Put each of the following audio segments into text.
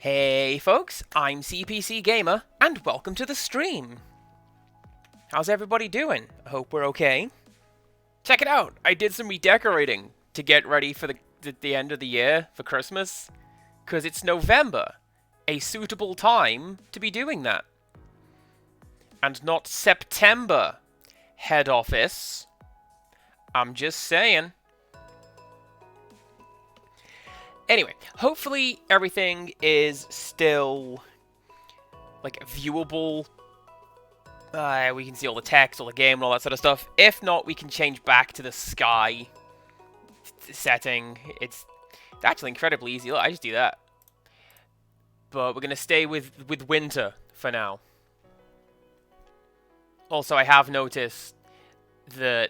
Hey folks, I'm CPC Gamer, and welcome to the stream. How's everybody doing? I hope we're okay. Check it out, I did some redecorating to get ready for the end of the year, for Christmas. Because it's November, a suitable time to be doing that. And not September, head office. I'm just saying. Anyway, hopefully everything is still, like, viewable. We can see all the text, all the game, and all that sort of stuff. If not, we can change back to the sky setting. It's actually incredibly easy. Look, I just do that. But we're going to stay with winter for now. Also, I have noticed that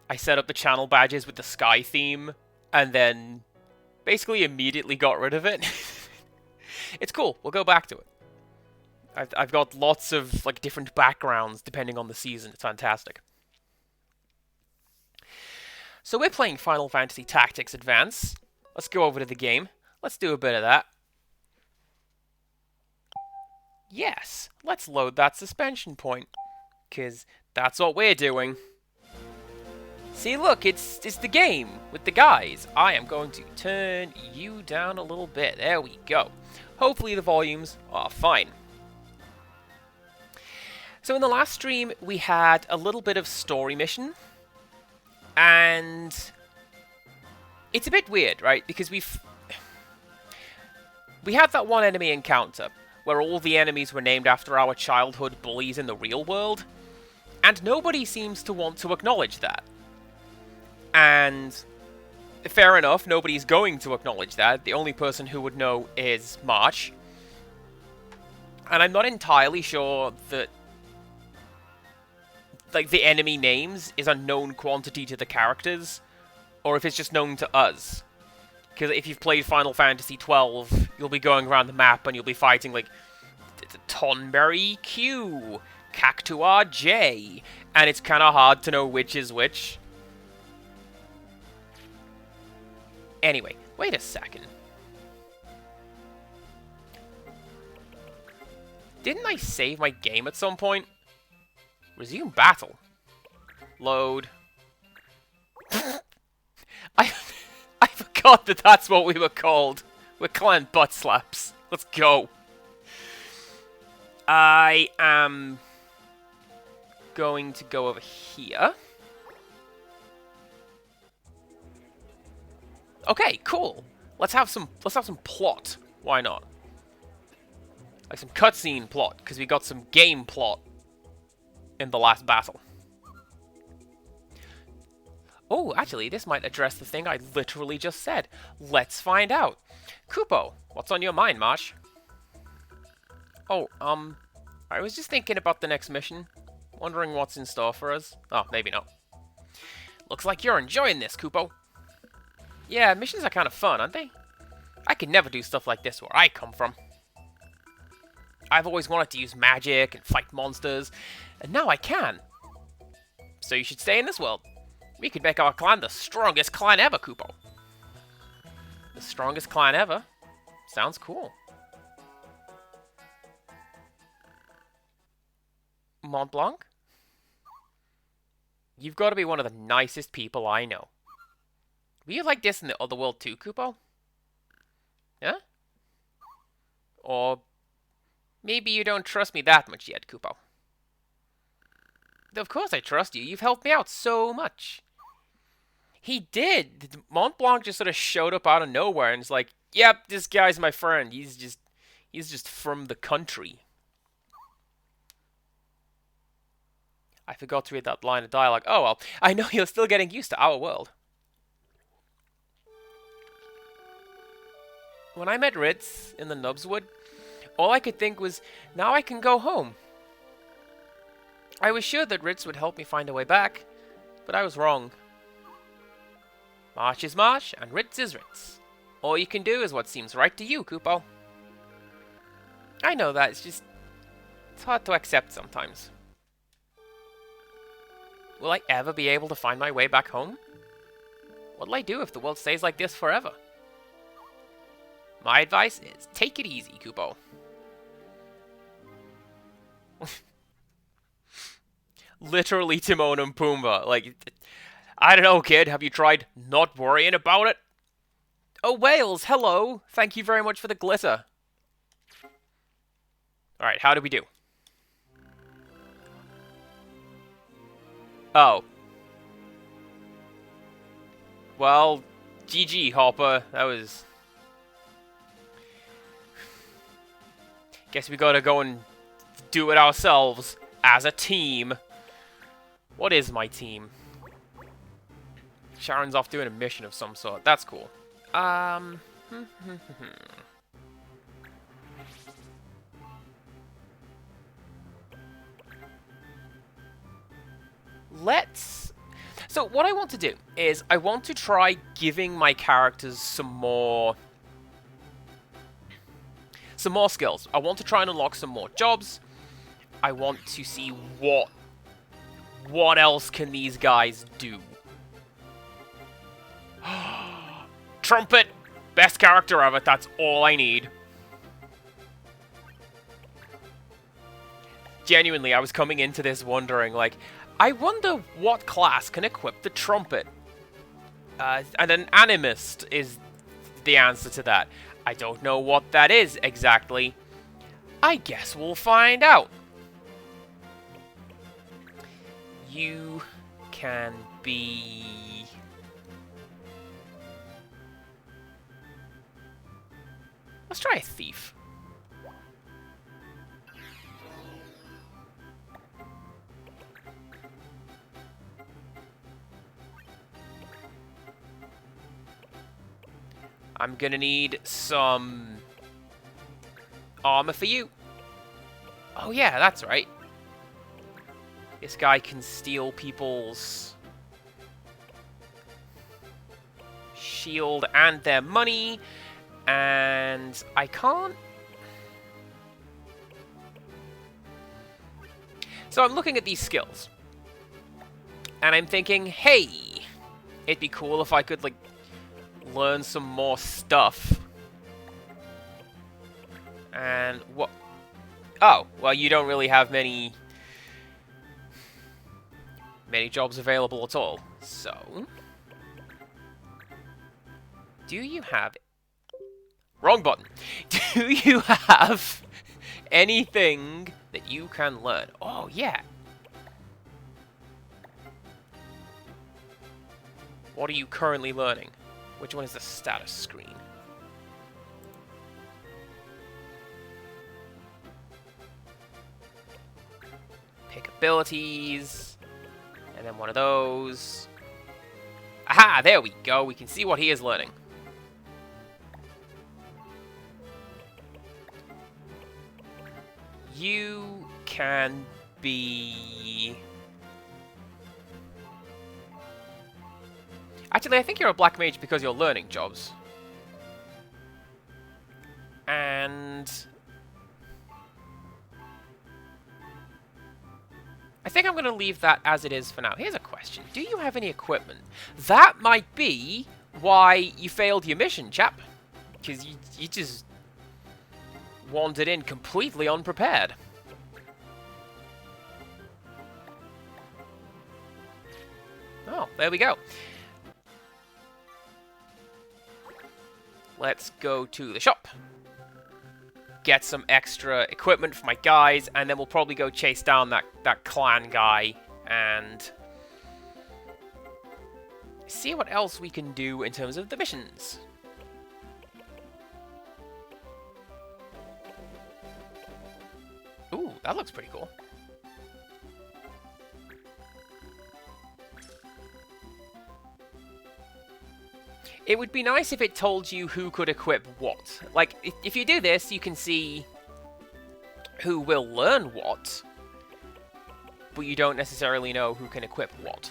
I set up the channel badges with the sky theme, and then basically immediately got rid of it. It's cool. We'll go back to it. I've got lots of like different backgrounds depending on the season. It's fantastic. So we're playing Final Fantasy Tactics Advance. Let's go over to the game. Let's do a bit of that. Yes, let's load that suspension point, because that's what we're doing. See, look, it's the game with the guys. I am going to turn you down a little bit. There we go. Hopefully the volumes are fine. So in the last stream, we had a little bit of story mission. And it's a bit weird, right? Because we had that one enemy encounter where all the enemies were named after our childhood bullies in the real world. And nobody seems to want to acknowledge that. And fair enough, nobody's going to acknowledge that. The only person who would know is March. And I'm not entirely sure that, like, the enemy names is a known quantity to the characters, or if it's just known to us. Because if you've played Final Fantasy XII, you'll be going around the map and you'll be fighting, like, Tonberry Q, Cactuar J, and it's kind of hard to know which is which. Anyway, wait a second. Didn't I save my game at some point? Resume battle. Load. I forgot that that's what we were called. We're Clan Butt Slaps. Let's go. I am going to go over here. Okay, cool. Let's have some plot. Why not? Like some cutscene plot, because we got some game plot in the last battle. Oh, actually, this might address the thing I literally just said. Let's find out. Kupo, what's on your mind, Marsh? Oh, I was just thinking about the next mission. Wondering what's in store for us. Oh, maybe not. Looks like you're enjoying this, Kupo. Yeah, missions are kind of fun, aren't they? I could never do stuff like this where I come from. I've always wanted to use magic and fight monsters, and now I can. So you should stay in this world. We could make our clan the strongest clan ever, Kupo. The strongest clan ever? Sounds cool. Mont Blanc? You've got to be one of the nicest people I know. Were you like this in the other world too, Kupo? Yeah? Or maybe you don't trust me that much yet, Kupo. Of course I trust you. You've helped me out so much. He did. Mont Blanc just sort of showed up out of nowhere and is like, yep, this guy's my friend. He's just from the country. I forgot to read that line of dialogue. Oh well, I know you're still getting used to our world. When I met Ritz in the Nubswood, all I could think was, now I can go home. I was sure that Ritz would help me find a way back, but I was wrong. Marsh is Marsh, and Ritz is Ritz. All you can do is what seems right to you, Kupo. I know that, it's hard to accept sometimes. Will I ever be able to find my way back home? What'll I do if the world stays like this forever? My advice is take it easy, Kupo. Literally Timon and Pumbaa. Like, I don't know, kid. Have you tried not worrying about it? Oh, Wales, hello. Thank you very much for the glitter. Alright, how do we do? Oh. Well, GG, Hopper. That was... Guess we gotta go and do it ourselves as a team. What is my team? Sharon's off doing a mission of some sort. That's cool. Let's... So what I want to do is I want to try giving my characters some more skills. I want to try and unlock some more jobs. I want to see what else can these guys do. Trumpet! Best character ever, that's all I need. Genuinely, I was coming into this wondering, like, I wonder what class can equip the trumpet. And an animist is the answer to that. I don't know what that is exactly. I guess we'll find out. You can be... Let's try a thief. I'm gonna need some armor for you. Oh yeah, that's right. This guy can steal people's shield and their money, and I can't... So I'm looking at these skills, and I'm thinking, hey, it'd be cool if I could, like, learn some more stuff. And what? Oh, well, you don't really have many jobs available at all. So, do you have... Wrong button. Do you have anything that you can learn? Oh, yeah. What are you currently learning? Which one is the status screen? Pick abilities. And then one of those. Aha! There we go. We can see what he is learning. You can be... Actually, I think you're a black mage because you're learning jobs. And... I think I'm going to leave that as it is for now. Here's a question. Do you have any equipment? That might be why you failed your mission, chap. Because you just wandered in completely unprepared. Oh, there we go. Let's go to the shop. Get some extra equipment for my guys, and then we'll probably go chase down that clan guy and see what else we can do in terms of the missions. Ooh, that looks pretty cool. It would be nice if it told you who could equip what. Like, if you do this, you can see who will learn what, but you don't necessarily know who can equip what.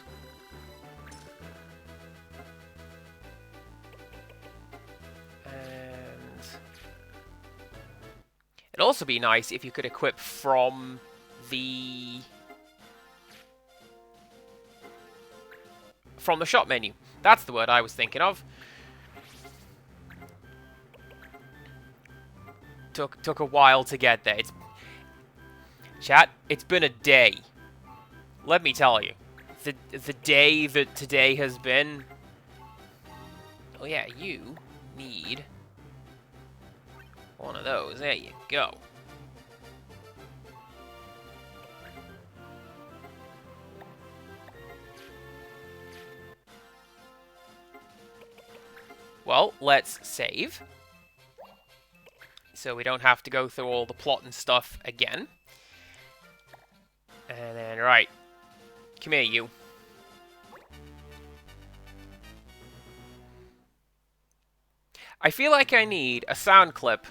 And it'd also be nice if you could equip from the shop menu. That's the word I was thinking of. Took a while to get there. Chat, it's been a day. Let me tell you. The day that today has been... Oh yeah, you need one of those. There you go. Well, let's save. So we don't have to go through all the plot and stuff again. And then, right. Come here, you. I feel like I need a sound clip,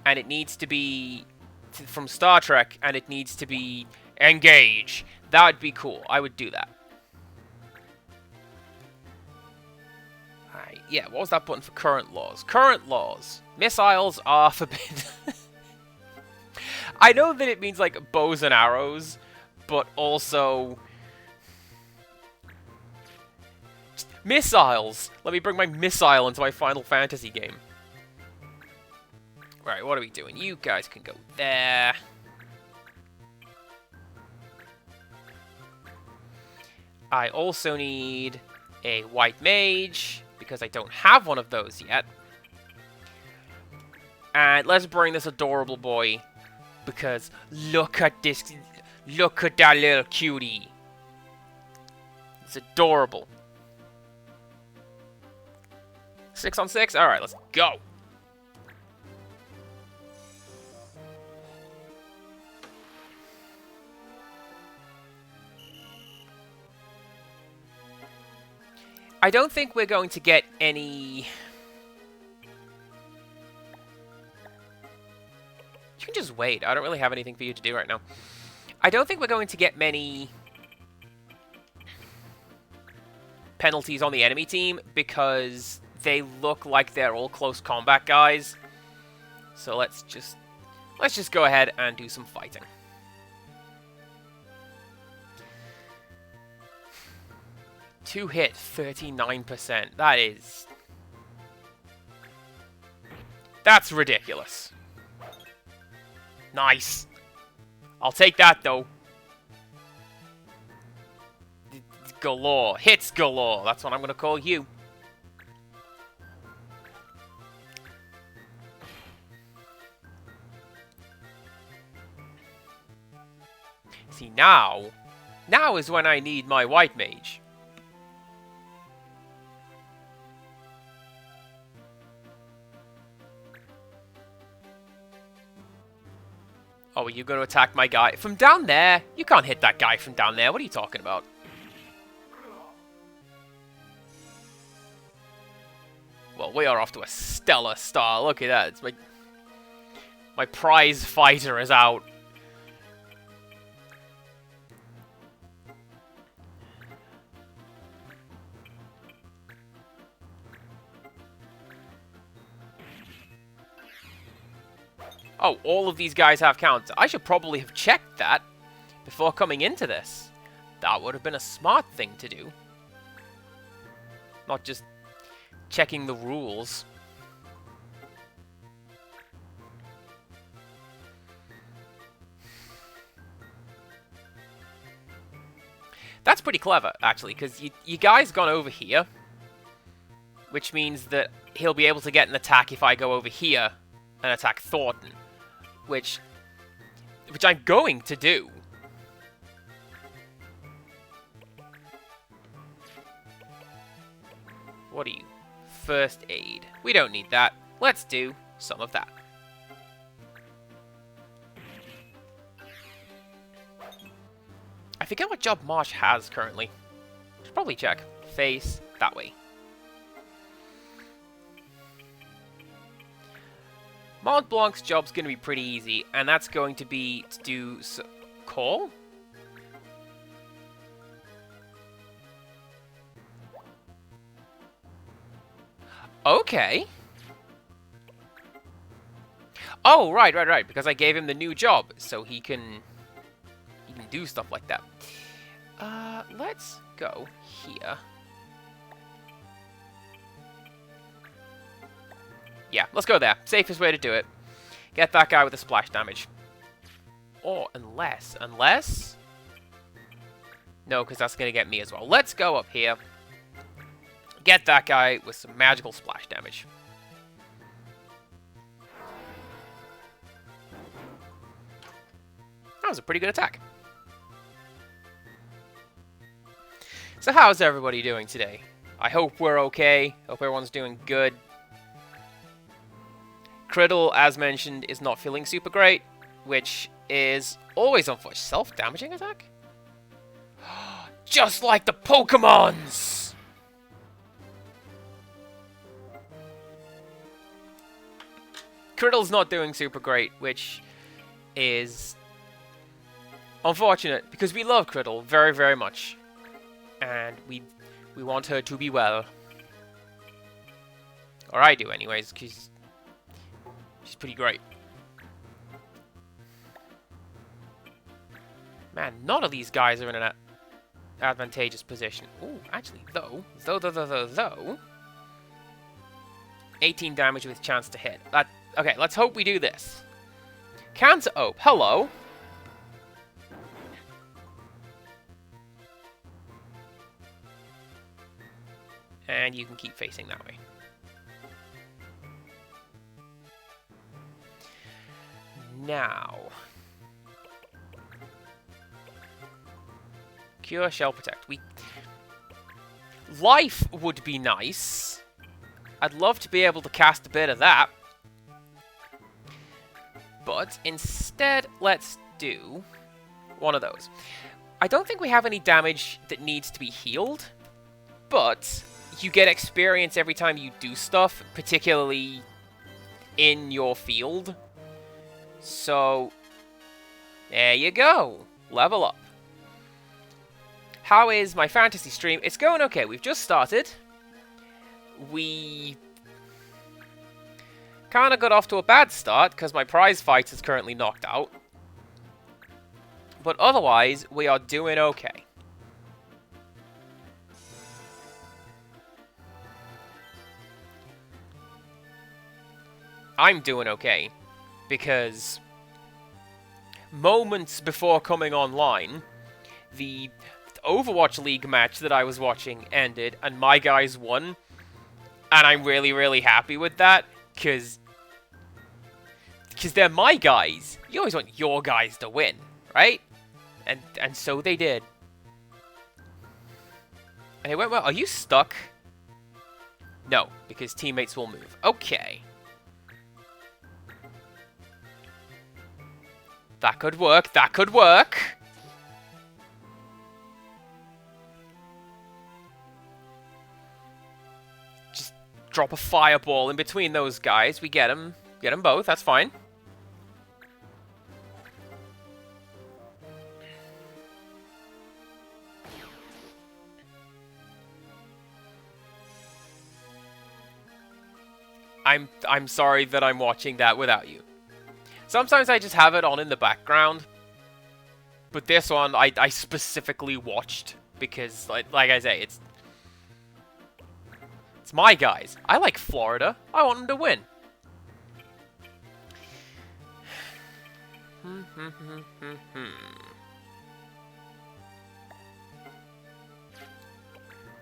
and it needs to be from Star Trek, and it needs to be engage. That would be cool. I would do that. Alright, yeah, what was that button for current laws? Current laws. Missiles are forbidden. I know that it means, like, bows and arrows, but also... Missiles! Let me bring my missile into my Final Fantasy game. Right, what are we doing? You guys can go there. I also need a white mage, because I don't have one of those yet. And let's bring this adorable boy, because look at this, look at that little cutie. It's adorable. 6 on 6? Alright, let's go. I don't think we're going to get any... You can just wait. I don't really have anything for you to do right now. I don't think we're going to get many penalties on the enemy team because they look like they're all close combat guys. So let's just go ahead and do some fighting. Two hit, 39%. That's ridiculous. Nice. I'll take that, though. Galore. Hits galore. That's what I'm going to call you. See, now is when I need my white mage. Oh, are you going to attack my guy? From down there? You can't hit that guy from down there. What are you talking about? Well, we are off to a stellar start. Look at that. It's my prize fighter is out. Oh, all of these guys have counter. I should probably have checked that before coming into this. That would have been a smart thing to do. Not just checking the rules. That's pretty clever, actually, because you guys gone over here, which means that he'll be able to get an attack if I go over here and attack Thornton. Which I'm going to do. What are you? First aid. We don't need that. Let's do some of that. I forget what job Marsh has currently. Should probably check. Face that way. Mont Blanc's job's going to be pretty easy, and that's going to be to do... Call? Okay. Oh, right, because I gave him the new job, so he can do stuff like that. Let's go here. Yeah, let's go there. Safest way to do it. Get that guy with the splash damage. Or unless... No, because that's going to get me as well. Let's go up here. Get that guy with some magical splash damage. That was a pretty good attack. So how's everybody doing today? I hope we're okay. Hope everyone's doing good. Criddle, as mentioned, is not feeling super great, which is always unfortunate. Self-damaging attack? Just like the Pokemons! Criddle's not doing super great, which is unfortunate, because we love Criddle very, very much. And we want her to be well. Or I do, anyways, because she's pretty great. Man, none of these guys are in an advantageous position. Ooh, actually, though. 18 damage with chance to hit. Okay, let's hope we do this. Cancer Ope, hello. And you can keep facing that way. Now. Cure, Shell, Protect. Life would be nice. I'd love to be able to cast a bit of that. But instead, let's do one of those. I don't think we have any damage that needs to be healed, but you get experience every time you do stuff, particularly in your field. So, there you go. Level up. How is my fantasy stream? It's going okay. We've just started. We kind of got off to a bad start because my prize fight is currently knocked out. But otherwise, we are doing okay. I'm doing okay because moments before coming online, the Overwatch League match that I was watching ended and my guys won. And I'm really, really happy with that, because they're my guys. You always want your guys to win, right? And so they did. And it went well. Are you stuck? No, because teammates will move. Okay. That could work. That could work. Drop a fireball in between those guys. We get them. Get them both. That's fine. I'm sorry that I'm watching that without you. Sometimes I just have it on in the background. But this one I specifically watched because like I say, it's my guys. I like Florida. I want them to win.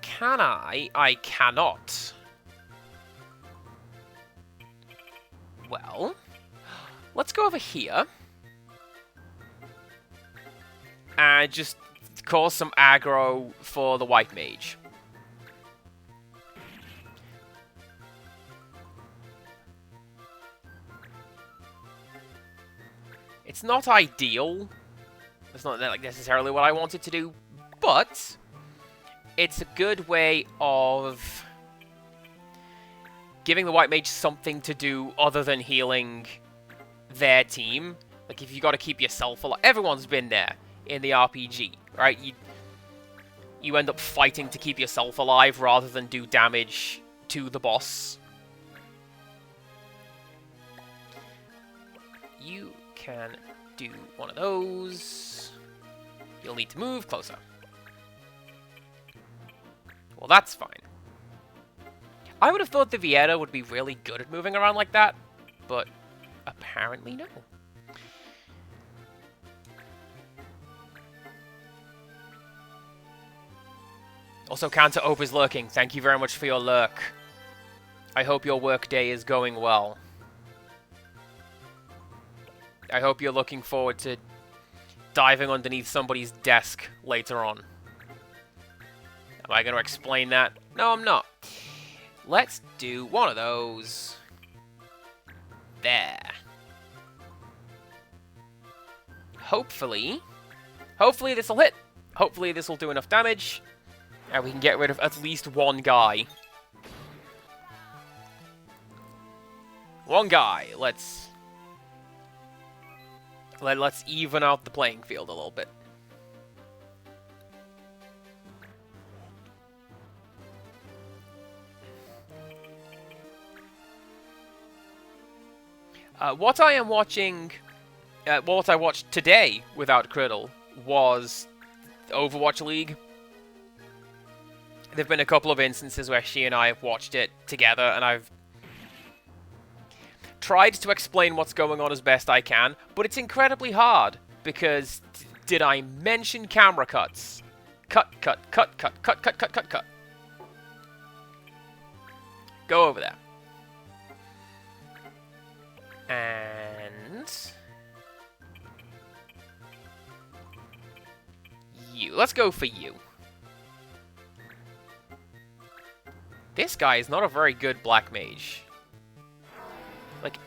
Can I? I cannot. Well, let's go over here. And just cause some aggro for the white mage. It's not ideal. It's not like necessarily what I wanted to do, but it's a good way of giving the white mage something to do other than healing their team. Like if you got to keep yourself alive, everyone's been there in the RPG, right? You end up fighting to keep yourself alive rather than do damage to the boss. You can do one of those. You'll need to move closer. Well, that's fine. I would have thought the Vieta would be really good at moving around like that, but Apparently no. Also, Counter Ope is lurking. Thank you very much for your lurk. I hope your work day is going well. I hope you're looking forward to diving underneath somebody's desk later on. Am I going to explain that? No, I'm not. Let's do one of those. There. Hopefully this will hit. Hopefully this will do enough damage. And we can get rid of at least one guy. One guy. Let's even out the playing field a little bit. What I am watching, what I watched today without Criddle was Overwatch League. There've been a couple of instances where she and I have watched it together, and I've tried to explain what's going on as best I can, but it's incredibly hard, because did I mention camera cuts? Cut. Go over there. And you. Let's go for you. This guy is not a very good black mage. Like,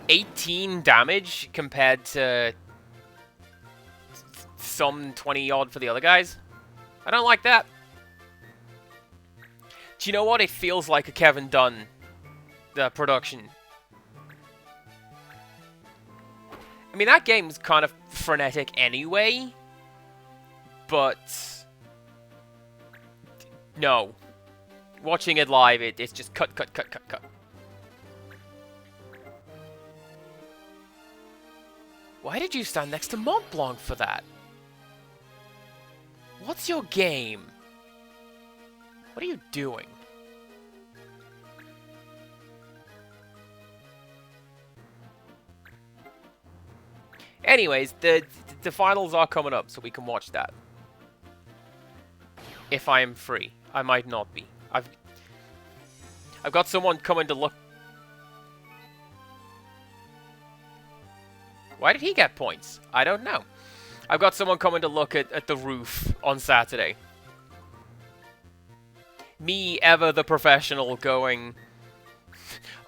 18 damage compared to some 20-odd for the other guys. I don't like that. Do you know what? It feels like a Kevin Dunn production. I mean, that game's kind of frenetic anyway, but no. Watching it live, it's just cut. Why did you stand next to Mont Blanc for that? What's your game? What are you doing? Anyways, the finals are coming up, so we can watch that. If I am free. I might not be. I've got someone coming to look. Why did he get points? I don't know. I've got someone coming to look at the roof on Saturday. Me, ever the professional, going,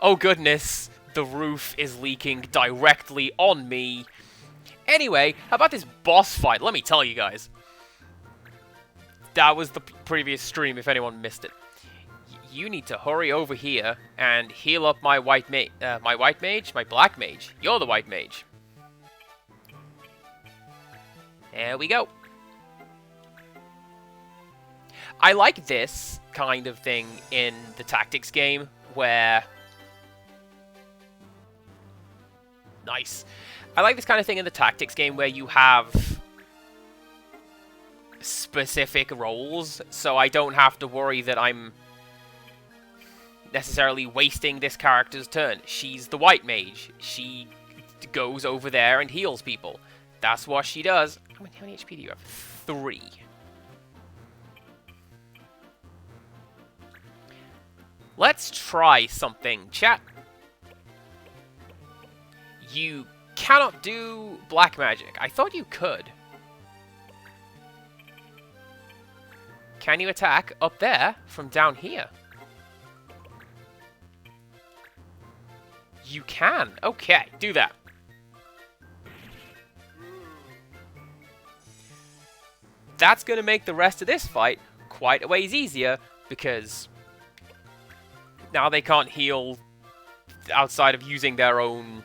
oh goodness, the roof is leaking directly on me. Anyway, how about this boss fight? Let me tell you guys. That was the previous stream, if anyone missed it. You need to hurry over here and heal up my white mage. My black mage. You're the white mage. There we go. I like this kind of thing in the tactics game where... Nice. I like this kind of thing in the tactics game where you have specific roles, so I don't have to worry that I'm necessarily wasting this character's turn. She's the white mage. She goes over there and heals people. That's what she does. How many HP do you have? 3. Let's try something, chat. You cannot do black magic. I thought you could. Can you attack up there from down here? You can. Okay, do that. That's going to make the rest of this fight quite a ways easier, because now they can't heal outside of using their own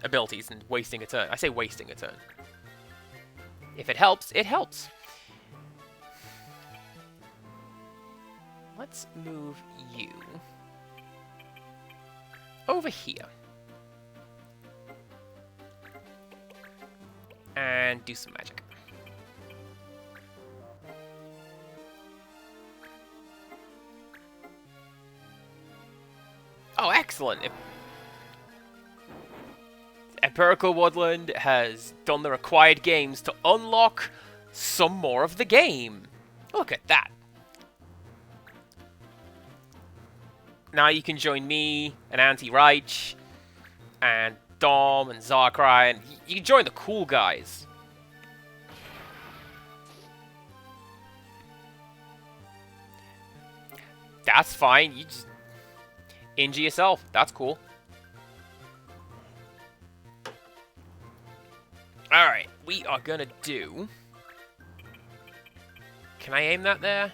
abilities and wasting a turn. I say wasting a turn. If it helps, it helps. Let's move you over here. And do some magic. Oh, excellent. Empirical Woodland has done the required games to unlock some more of the game. Look at that. Now you can join me and Anti-Reich and Dom and Zarkrai, and you can join the cool guys. That's fine. You just injure yourself. That's cool. Alright, we are gonna do... Can I aim that there?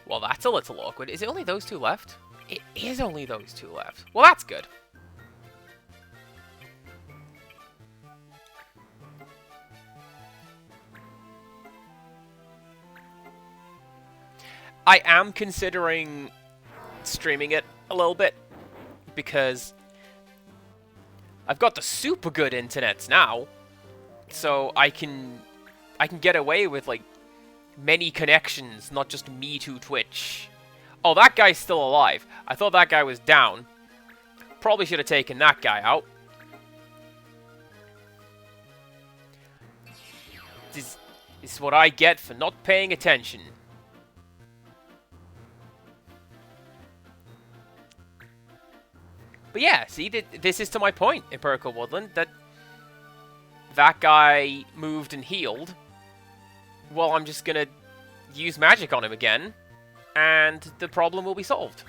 Well, that's a little awkward. Is it only those two left? It is only those two left. Well, that's good. I am considering streaming it a little bit because I've got the super good internets now, so I can get away with like many connections, not just me to Twitch. Oh, that guy's still alive. I thought that guy was down. Probably should have taken that guy out. This is what I get for not paying attention. But yeah, see, this is to my point, Empirical Woodland, that guy moved and healed. Well, I'm just gonna use magic on him again, and the problem will be solved.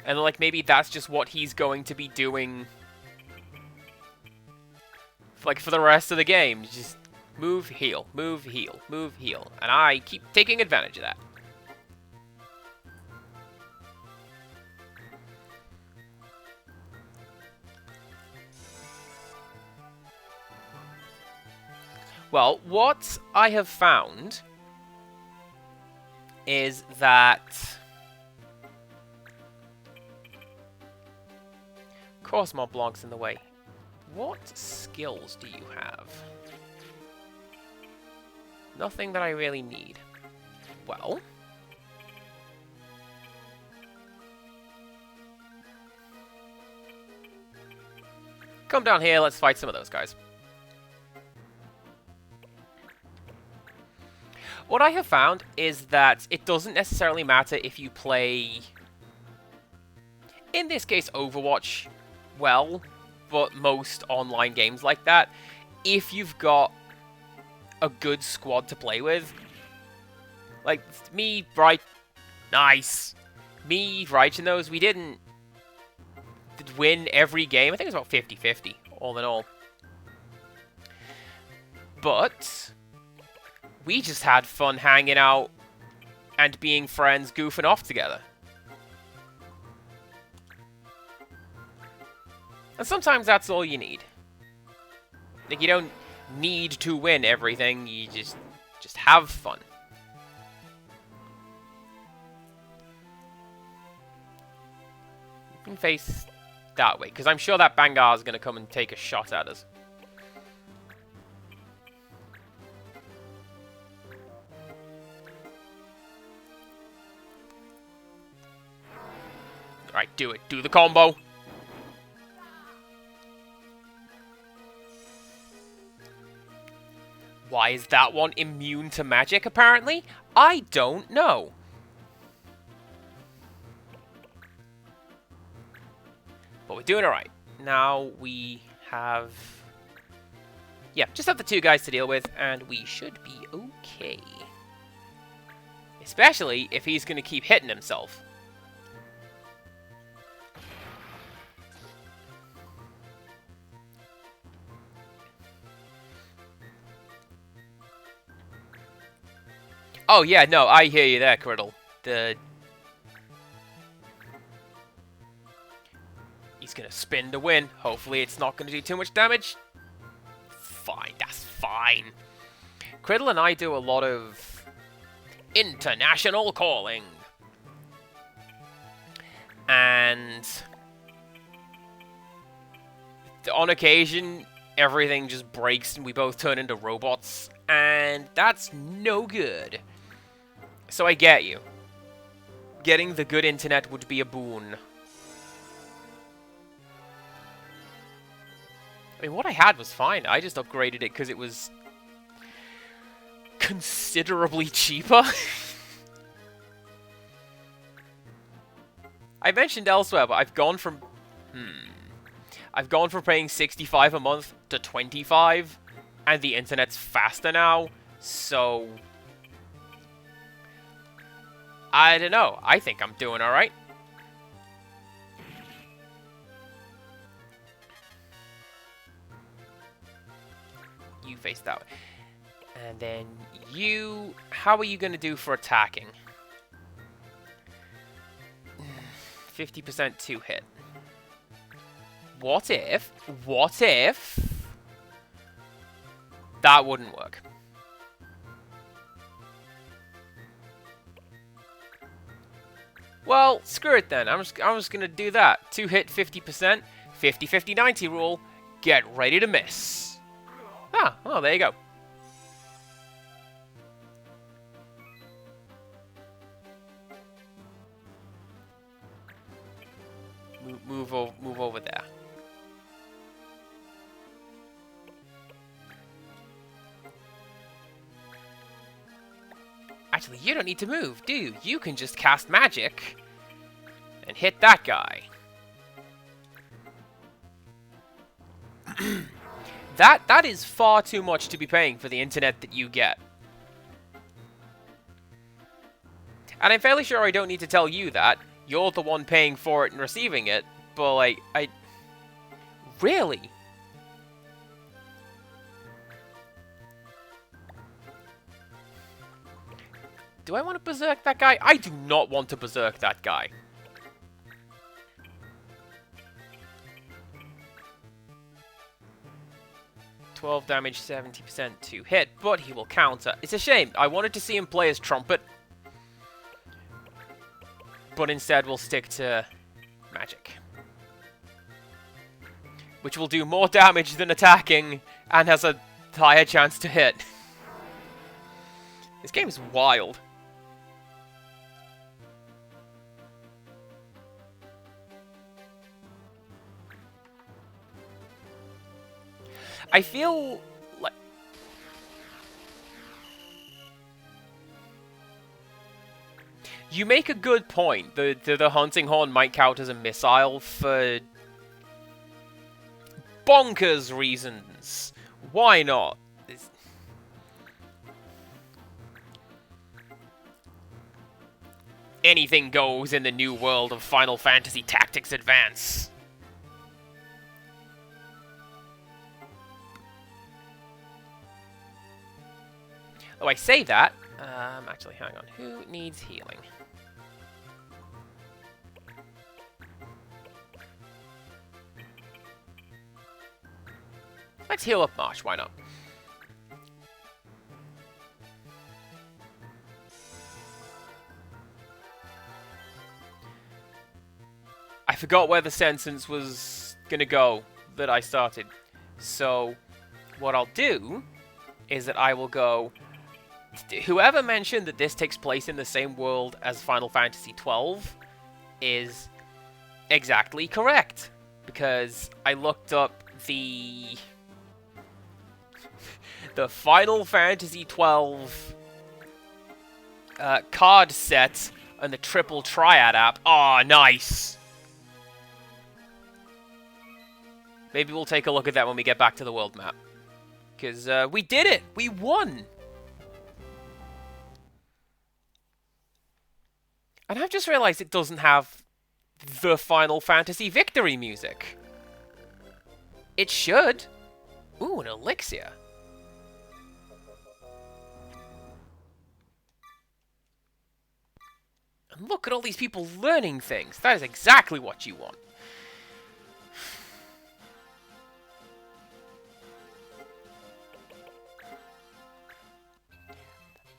And, like, maybe that's just what he's going to be doing, like, for the rest of the game. Just move, heal, move, heal, move, heal. And I keep taking advantage of that. Well, what I have found is that Cosmo blocks in the way. What skills do you have? Nothing that I really need. Well, come down here, let's fight some of those guys. What I have found is that it doesn't necessarily matter if you play, in this case, Overwatch well, but most online games like that, if you've got a good squad to play with. Like, me, Bright, nice. Me, Reich, and those, we didn't win every game. I think it was about 50-50, all in all. But we just had fun hanging out and being friends, goofing off together. And sometimes that's all you need. Like, you don't need to win everything, you just have fun. You can face that way, because I'm sure that Bangar is going to come and take a shot at us. Alright, do it. Do the combo. Why is that one immune to magic, apparently? I don't know. But we're doing alright. Now we have... yeah, just have the two guys to deal with, and we should be okay. Especially if he's going to keep hitting himself. Oh, yeah, no, I hear you there, Criddle. He's gonna spin to win. Hopefully it's not gonna do too much damage. Fine, that's fine. Criddle and I do a lot of international calling. And on occasion, everything just breaks and we both turn into robots. and that's no good. So I get you. Getting the good internet would be a boon. I mean, what I had was fine. I just upgraded it because it was considerably cheaper. I mentioned elsewhere, but I've gone from paying $65 a month to $25, and the internet's faster now, so I don't know. I think I'm doing alright. You face that way. And then you... How are you going to do for attacking? 50% to hit. What if... That wouldn't work. Well, screw it then. I'm just going to do that. 2 hit, 50%. 50-50-90 rule. Get ready to miss. Ah, well, there you go. Move over there. Actually, you don't need to move, do you? You can just cast magic and hit that guy. That is far too much to be paying for the internet that you get. And I'm fairly sure I don't need to tell you that. You're the one paying for it and receiving it, but, like, Really? Do I want to berserk that guy? I do not want to berserk that guy. $12 damage, 70% to hit, but he will counter. It's a shame. I wanted to see him play as Trumpet. But instead we'll stick to magic. Which will do more damage than attacking and has a higher chance to hit. This game is wild. I feel like... You make a good point. The Hunting Horn might count as a missile for bonkers reasons. Why not? Anything goes in the new world of Final Fantasy Tactics Advance. Oh, I say that. Actually, hang on. Who needs healing? Let's heal up Marsh. Why not? I forgot where the sentence was gonna go that I started. So, what I'll do is that I will go... Whoever mentioned that this takes place in the same world as Final Fantasy XII is exactly correct. Because I looked up the Final Fantasy XII card set and the Triple Triad app. Aw, nice! Maybe we'll take a look at that when we get back to the world map. Because we did it! We won! And I've just realized it doesn't have the Final Fantasy victory music. It should. Ooh, an elixir. And look at all these people learning things. That is exactly what you want.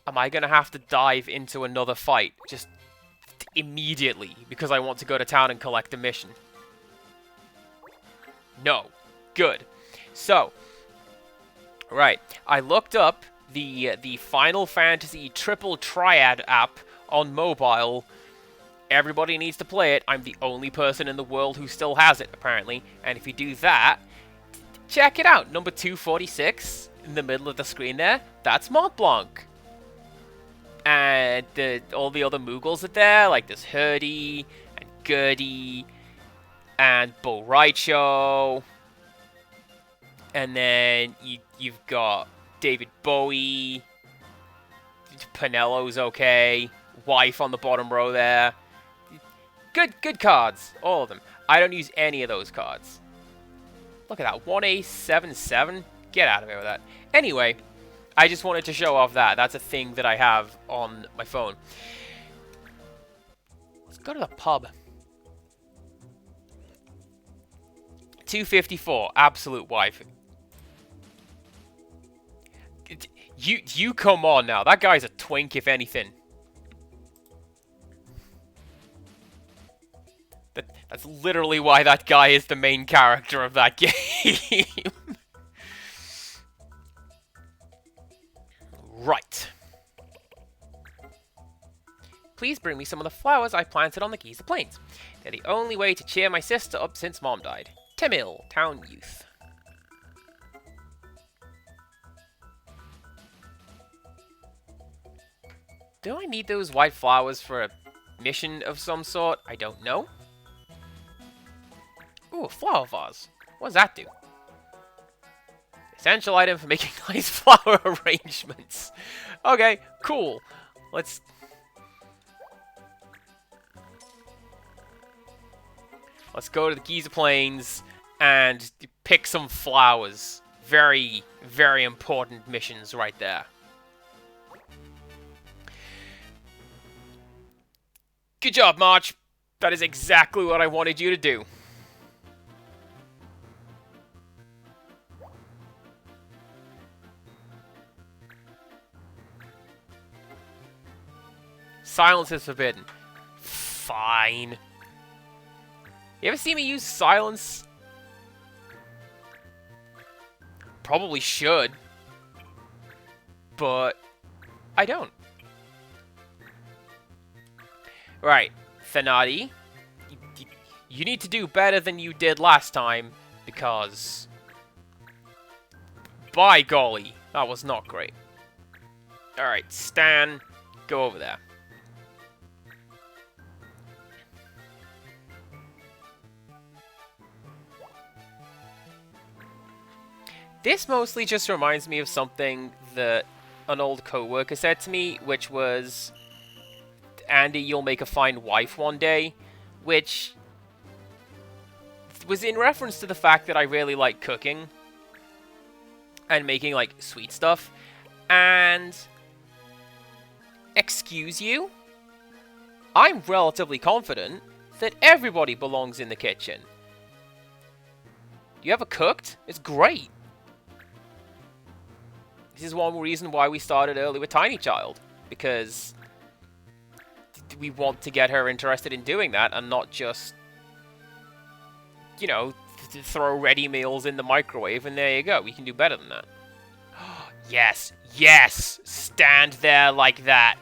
Am I going to have to dive into another fight just immediately because I want to go to town and collect a mission? No. Good. So, right. I looked up the Final Fantasy Triple Triad app on mobile. Everybody needs to play it. I'm the only person in the world who still has it, apparently. And if you do that, check it out. Number 246 in the middle of the screen there. That's Mont Blanc. And all the other Moogles are there, like there's Hurdy and Gurdy and Bo Raicho. And then you've got David Bowie. Pinello's okay. Wife on the bottom row there. Good cards, all of them. I don't use any of those cards. Look at that, 1A77. Get out of here with that. Anyway, I just wanted to show off that. That's a thing that I have on my phone. Let's go to the pub. 254, absolute wife. You come on now. That guy's a twink, if anything. That's literally why that guy is the main character of that game. Right. Please bring me some of the flowers I planted on the Giza Plains. They're the only way to cheer my sister up since Mom died. Tamil, town youth. Do I need those white flowers for a mission of some sort? I don't know. Ooh, a flower vase. What does that do? Essential item for making nice flower arrangements. Okay, cool. Let's go to the Giza Plains and pick some flowers. Very, very important missions right there. Good job, March. That is exactly what I wanted you to do. Silence is forbidden. Fine. You ever see me use silence? Probably should. But I don't. Right, Thenadi. You need to do better than you did last time, because... by golly, that was not great. Alright, Stan, go over there. This mostly just reminds me of something that an old co-worker said to me, which was, Andy, you'll make a fine wife one day, which was in reference to the fact that I really like cooking and making, like, sweet stuff. And, excuse you, I'm relatively confident that everybody belongs in the kitchen. You ever cooked? It's great. This is one reason why we started early with Tiny Child, because we want to get her interested in doing that and not just, you know, throw ready meals in the microwave and there you go. We can do better than that. Yes, yes! Stand there like that.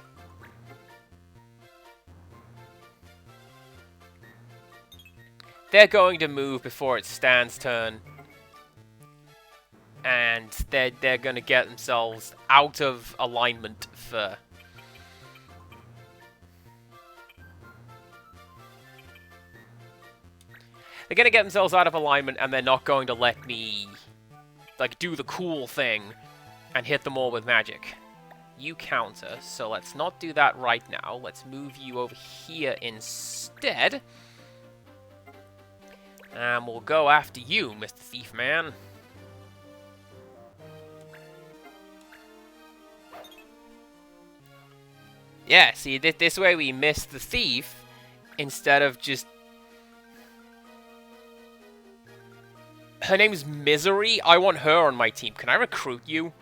They're going to move before it's Stan's turn. And they're going to get themselves out of alignment for... They're going to get themselves out of alignment, and they're not going to let me, like, do the cool thing and hit them all with magic. You counter, so let's not do that right now. Let's move you over here instead. And we'll go after you, Mr. Thief Man. Yeah, see, this way we miss the thief instead of just... Her name's Misery. I want her on my team. Can I recruit you?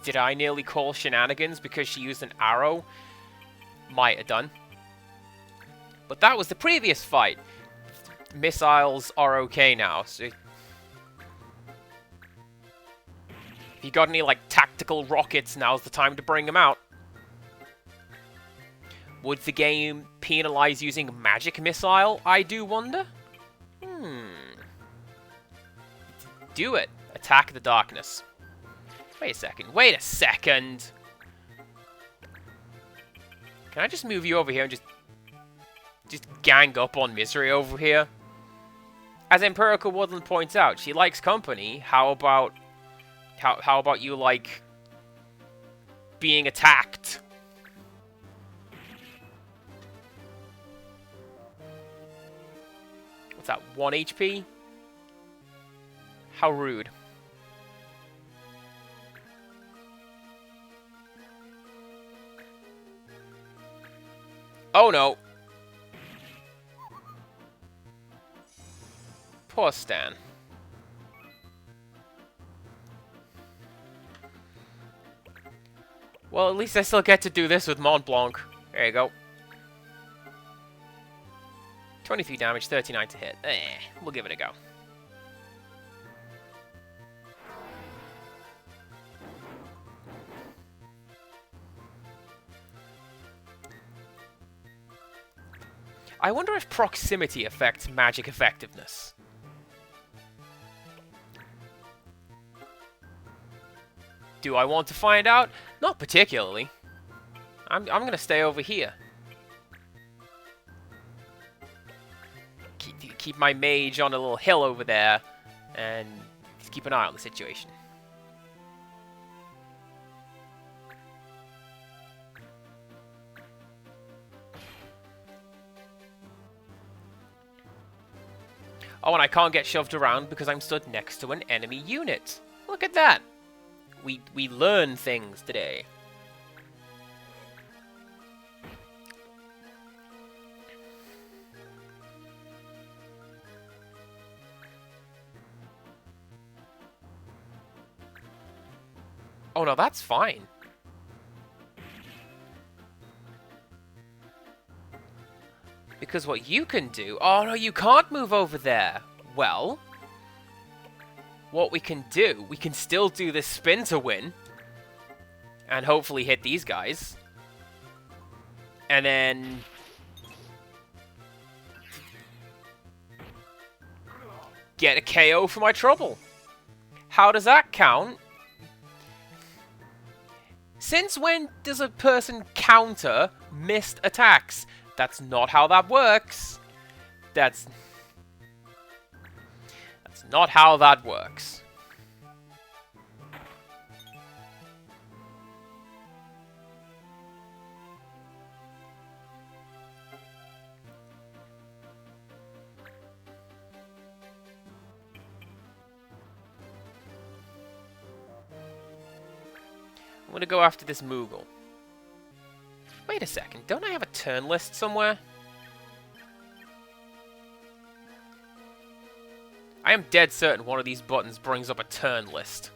Did I nearly call shenanigans because she used an arrow? Might have done. But that was the previous fight. Missiles are okay now, so... If you got any, like, tactical rockets, now's the time to bring them out. Would the game penalize using magic missile, I do wonder? Do it. Attack the darkness. Wait a second. Wait a second! Can I just move you over here and just gang up on Misery over here? As Empirical Woodland points out, she likes company. How about you like being attacked? What's that? 1 HP? How rude. Oh no. Poor Stan. Well, at least I still get to do this with Mont Blanc. There you go. 23 damage, 39 to hit. We'll give it a go. I wonder if proximity affects magic effectiveness. Do I want to find out? Not particularly. I'm gonna stay over here. Keep my mage on a little hill over there, and just keep an eye on the situation. Oh, and I can't get shoved around because I'm stood next to an enemy unit. Look at that! We learn things today. Oh no, that's fine. Because what you can do... Oh no, you can't move over there. Well, what we can do, we can still do this spin to win. And hopefully hit these guys. And then... get a KO for my trouble. How does that count? Since when does a person counter missed attacks? That's not how that works. That's not how that works. I'm gonna go after this Moogle. Wait a second, don't I have a turn list somewhere? I am dead certain one of these buttons brings up a turn list.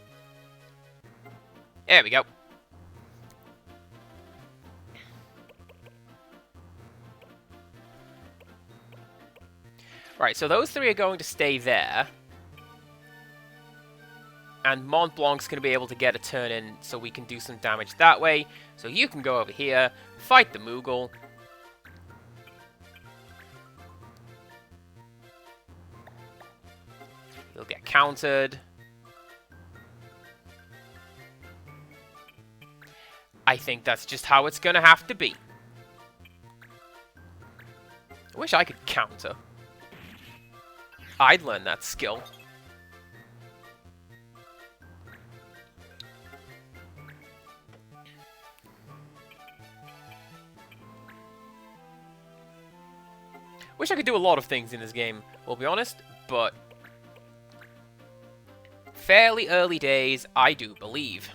There we go. Right, so those three are going to stay there. And Mont Blanc's going to be able to get a turn in so we can do some damage that way. So you can go over here, fight the Moogle. He'll get countered. I think that's just how it's going to have to be. I wish I could counter. I'd learn that skill. Wish I could do a lot of things in this game, we'll be honest, but fairly early days, I do believe.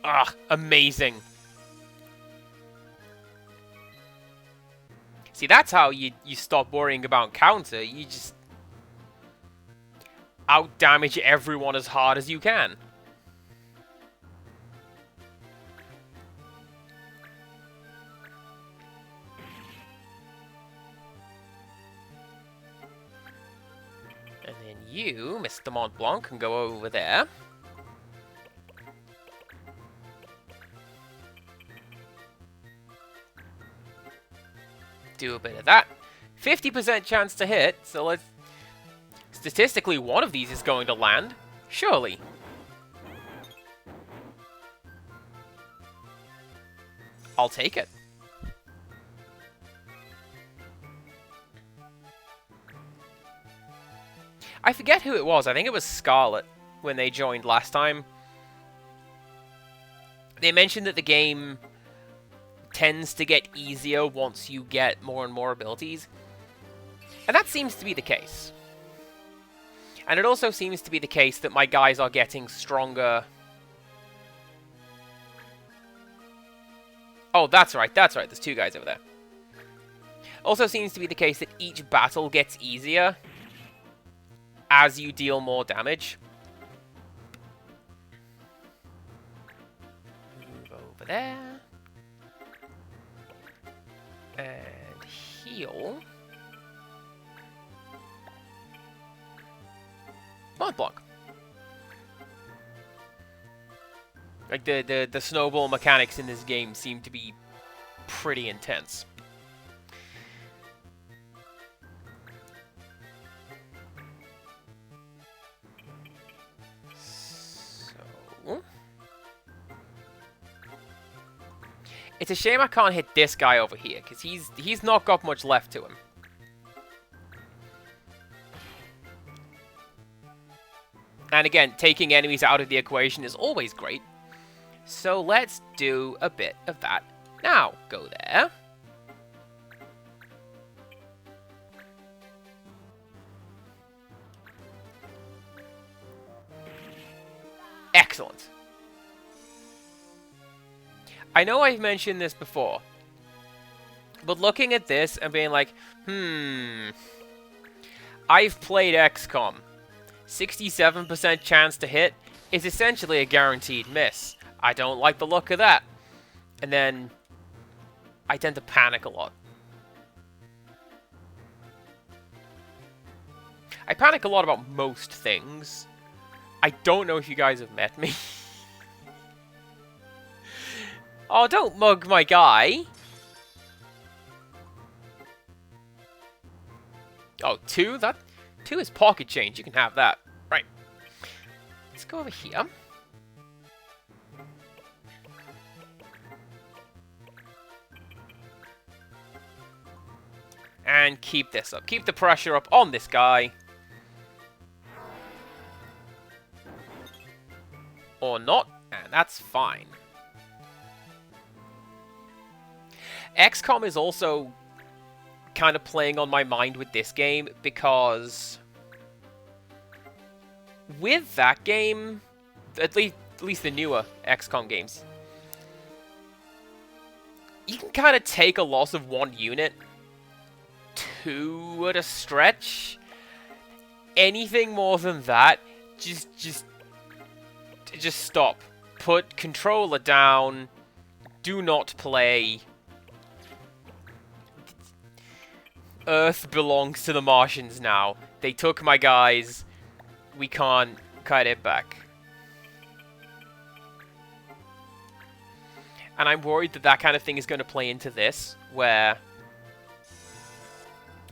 Ah, amazing. See, that's how you stop worrying about counter. You just out-damage everyone as hard as you can. And then you, Mr. Mont Blanc, can go over there. Do a bit of that. 50% chance to hit, so let's... Statistically, one of these is going to land. Surely. I'll take it. I forget who it was. I think it was Scarlet when they joined last time. They mentioned that the game tends to get easier once you get more and more abilities. And that seems to be the case. And it also seems to be the case that my guys are getting stronger. Oh, that's right, that's right. There's two guys over there. Also seems to be the case that each battle gets easier as you deal more damage. Move over there. And heal. Mont Blanc. Like, the snowball mechanics in this game seem to be pretty intense. So... It's a shame I can't hit this guy over here, because he's not got much left to him. And again, taking enemies out of the equation is always great. So let's do a bit of that now. Go there. Excellent. I know I've mentioned this before, but looking at this and being like, I've played XCOM. 67% chance to hit is essentially a guaranteed miss. I don't like the look of that. And then I tend to panic a lot. I panic a lot about most things. I don't know if you guys have met me. Oh, don't mug my guy. Oh, 2? That 2 is pocket change. You can have that. Right. Let's go over here. And keep this up. Keep the pressure up on this guy. Or not. And that's fine. XCOM is also kind of playing on my mind with this game because with that game, at least the newer XCOM games, you can kind of take a loss of one unit, 2 at a stretch. Anything more than that, just stop. Put controller down. Do not play. Earth belongs to the Martians now. They took my guys. We can't cut it back. And I'm worried that that kind of thing is going to play into this, where...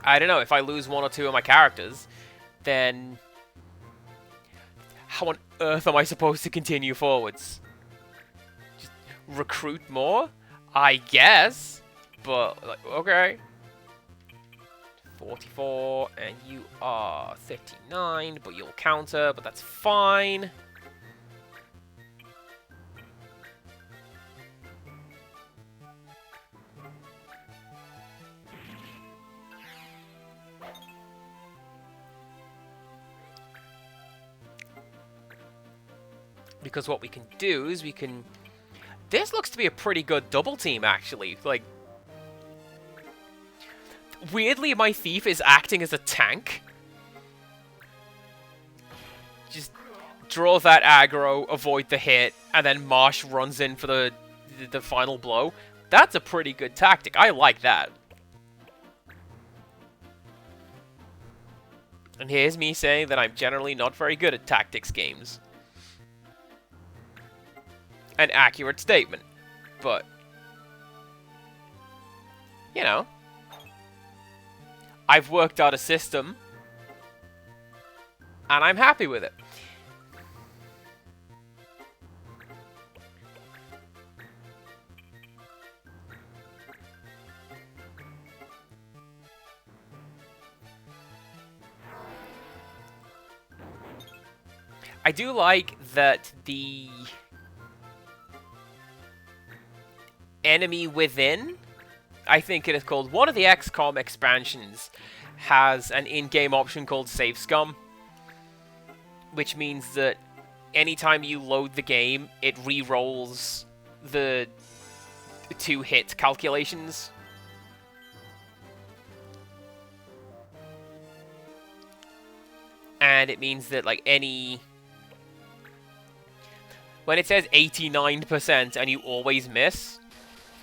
I don't know, if I lose 1 or 2 of my characters, then... how on earth am I supposed to continue forwards? Just recruit more? I guess. But, like, okay. 44, and you are 39, but you'll counter, but that's fine. Because what we can do is we can... This looks to be a pretty good double team, actually. Like, weirdly, my thief is acting as a tank. draw that aggro, avoid the hit, and then Marsh runs in for the final blow. That's a pretty good tactic. I like that. And here's me saying that I'm generally not very good at tactics games. An accurate statement. But, you know, I've worked out a system, and I'm happy with it. I do like that the enemy within, I think it is called, one of the XCOM expansions has an in-game option called Save Scum, which means that anytime you load the game, it re-rolls the 2-hit calculations. And it means that, like, when it says 89% and you always miss,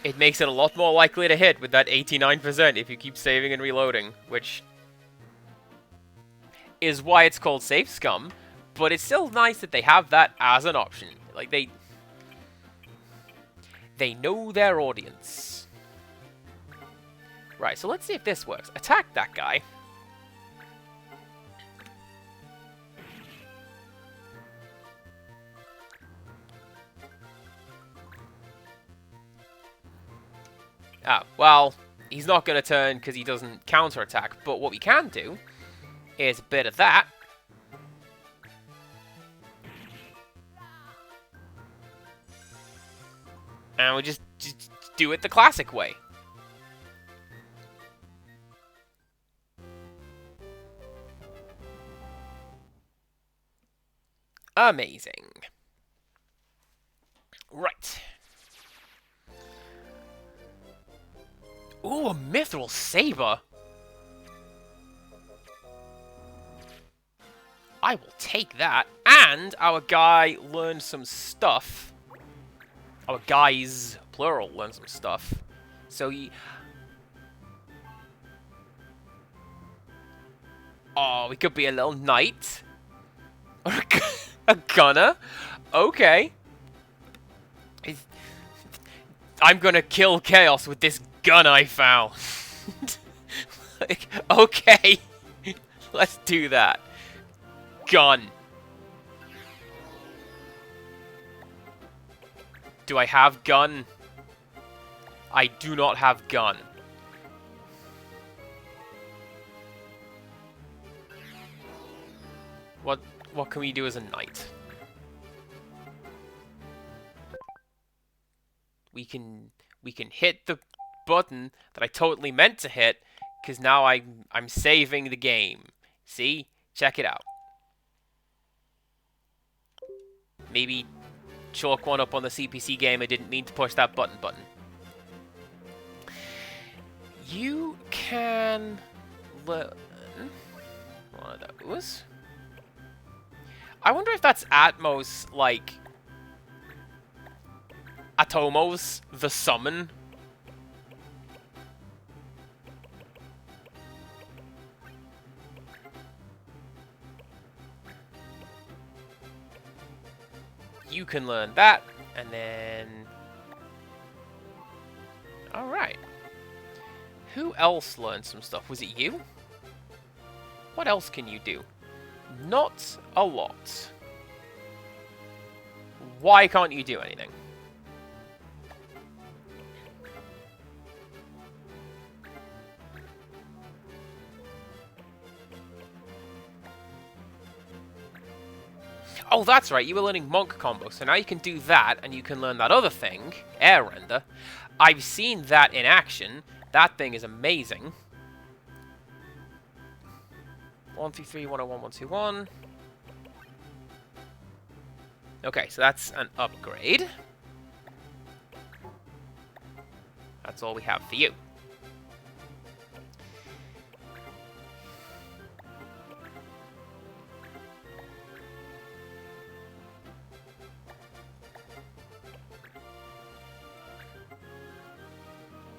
it makes it a lot more likely to hit with that 89% if you keep saving and reloading, which is why it's called Save Scum, but it's still nice that they have that as an option. Like, they know their audience. Right, so let's see if this works. Attack that guy. Ah, well, he's not going to turn because he doesn't counterattack, but what we can do is a bit of that. And we just do it the classic way. Amazing. Right. Ooh, a Mithril Saber. I will take that. And our guy learned some stuff. Our guys, plural, learned some stuff. So he... Oh, we could be a little knight. Or a gunner. Okay. I'm gonna kill Chaos with this gun I found. Like, okay. Let's do that. Gun. Do I have gun? I do not have gun. What can we do as a knight? We can hit the button that I totally meant to hit, because now I'm saving the game. See? Check it out. Maybe chalk one up on the CPC game. I didn't mean to push that button. You can learn one of those. I wonder if that's Atmos, like, Atomos, the summon. You can learn that, and then... Alright. Who else learned some stuff? Was it you? What else can you do? Not a lot. Why can't you do anything? Oh, that's right, you were learning Monk combo, so now you can do that, and you can learn that other thing, Air Render. I've seen that in action. That thing is amazing. 133, 101, 121. Okay, so that's an upgrade. That's all we have for you.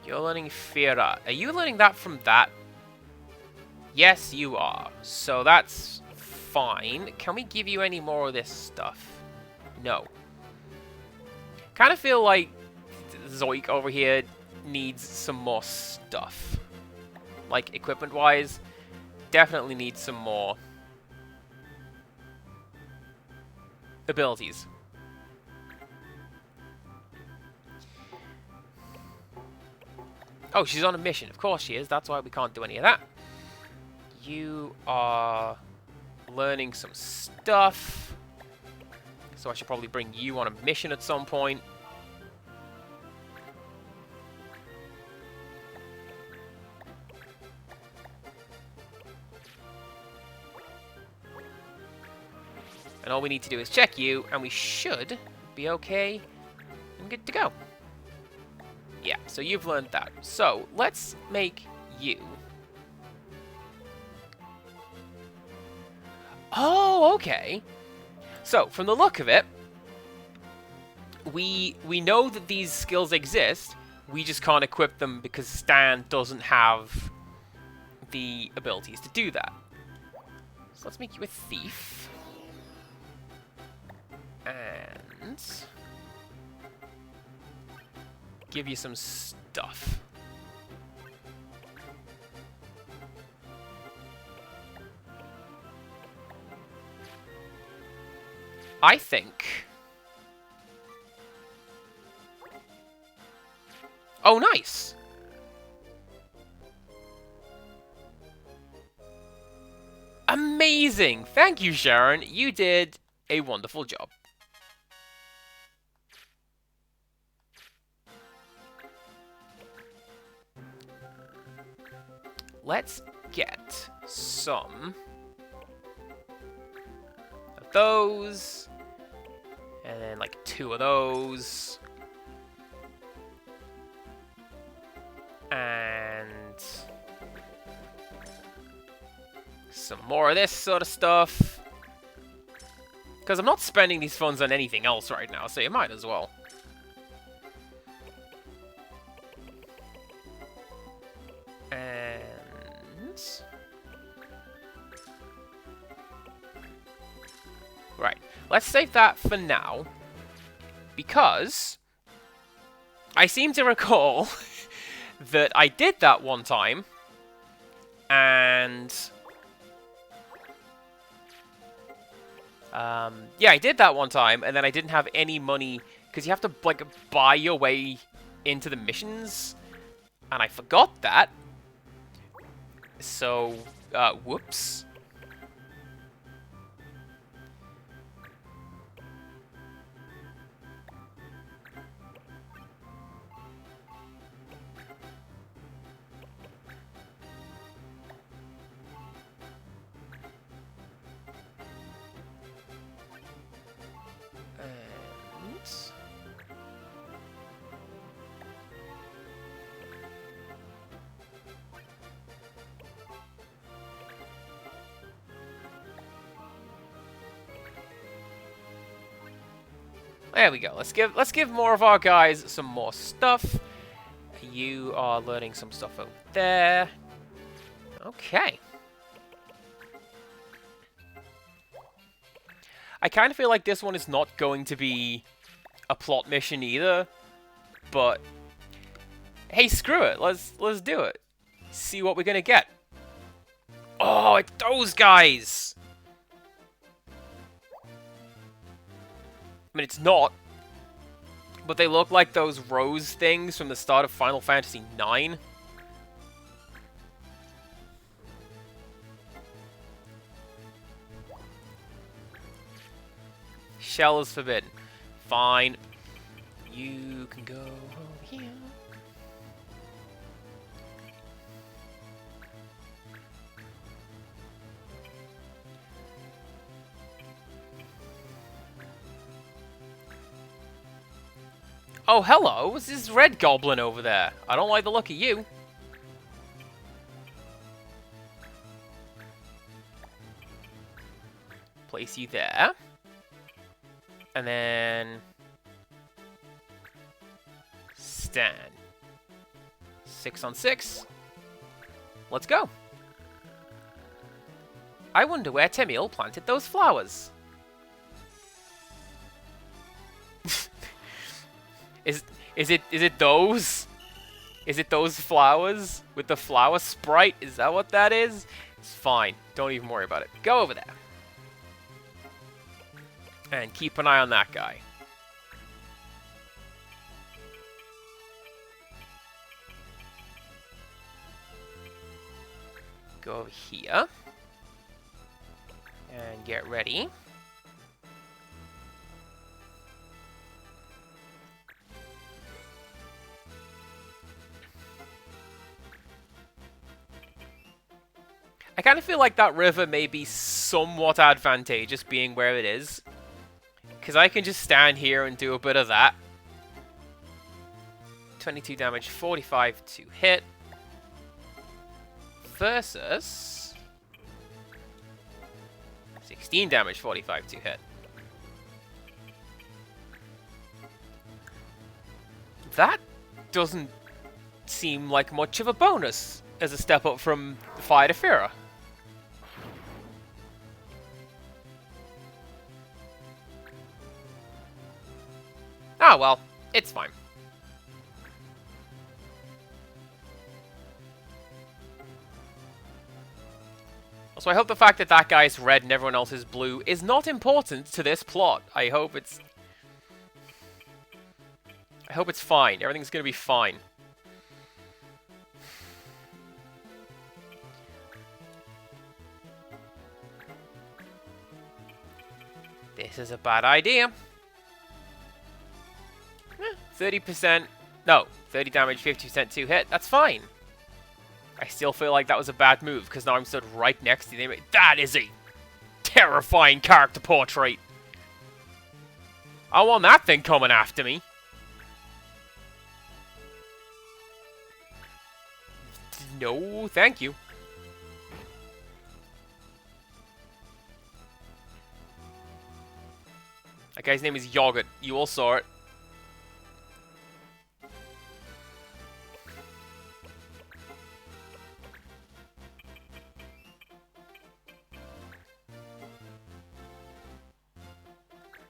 You're learning Fira. Are you learning that from that? Yes, you are. So that's fine. Can we give you any more of this stuff? No. Kind of feel like Zoik over here needs some more stuff. Like, equipment-wise, definitely needs some more abilities. Oh, she's on a mission. Of course she is. That's why we can't do any of that. You are learning some stuff. So I should probably bring you on a mission at some point. And all we need to do is check you, and we should be okay and good to go. Yeah, so you've learned that. So, let's make you. Oh, okay. So, from the look of it, we know that these skills exist. We just can't equip them because Stan doesn't have the abilities to do that. So let's make you a thief. And give you some stuff. I think... Oh, nice! Amazing! Thank you, Sharon. You did a wonderful job. Let's get some of those, and then like 2 of those, and some more of this sort of stuff, because I'm not spending these funds on anything else right now, so you might as well. And right, let's save that for now, because I seem to recall that I did that one time, and yeah, I did that one time, and then I didn't have any money, because you have to, like, buy your way into the missions, and I forgot that. So, whoops. There we go. Let's give more of our guys some more stuff. You are learning some stuff over there. Okay. I kind of feel like this one is not going to be a plot mission either, but hey, screw it. Let's do it. See what we're gonna get. Oh, it's those guys. I mean, it's not, but they look like those rose things from the start of Final Fantasy IX. Shell is forbidden. Fine. You can go over here. Oh, hello. What's this red goblin over there? I don't like the look of you. Place you there. And then... Stan. 6 on 6. Let's go. I wonder where Temiel planted those flowers. Is it those? Is it those flowers with the flower sprite? Is that what that is? It's fine. Don't even worry about it. Go over there. And keep an eye on that guy. Go over here. And get ready. I kind of feel like that river may be somewhat advantageous being where it is. Because I can just stand here and do a bit of that. 22 damage, 45 to hit. Versus 16 damage, 45 to hit. That doesn't seem like much of a bonus as a step up from Fire to Fira. Ah, well, it's fine. Also, I hope the fact that that guy's red and everyone else is blue is not important to this plot. I hope it's fine. Everything's gonna be fine. This is a bad idea. 30%, no, 30 damage, 50% to hit, that's fine. I still feel like that was a bad move, because now I'm stood right next to them. That is a terrifying character portrait. I want that thing coming after me. No, thank you. That guy's name is Yogurt. You all saw it.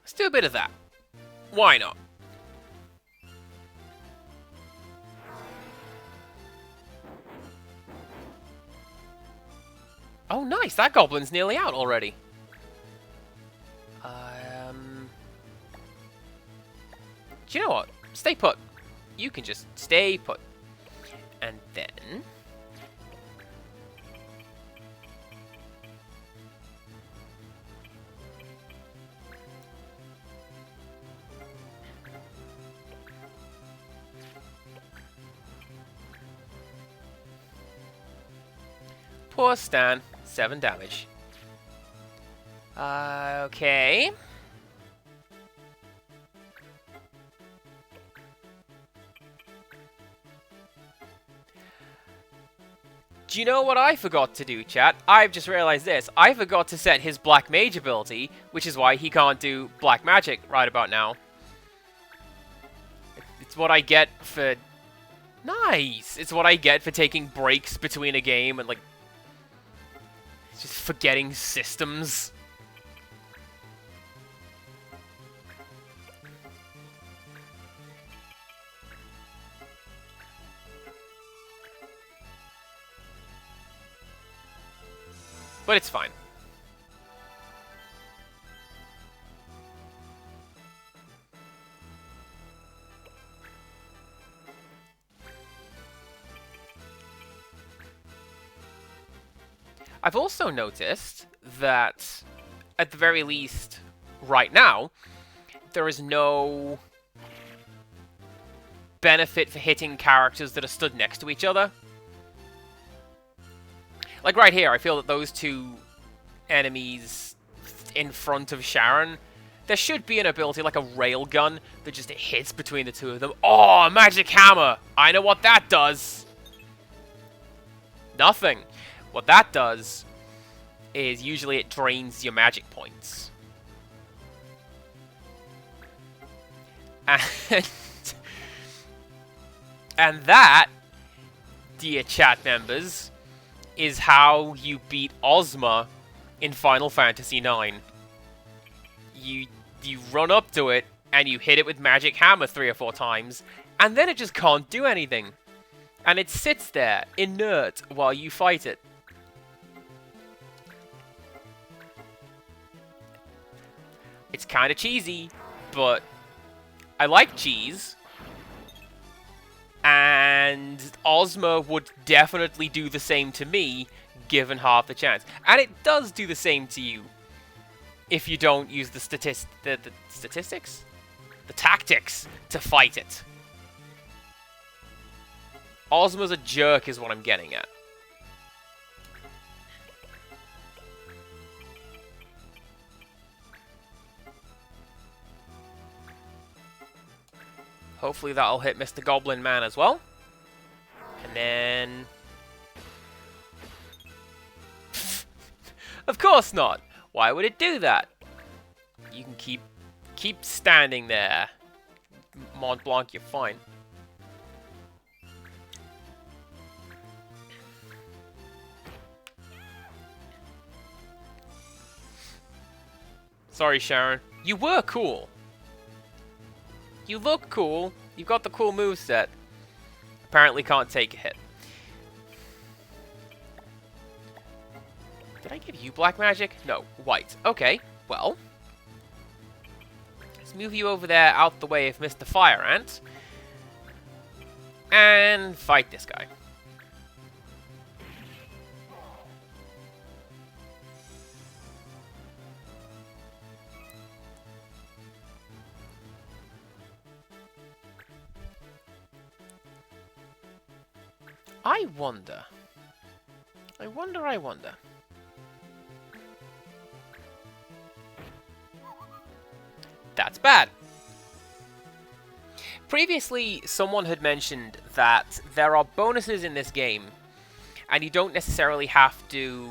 Let's do a bit of that. Why not? Oh, nice. That goblin's nearly out already. Do you know what? Stay put. You can just stay put. And then... Poor Stan. 7 damage. Okay. Do you know what I forgot to do, chat? I've just realized this. I forgot to set his Black Mage ability, which is why he can't do Black Magic right about now. It's what I get for... Nice! It's what I get for taking breaks between a game and, like... just forgetting systems. But it's fine. I've also noticed that, at the very least, right now, there is no benefit for hitting characters that are stood next to each other. Like right here, I feel that those two enemies in front of Sharon, there should be an ability like a railgun that just hits between the two of them. Oh, a magic hammer! I know what that does! Nothing. What that does is usually it drains your magic points. And that dear chat members, is how you beat Ozma in Final Fantasy IX. You run up to it, and you hit it with Magic Hammer 3 or 4 times, and then it just can't do anything. And it sits there, inert, while you fight it. It's kind of cheesy, but I like cheese. And Ozma would definitely do the same to me, given half the chance. And it does do the same to you if you don't use the statistics? The tactics to fight it. Ozma's a jerk is what I'm getting at. Hopefully that'll hit Mr. Goblin Man as well. And then... Of course not! Why would it do that? You can keep standing there. Mont Blanc, you're fine. Sorry, Sharon. You were cool. You look cool. You've got the cool moveset. Apparently can't take a hit. Did I give you black magic? No, white. Okay, well. Let's move you over there out the way of Mr. Fire Ant. And fight this guy. I wonder. That's bad. Previously, someone had mentioned that there are bonuses in this game, and you don't necessarily have to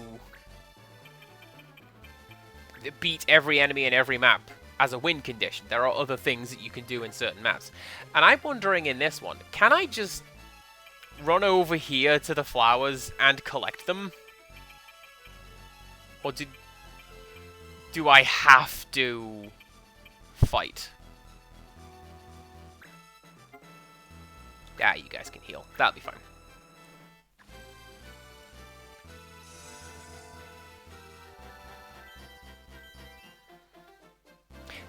beat every enemy in every map as a win condition. There are other things that you can do in certain maps. And I'm wondering in this one, can I just run over here to the flowers and collect them? Or do I have to fight? Yeah, you guys can heal. That'll be fine.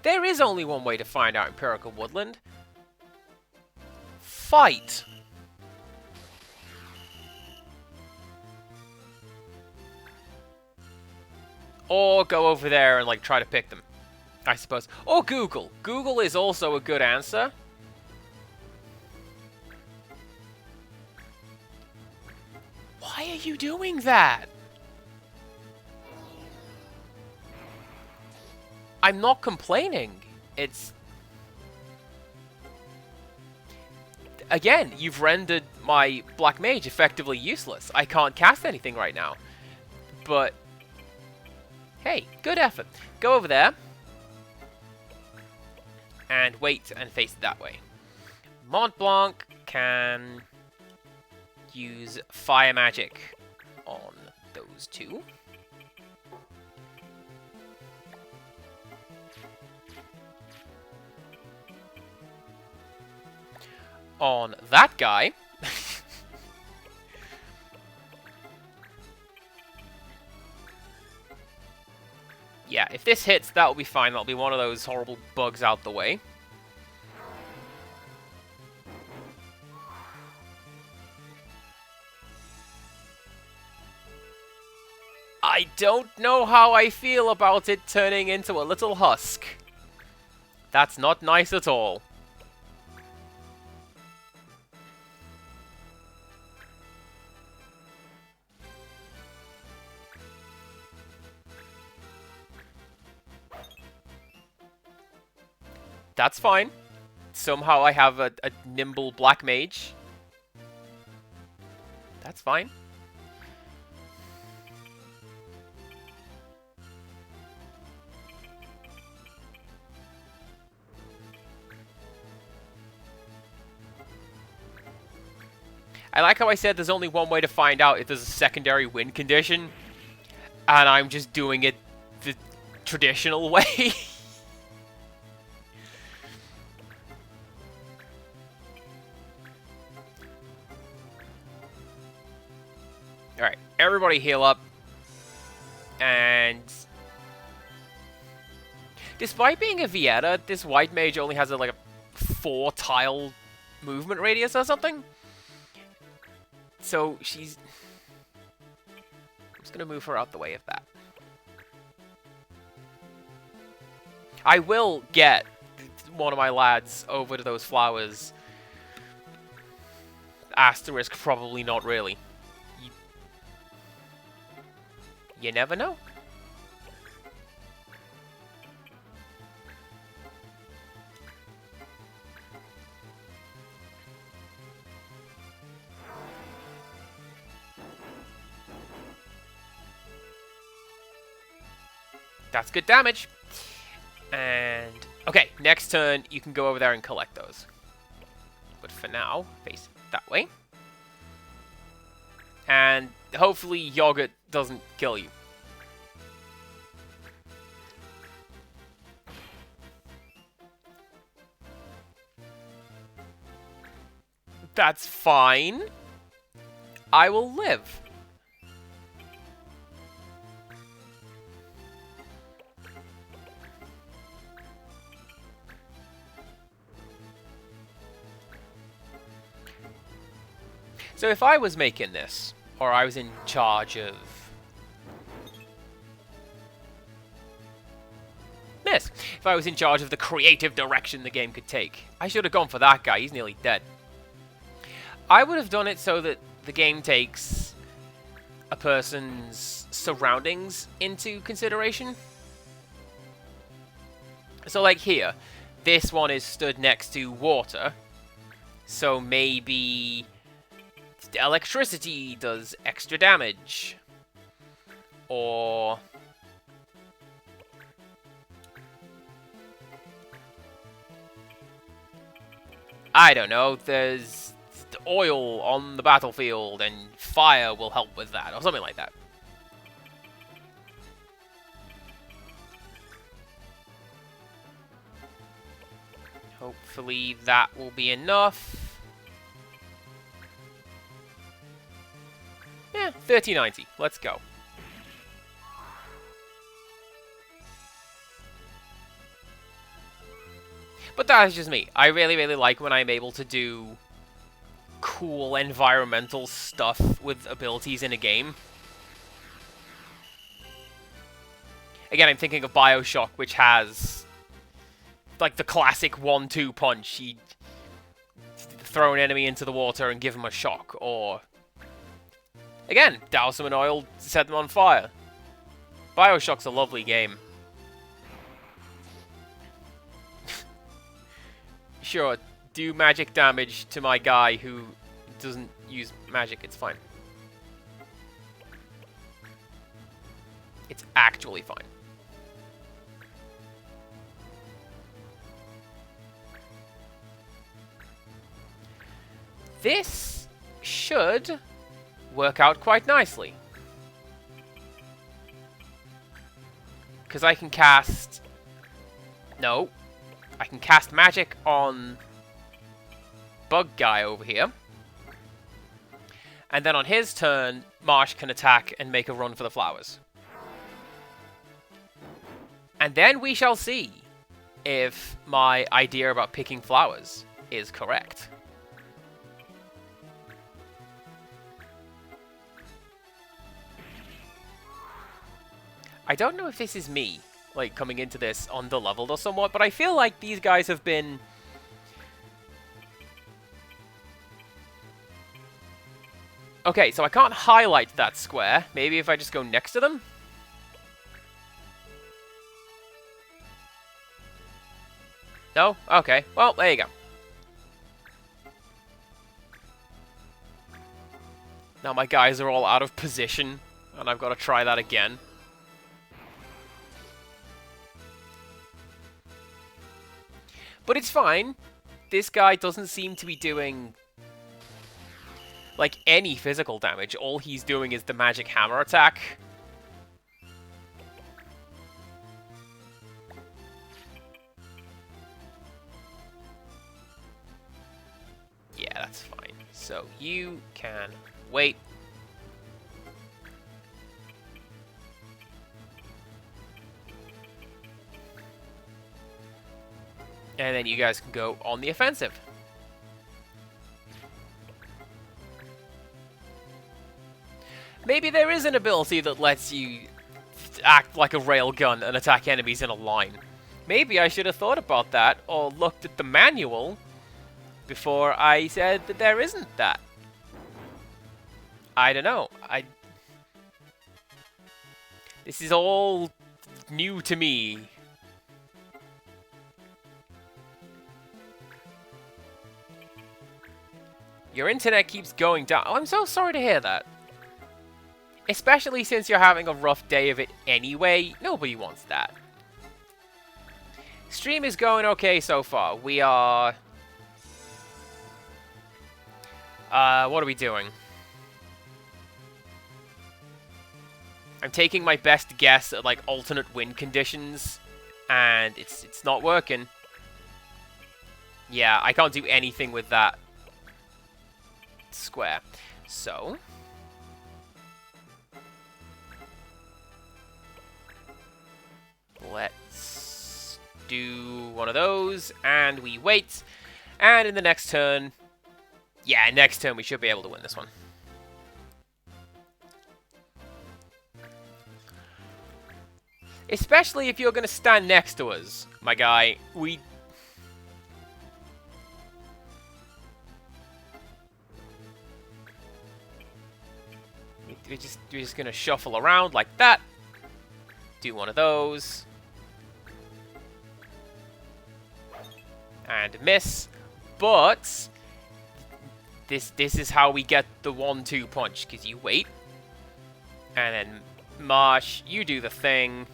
There is only one way to find out Empirical Woodland. Fight! Or go over there and, like, try to pick them, I suppose. Or Google. Google is also a good answer. Why are you doing that? I'm not complaining. It's... Again, you've rendered my Black Mage effectively useless. I can't cast anything right now. But... hey, good effort. Go over there. And wait and face it that way. Mont Blanc can use fire magic on those two. On that guy. Yeah, if this hits, that'll be fine. That'll be one of those horrible bugs out the way. I don't know how I feel about it turning into a little husk. That's not nice at all. That's fine. Somehow I have a nimble black mage. That's fine. I like how I said there's only one way to find out if there's a secondary win condition, and I'm just doing it the traditional way. Alright, everybody heal up. And despite being a Vieta, this white mage only has like a 4-tile movement radius or something. So she's... I'm just going to move her out the way of that. I will get one of my lads over to those flowers. Asterisk, probably not really. You never know. That's good damage. And okay, next turn you can go over there and collect those. But for now, face that way. And hopefully Yogurt doesn't kill you. That's fine. I will live. So if I was making this, or I was in charge of this, if I was in charge of the creative direction the game could take, I should have gone for that guy. He's nearly dead. I would have done it so that the game takes a person's surroundings into consideration. So like here, this one is stood next to water, so maybe electricity does extra damage, or I don't know, there's oil on the battlefield and fire will help with that, or something like that. Hopefully that will be enough. Yeah, 3090. Let's go. But that is just me. I really, really like when I'm able to do cool environmental stuff with abilities in a game. Again, I'm thinking of BioShock, which has like the classic 1-2 punch. You throw an enemy into the water and give him a shock, or again, douse them in oil, set them on fire. BioShock's a lovely game. Sure, do magic damage to my guy who doesn't use magic, it's fine. It's actually fine. This should work out quite nicely. Because I can cast... No. I can cast magic on Bug Guy over here. And then on his turn, Marsh can attack and make a run for the flowers. And then we shall see if my idea about picking flowers is correct. I don't know if this is me, like, coming into this underleveled or somewhat, but I feel like these guys have been... Okay, so I can't highlight that square. Maybe if I just go next to them? No? Okay. Well, there you go. Now my guys are all out of position, and I've got to try that again. But it's fine. This guy doesn't seem to be doing... like, any physical damage. All he's doing is the magic hammer attack. Yeah, that's fine. So you can wait. And then you guys can go on the offensive. Maybe there is an ability that lets you act like a railgun and attack enemies in a line. Maybe I should have thought about that, or looked at the manual before I said that there isn't that. I don't know. This is all new to me. Your internet keeps going down. Oh, I'm so sorry to hear that. Especially since you're having a rough day of it anyway. Nobody wants that. Stream is going okay so far. We are... what are we doing? I'm taking my best guess at, like, alternate win conditions. And it's not working. Yeah, I can't do anything with that square. So... let's do one of those, and we wait. And in the next turn... yeah, next turn we should be able to win this one. Especially if you're going to stand next to us, my guy. We're just going to shuffle around like that. Do one of those. And miss. But this is how we get the 1-2 punch, because you wait. And then Marsh, you do the thing.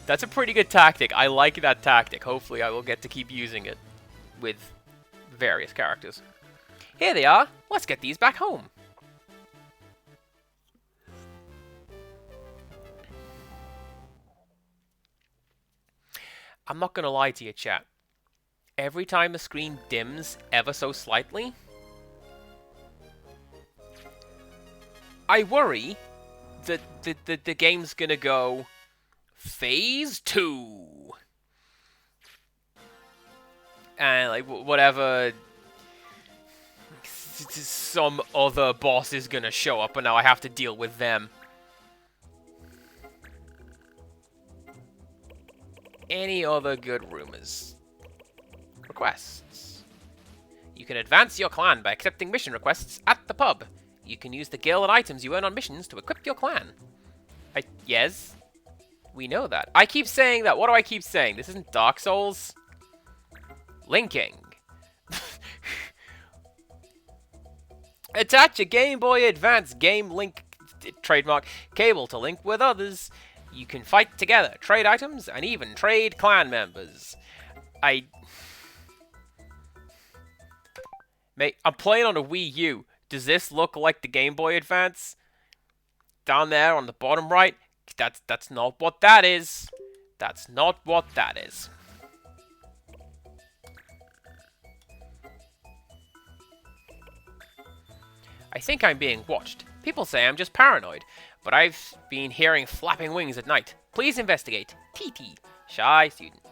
That's a pretty good tactic. I like that tactic. Hopefully I will get to keep using it with various characters. Here they are. Let's get these back home. I'm not going to lie to you, chat. Every time the screen dims ever so slightly, I worry that the game's going to go Phase 2. And, like, whatever... some other boss is going to show up, and now I have to deal with them. Any other good rumors? Requests. You can advance your clan by accepting mission requests at the pub. You can use the gil and items you earn on missions to equip your clan. Yes? We know that. I keep saying that. What do I keep saying? This isn't Dark Souls. Linking. Attach a Game Boy Advance Game Link trademark cable to link with others. You can fight together, trade items, and even trade clan members. Mate, I'm playing on a Wii U. Does this look like the Game Boy Advance? Down there on the bottom right? That's not what that is. That's not what that is. I think I'm being watched. People say I'm just paranoid, but I've been hearing flapping wings at night. Please investigate. TT. Shy student.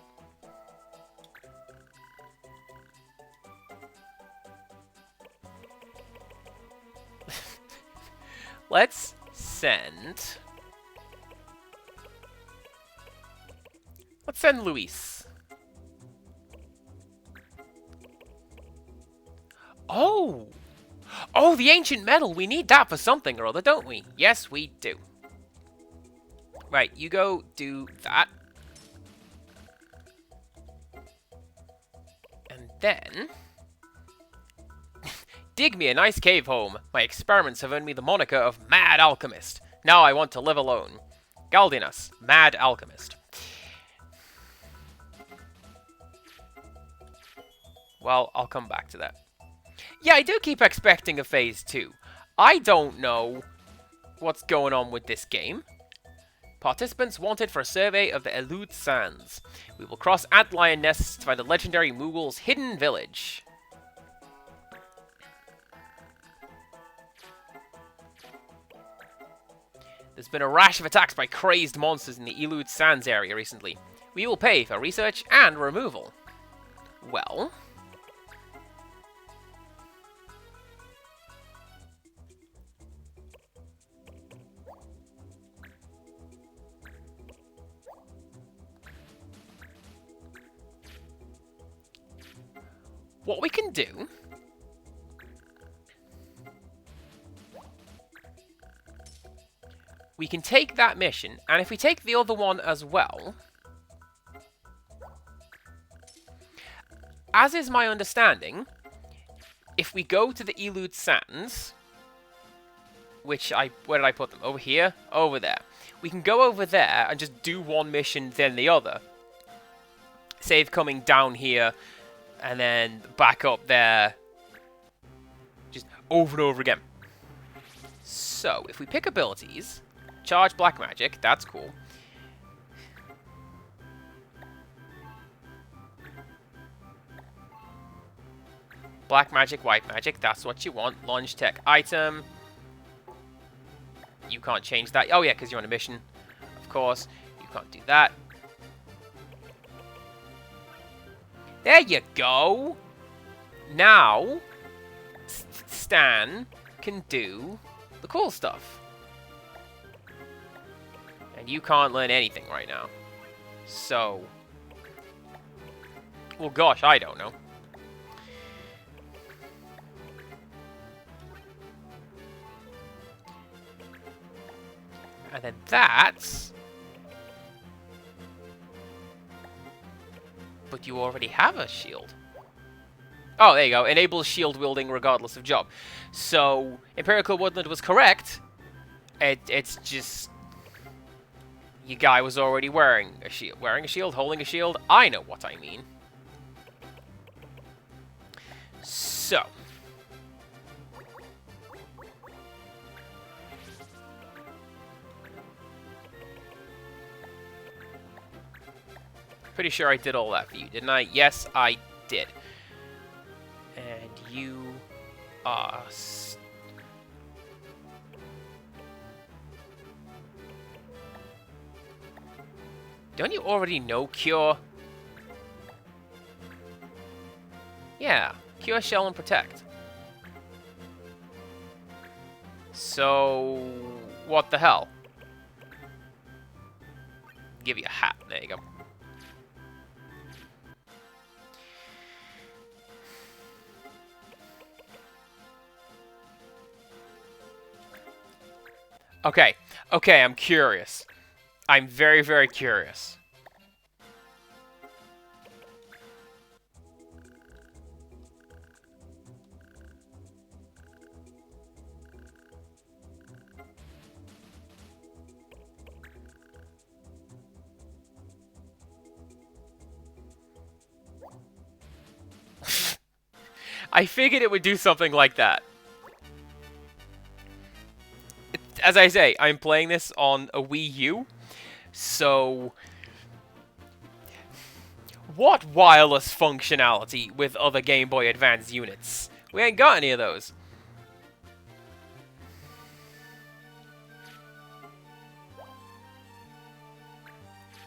Let's send... let's send Luis. Oh! Oh, the ancient metal! We need that for something or other, don't we? Yes, we do. Right, you go do that. And then... dig me a nice cave home. My experiments have earned me the moniker of Mad Alchemist. Now I want to live alone. Galdinas, Mad Alchemist. Well, I'll come back to that. Yeah, I do keep expecting a Phase 2. I don't know what's going on with this game. Participants wanted for a survey of the Elude Sands. We will cross Antlion Nests to find the legendary Moogle's hidden village. There's been a rash of attacks by crazed monsters in the Elude Sands area recently. We will pay for research and removal. Well... what we can do... we can take that mission, and if we take the other one as well... as is my understanding, if we go to the Elude Sands... which where did I put them? Over here? Over there. We can go over there and just do one mission, then the other. Save coming down here, and then back up there. Just over and over again. So, if we pick abilities, charge black magic, that's cool. Black magic, white magic, that's what you want. Lunge tech item. You can't change that. Oh yeah, because you're on a mission. Of course, you can't do that. There you go! Now, Stan can do the cool stuff. And you can't learn anything right now. So... well, gosh, I don't know. And then that's... but you already have a shield. Oh, there you go. Enables shield wielding regardless of job. So, Empirical Woodland was correct. It's just... your guy was already wearing a shield. Wearing a shield, holding a shield. I know what I mean. So... pretty sure I did all that for you, didn't I? Yes, I did. And you are... don't you already know Cure? Yeah, Cure, Shell, and Protect. So... what the hell? Give you a hat. There you go. Okay, okay, I'm curious. I'm very, very curious. I figured it would do something like that. As I say, I'm playing this on a Wii U, so... what wireless functionality with other Game Boy Advance units? We ain't got any of those.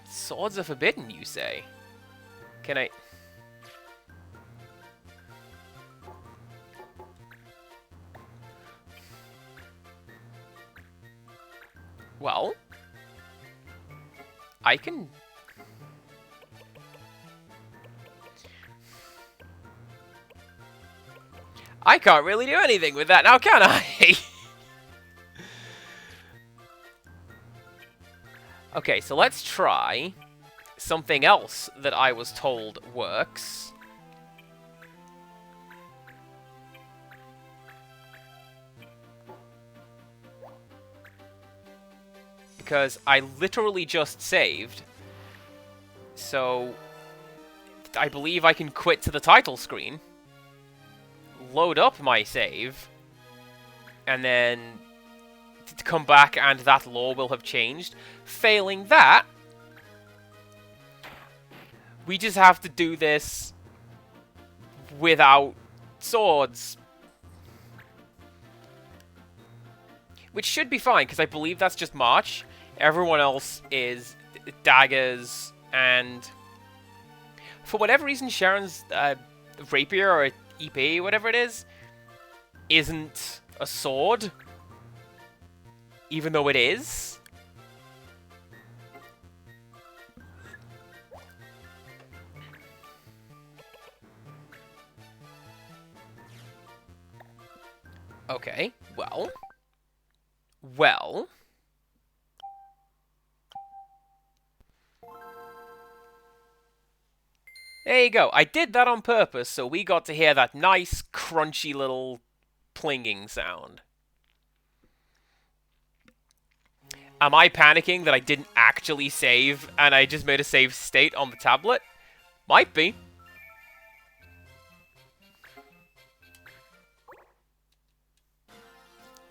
Swords are forbidden, you say? Can I... well... I can... I can't really do anything with that now, can I? Okay, so let's try something else that I was told works. Because I literally just saved. So, I believe I can quit to the title screen, load up my save, and then to come back and that law will have changed. Failing that, we just have to do this without swords. Which should be fine, because I believe that's just March. Everyone else is daggers, and for whatever reason, Sharon's rapier or EP, whatever it is, isn't a sword, even though it is. Okay, well. There you go. I did that on purpose, so we got to hear that nice, crunchy little plinging sound. Am I panicking that I didn't actually save and I just made a save state on the tablet? Might be.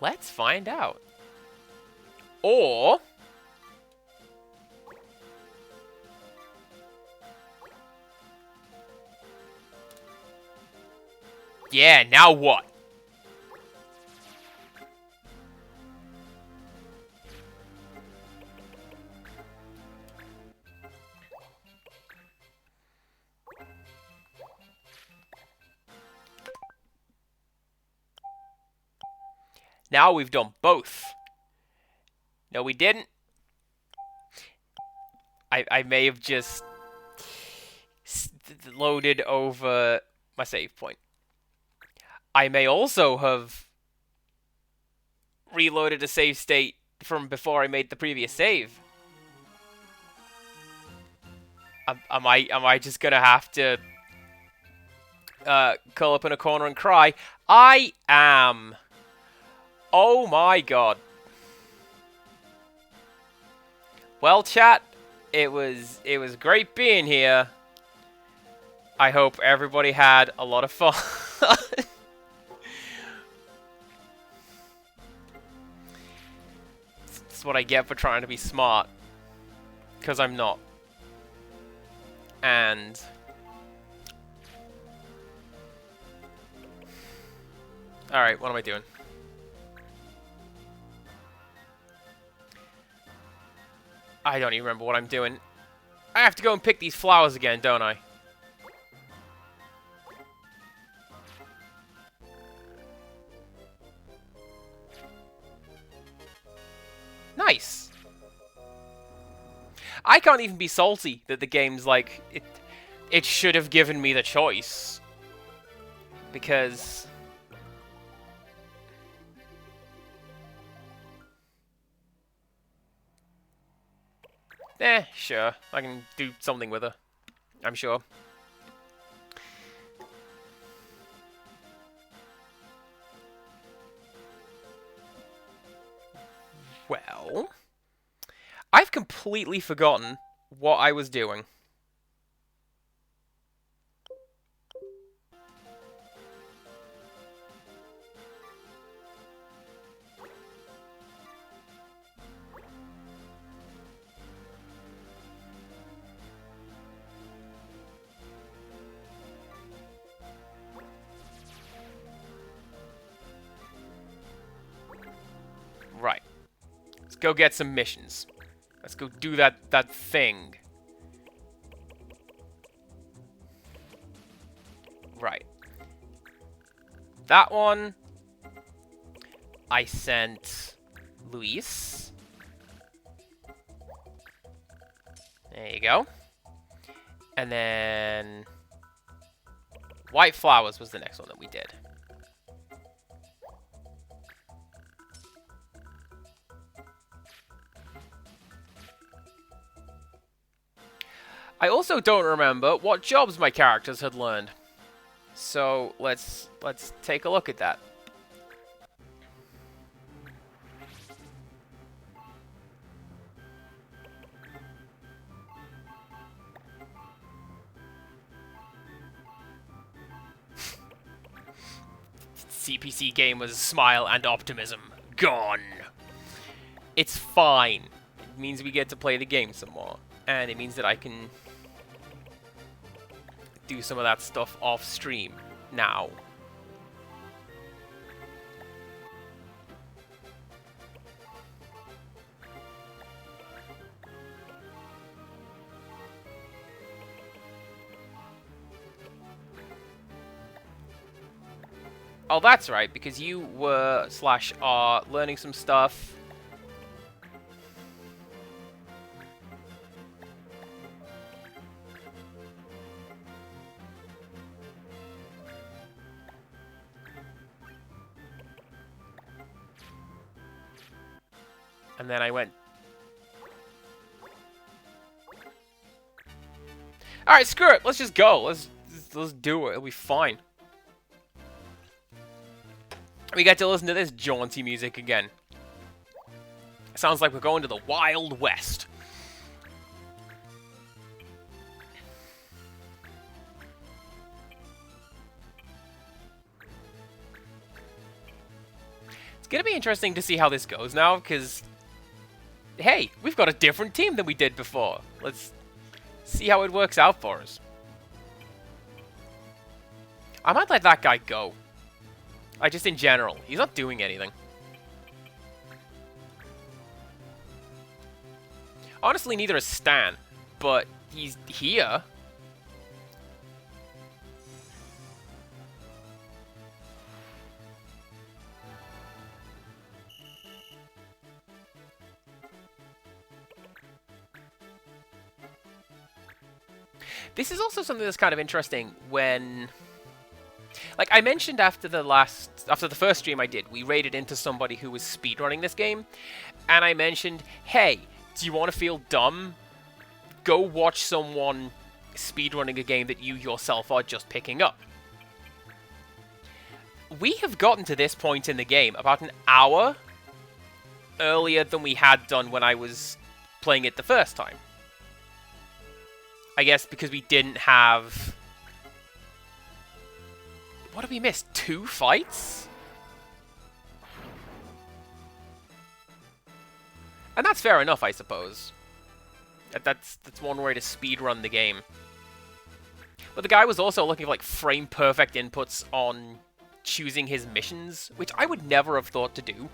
Let's find out. Or... yeah, now what? Now we've done both. No, we didn't. I may have just loaded over my save point. I may also have reloaded a save state from before I made the previous save. Am I just gonna have to curl up in a corner and cry? I am. Oh my god. Well, chat, it was great being here. I hope everybody had a lot of fun. That's what I get for trying to be smart. Because I'm not. And... alright, what am I doing? I don't even remember what I'm doing. I have to go and pick these flowers again, don't I? Nice! I can't even be salty that the game's like... It should have given me the choice. Because... sure. I can do something with her. I'm sure. Well... I've completely forgotten what I was doing. Right. Let's go get some missions. Let's go do that thing. Right. That one... I sent... Luis. There you go. And then... White Flowers was the next one that we did. I also don't remember what jobs my characters had learned. So let's take a look at that. CPC gamers' smile and optimism. Gone. It's fine. It means we get to play the game some more. And it means that I can do some of that stuff off stream now. Oh, that's right, because you were / are learning some stuff. And then I went... Alright, screw it. Let's just go. Let's do it. It'll be fine. We get to listen to this jaunty music again. Sounds like we're going to the Wild West. It's gonna be interesting to see how this goes now, because... Hey, we've got a different team than we did before. Let's see how it works out for us. I might let that guy go. Like, just in general. He's not doing anything. Honestly, neither is Stan. But he's here. This is also something that's kind of interesting when... Like, I mentioned after the first stream I did, we raided into somebody who was speedrunning this game, and I mentioned, hey, do you want to feel dumb? Go watch someone speedrunning a game that you yourself are just picking up. We have gotten to this point in the game about an hour earlier than we had done when I was playing it the first time. I guess because we didn't have... What did we miss? 2 fights? And that's fair enough, I suppose. That's one way to speedrun the game. But the guy was also looking for, like, frame-perfect inputs on choosing his missions, which I would never have thought to do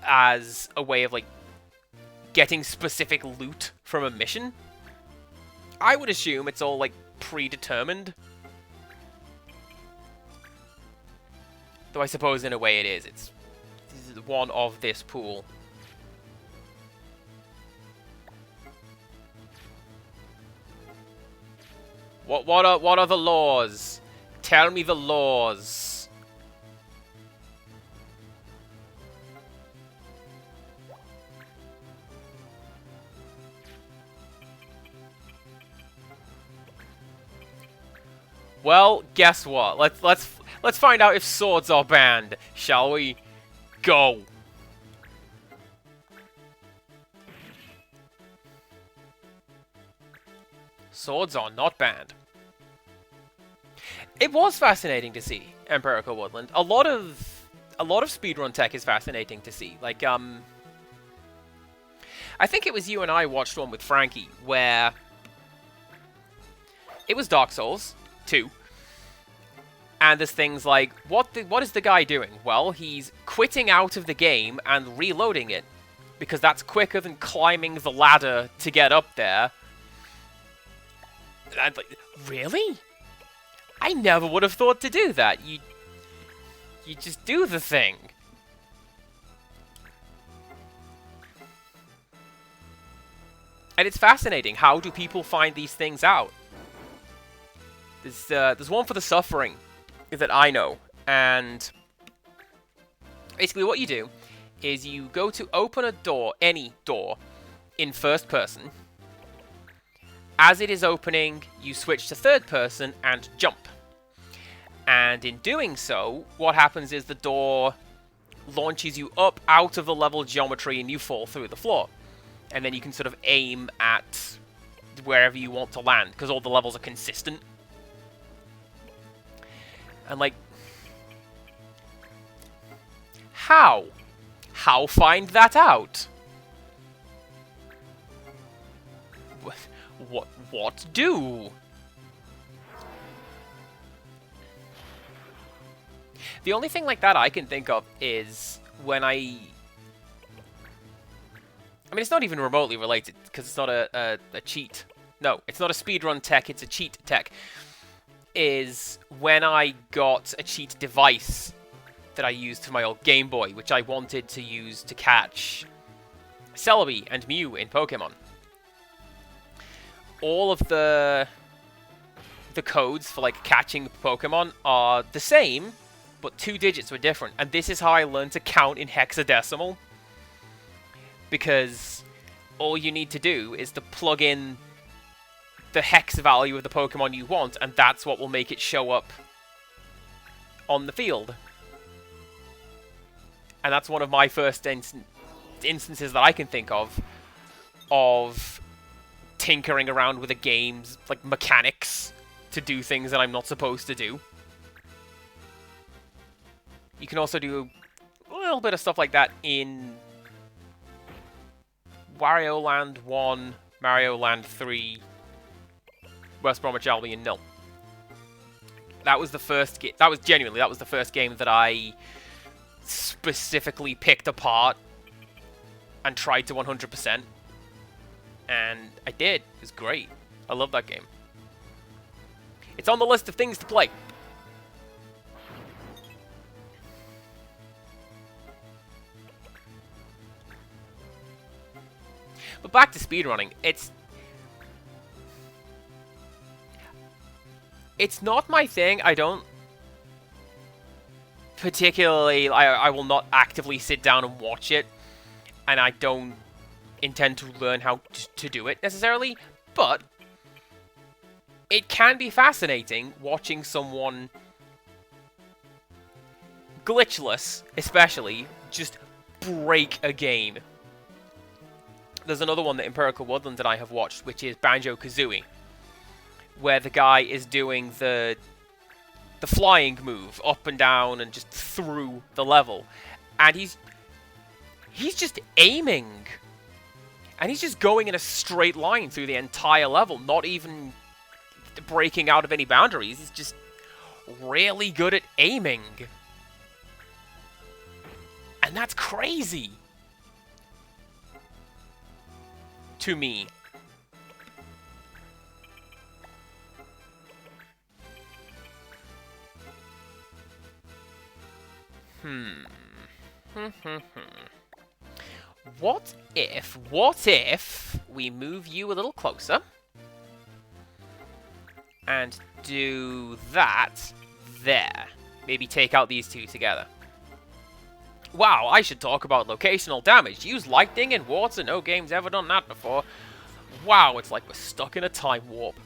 as a way of, like, getting specific loot from a mission. I would assume it's all, like, predetermined. Though I suppose in a way it is. It's one of this pool. What are the laws? Tell me the laws. Well, guess what? Let's find out if swords are banned, shall we? Go. Swords are not banned. It was fascinating to see Empirical Woodland. A lot of speedrun tech is fascinating to see. Like, I think it was you and I watched one with Frankie where it was Dark Souls 2. And there's things like, what is the guy doing? Well, he's quitting out of the game and reloading it, because that's quicker than climbing the ladder to get up there. And like, really? I never would have thought to do that. You just do the thing. And it's fascinating. How do people find these things out? There's one for the suffering that I know, and basically what you do is you go to open a door, any door, in first person. As it is opening, you switch to third person and jump. And in doing so, what happens is the door launches you up out of the level geometry and you fall through the floor. And then you can sort of aim at wherever you want to land, because all the levels are consistent. And, like, How? How find that out? What do? The only thing like that I can think of is when I mean, it's not even remotely related, because it's not a cheat. No, it's not a speedrun tech, it's a cheat tech. Is when I got a cheat device that I used for my old Game Boy, which I wanted to use to catch Celebi and Mew in Pokemon. All of the codes for, like, catching Pokemon are the same, but 2 digits were different. And this is how I learned to count in hexadecimal. Because all you need to do is to plug in the hex value of the Pokemon you want, and that's what will make it show up on the field. And that's one of my first instances that I can think of tinkering around with a game's, like, mechanics to do things that I'm not supposed to do. You can also do a little bit of stuff like that in Wario Land 1, Mario Land 3, West Bromwich Albion 0. That was the first game. That was the first game that I specifically picked apart and tried to 100%. And I did. It was great. I love that game. It's on the list of things to play. But back to speedrunning, it's not my thing. I don't particularly... I will not actively sit down and watch it, and I don't intend to learn how to do it necessarily, but it can be fascinating watching someone glitchless, especially, just break a game. There's another one that Empirical Woodland that I have watched, which is Banjo-Kazooie, where the guy is doing the flying move up and down and just through the level, and he's just aiming, and he's just going in a straight line through the entire level, not even breaking out of any boundaries. He's just really good at aiming, and that's crazy to me. What if we move you a little closer and do that there? Maybe take out these two together. Wow, I should talk about locational damage. Use lightning and water. No game's ever done that before. Wow, it's like we're stuck in a time warp.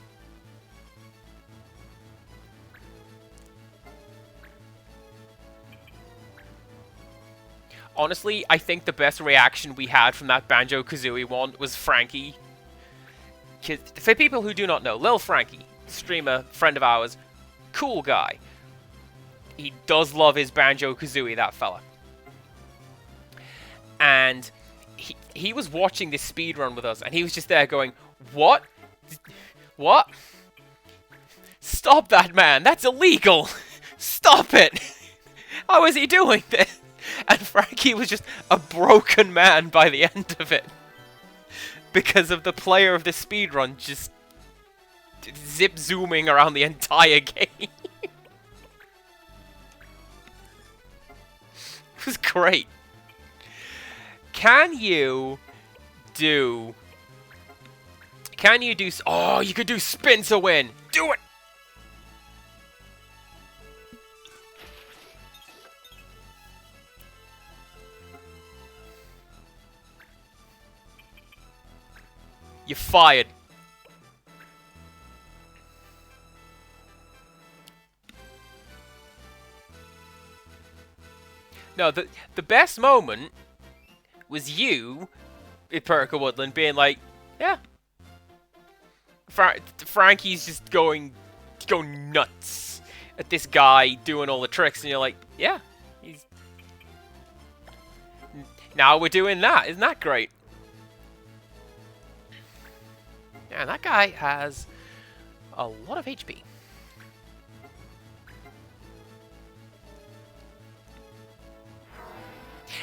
Honestly, I think the best reaction we had from that Banjo-Kazooie one was Frankie. For people who do not know, Lil Frankie, streamer, friend of ours, cool guy. He does love his Banjo-Kazooie, that fella. And he was watching this speedrun with us, and he was just there going, "What? What? Stop that, man! That's illegal! Stop it! How is he doing this?" And Frankie was just a broken man by the end of it. Because of the player of the speedrun just zip-zooming around the entire game. It was great. Can you do... Oh, you could do spin to win! Do it! You're fired. No, the best moment was you, Empirical Woodland, being like, yeah. Frankie's just going nuts at this guy doing all the tricks, and you're like, yeah, Now we're doing that. Isn't that great? And that guy has a lot of HP.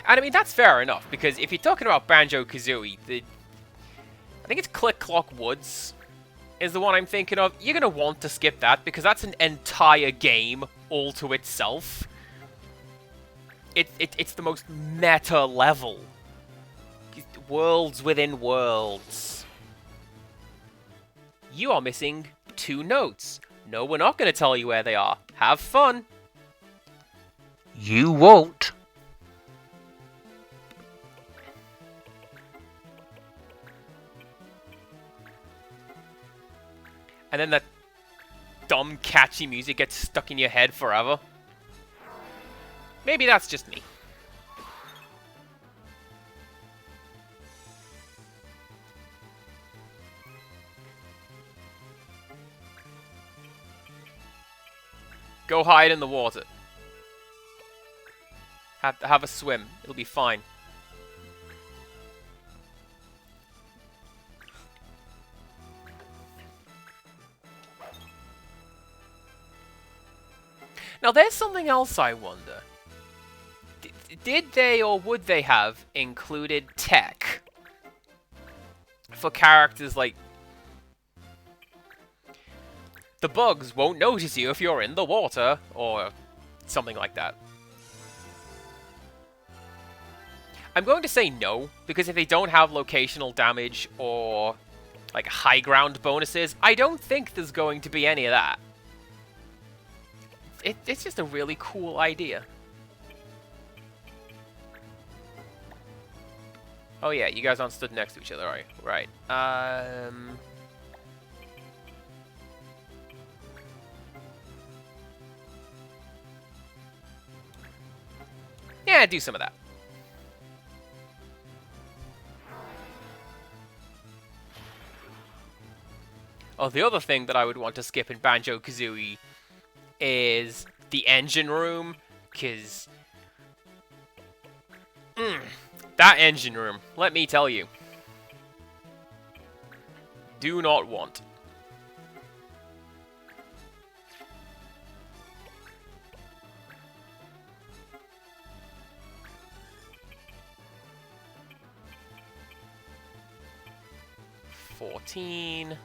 And I mean, that's fair enough, because if you're talking about Banjo-Kazooie, I think it's Click Clock Woods is the one I'm thinking of. You're going to want to skip that, because that's an entire game all to itself. It's the most meta level. Worlds within worlds. You are missing 2 notes. No, we're not going to tell you where they are. Have fun. You won't. And then that dumb, catchy music gets stuck in your head forever. Maybe that's just me. Go hide in the water. Have a swim. It'll be fine. Now, there's something else I wonder. Did they or would they have included tech for characters like... The bugs won't notice you if you're in the water, or something like that. I'm going to say no, because if they don't have locational damage or like high ground bonuses, I don't think there's going to be any of that. It's just a really cool idea. Oh yeah, you guys aren't stood next to each other, are you? Right. Yeah, do some of that. Oh, the other thing that I would want to skip in Banjo-Kazooie is the engine room, because that engine room, let me tell you, do not want. $14.39.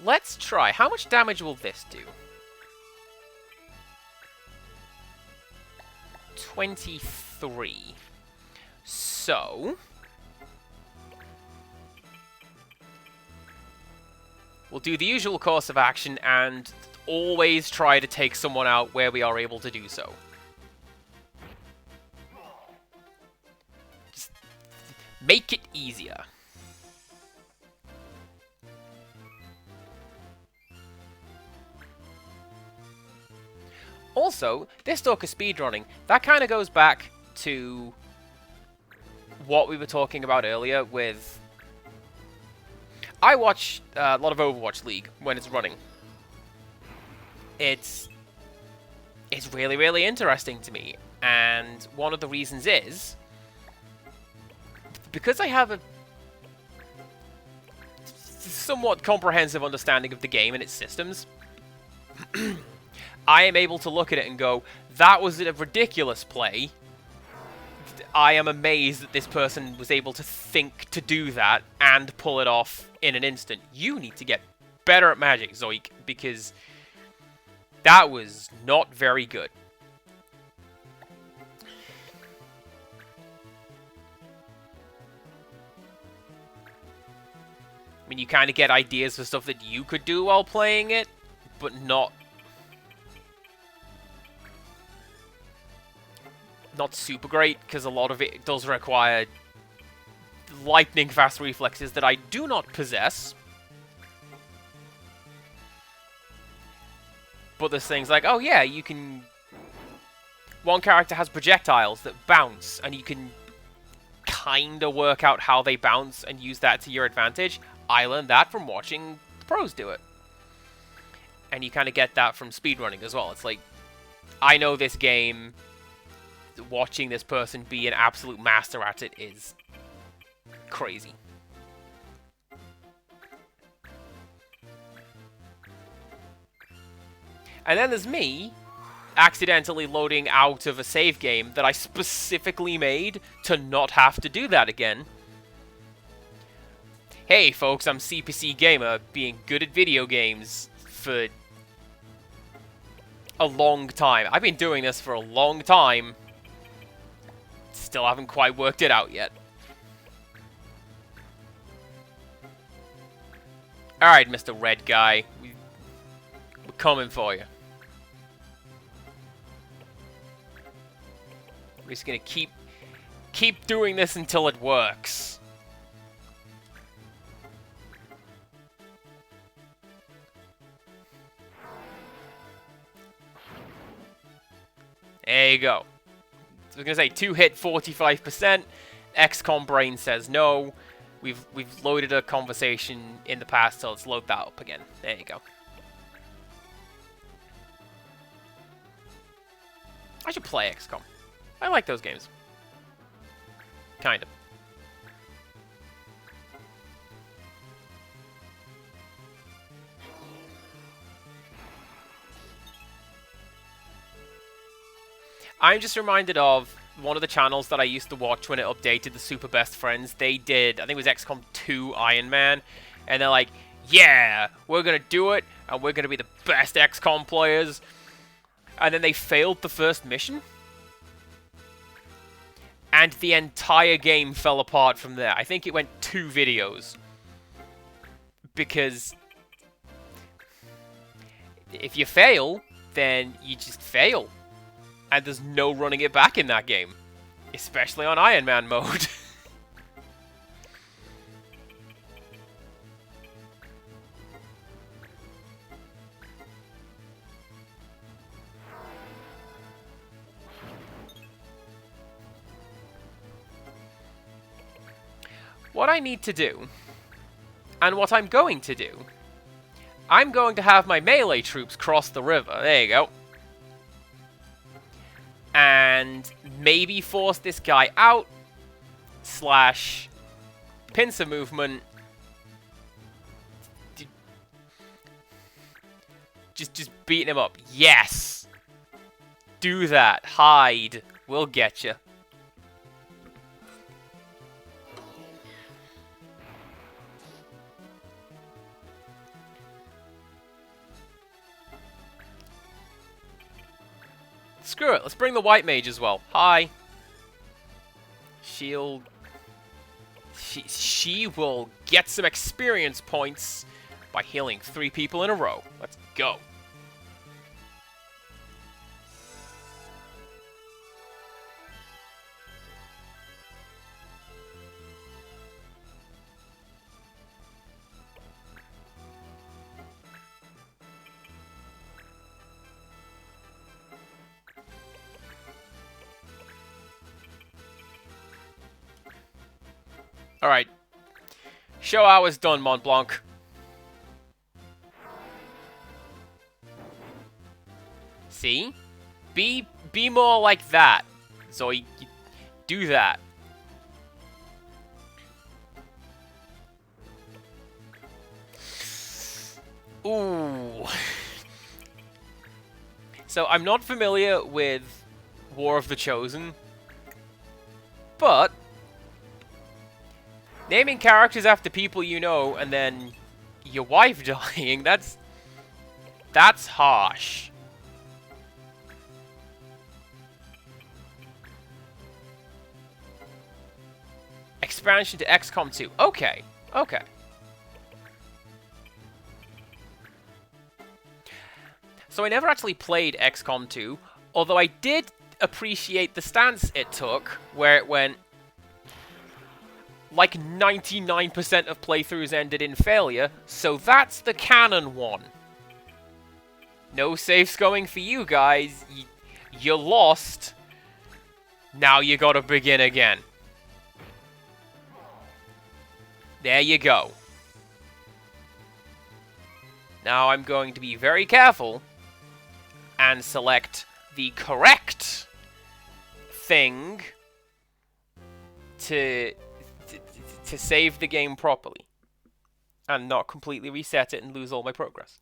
Let's try. How much damage will this do? 23. So... we'll do the usual course of action and always try to take someone out where we are able to do so. Just make it easier. Also, this talk of speedrunning, that kind of goes back to what we were talking about earlier with... I watch a lot of Overwatch League when it's running. It's really, really interesting to me. And one of the reasons is... because I have a somewhat comprehensive understanding of the game and its systems... I am able to look at it and go, that was a ridiculous play. I am amazed that this person was able to think to do that and pull it off in an instant. You need to get better at Magic, Zoik, because that was not very good. I mean, you kind of get ideas for stuff that you could do while playing it, but not super great, because a lot of it does require lightning fast reflexes that I do not possess. But there's things like, oh yeah, you can... one character has projectiles that bounce, and you can kinda work out how they bounce and use that to your advantage. I learned that from watching the pros do it. And you kinda get that from speedrunning as well. It's like, I know this game, watching this person be an absolute master at it is crazy. And then there's me, accidentally loading out of a save game that I specifically made to not have to do that again. Hey folks, I'm CPC Gamer, being good at video games for a long time. I've been doing this for a long time. Still haven't quite worked it out yet. Alright, Mr. Red Guy. We're coming for you. We're just gonna keep doing this until it works. There you go. So I was gonna say 2-hit 45%. XCOM Brain says no. We've loaded a conversation in the past, so let's load that up again. There you go. I should play XCOM. I like those games. Kind of. I'm just reminded of one of the channels that I used to watch when it updated the Super Best Friends. They did, I think it was XCOM 2 Iron Man, and they're like, yeah, we're gonna do it, and we're gonna be the best XCOM players. And then they failed the first mission. And the entire game fell apart from there. I think it went 2 videos. Because if you fail, then you just fail. And there's no running it back in that game. Especially on Iron Man mode. What I need to do, and what I'm going to do, I'm going to have my melee troops cross the river. There you go. And maybe force this guy out, slash pincer movement. Just beating him up. Yes! Do that. Hide. We'll get you. Screw it, let's bring the white mage as well. Hi. She'll... She will get some experience points by healing 3 people in a row. Let's go. Alright. Show hours done, Mont Blanc. See? Be more like that. Zoe, do that. Ooh. So, I'm not familiar with War of the Chosen, but naming characters after people you know and then your wife dying, that's harsh. Expansion to XCOM 2. Okay. Okay. So I never actually played XCOM 2, although I did appreciate the stance it took, where it went, like 99% of playthroughs ended in failure, so that's the canon one. No safes going for you guys. You lost. Now you gotta begin again. There you go. Now I'm going to be very careful and select the correct thing to save the game properly and not completely reset it and lose all my progress.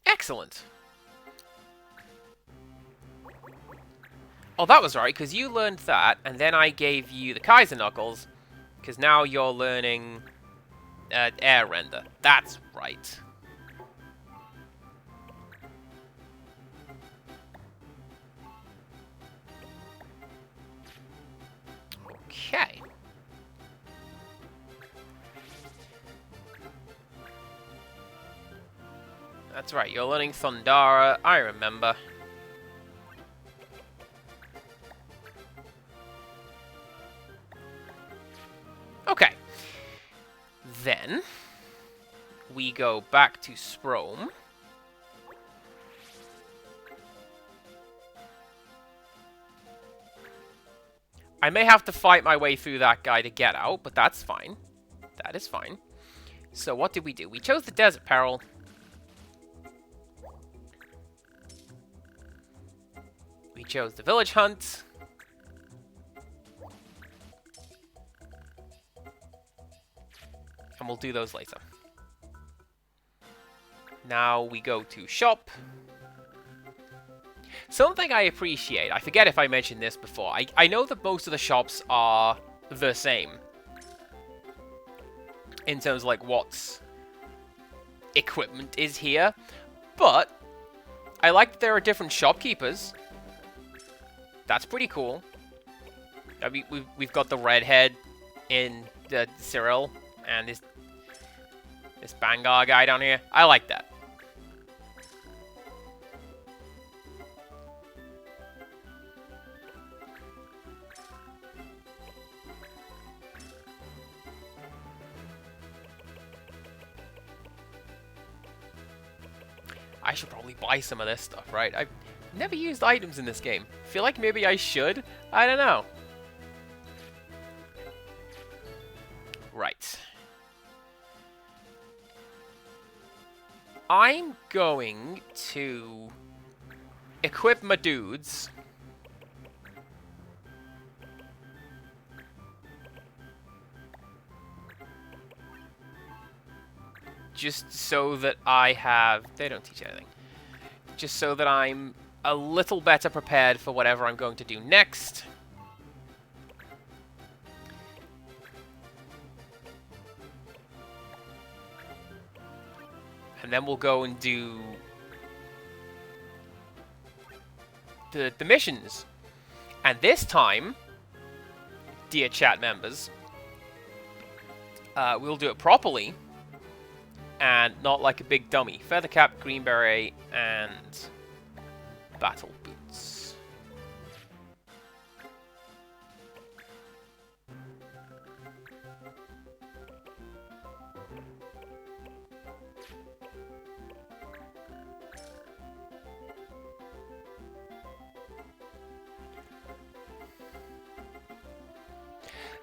Excellent. Oh, that was right, because you learned that, and then I gave you the Kaiser Knuckles, because now you're learning Air Render. That's right. Okay. That's right, you're learning Thundara, I remember. Okay. Then, we go back to Sprome. I may have to fight my way through that guy to get out, but that's fine. That is fine. So what did we do? We chose the Desert Peril. We chose the Village Hunt. And we'll do those later. Now we go to Shop. Something I appreciate, I forget if I mentioned this before, I know that most of the shops are the same. In terms of like what's equipment is here. But I like that there are different shopkeepers. That's pretty cool. I mean, we've got the redhead in the Cyril and this Bangar guy down here. I like that. I should probably buy some of this stuff, right? I've never used items in this game. Feel like maybe I should? I don't know. Right. I'm going to equip my dudes. Just so that I have... They don't teach anything. Just so that I'm a little better prepared for whatever I'm going to do next. And then we'll go and do the missions. And this time, dear chat members, we'll do it properly. And not like a big dummy. Feathercap, Green Beret, and Battle Boots.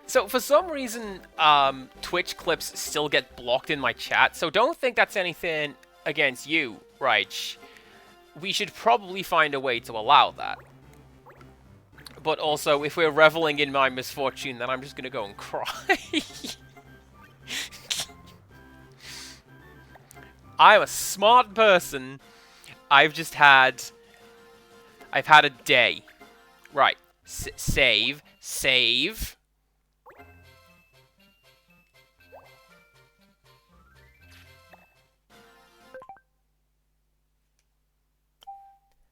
So, for some reason, Twitch clips still get blocked in my chat, so don't think that's anything against you, Raich. We should probably find a way to allow that. But also, if we're reveling in my misfortune, then I'm just gonna go and cry. I'm a smart person. I've had a day. Right. Save. Save.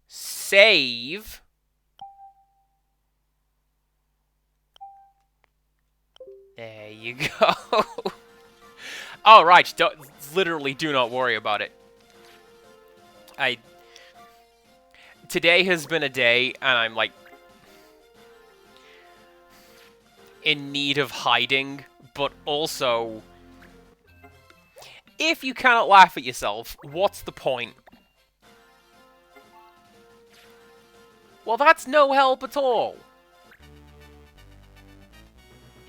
Save. There you go. All right, literally do not worry about it. Today has been a day, and I'm like in need of hiding, but also, if you cannot laugh at yourself, what's the point? Well, that's no help at all.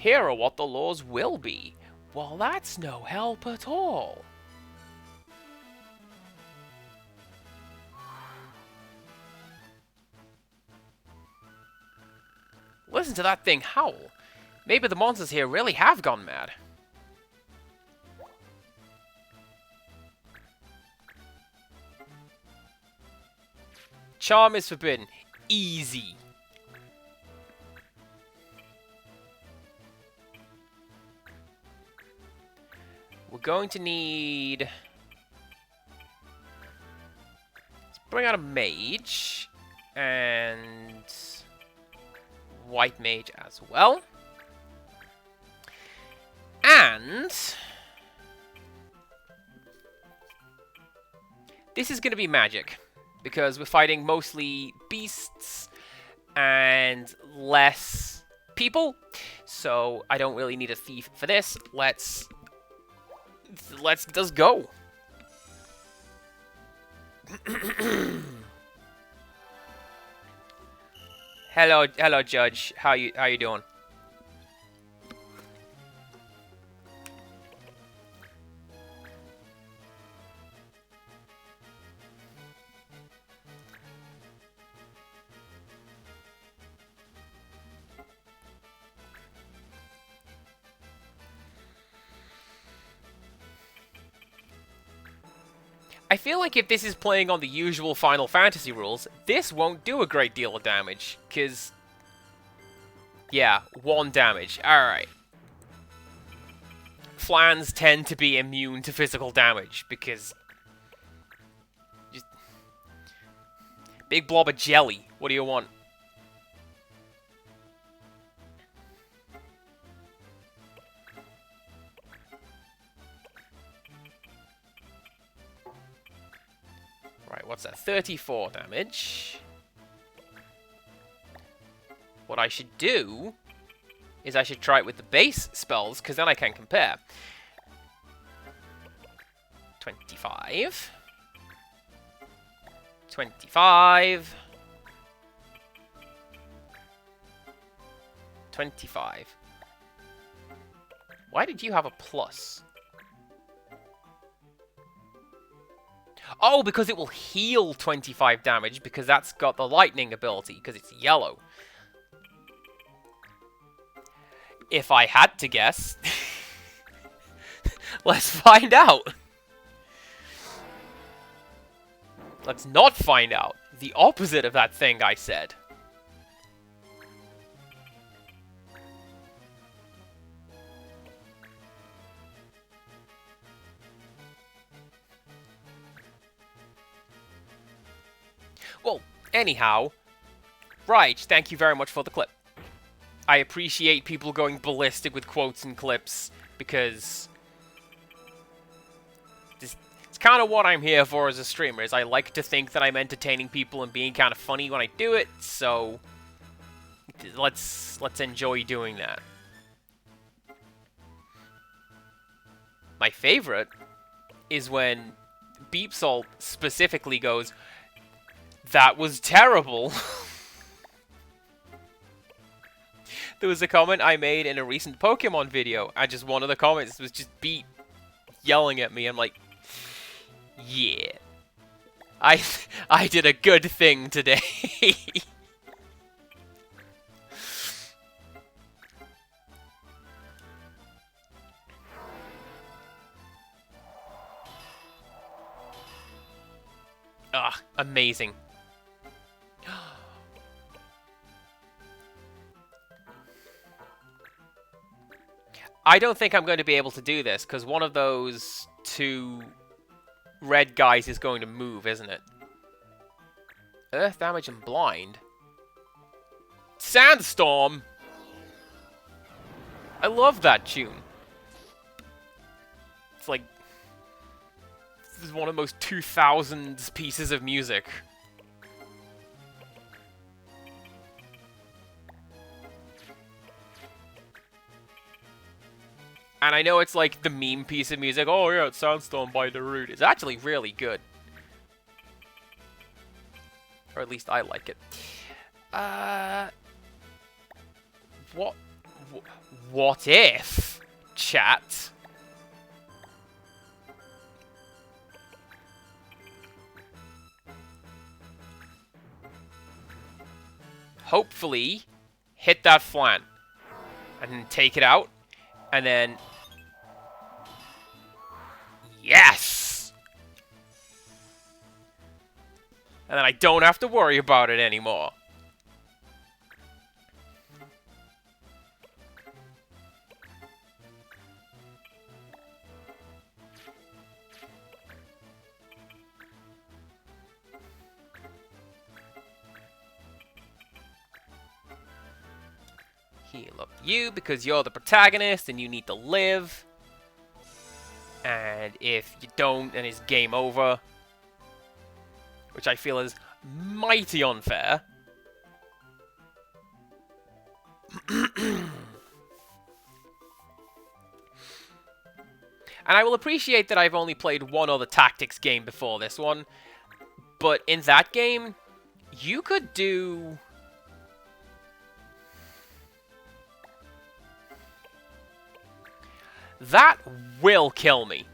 Here are what the laws will be. Well, that's no help at all. Listen to that thing howl. Maybe the monsters here really have gone mad. Charm is forbidden. Easy. We're going to need... Let's bring out a mage. And... white mage as well. And... this is going to be magic. Because we're fighting mostly beasts and less people. So I don't really need a thief for this. Let's just go. Hello, Judge. How you doing? I feel like if this is playing on the usual Final Fantasy rules, this won't do a great deal of damage, because... yeah, 1 damage. Alright. Flans tend to be immune to physical damage, because... just... big blob of jelly. What do you want? Right, what's that? 34 damage. What I should do is I should try it with the base spells, because then I can compare. 25. 25. 25. Why did you have a plus? Oh, because it will heal 25 damage, because that's got the lightning ability, because it's yellow. If I had to guess. Let's find out. Let's not find out. The opposite of that thing I said. Well, anyhow, Raj, thank you very much for the clip. I appreciate people going ballistic with quotes and clips, because it's kind of what I'm here for as a streamer, is I like to think that I'm entertaining people and being kind of funny when I do it, so let's enjoy doing that. My favorite is when Beepsalt specifically goes, "That was terrible." There was a comment I made in a recent Pokemon video, and just one of the comments was just Beep yelling at me. I'm like, yeah, I did a good thing today. Ah, amazing. I don't think I'm going to be able to do this, because one of those 2 red guys is going to move, isn't it? Earth damage and blind. Sandstorm! I love that tune. It's like... this is one of the most 2000s pieces of music. And I know it's like the meme piece of music. Oh yeah, it's Sandstorm by Darude. It's actually really good. Or at least I like it. What if, chat? Hopefully, hit that flan. And then take it out. And then... Yes! And then I don't have to worry about it anymore. Heal up you because you're the protagonist and you need to live. And if you don't, then it's game over. Which I feel is mighty unfair. And I will appreciate that I've only played one other tactics game before this one. But in that game, you could do... That will kill me.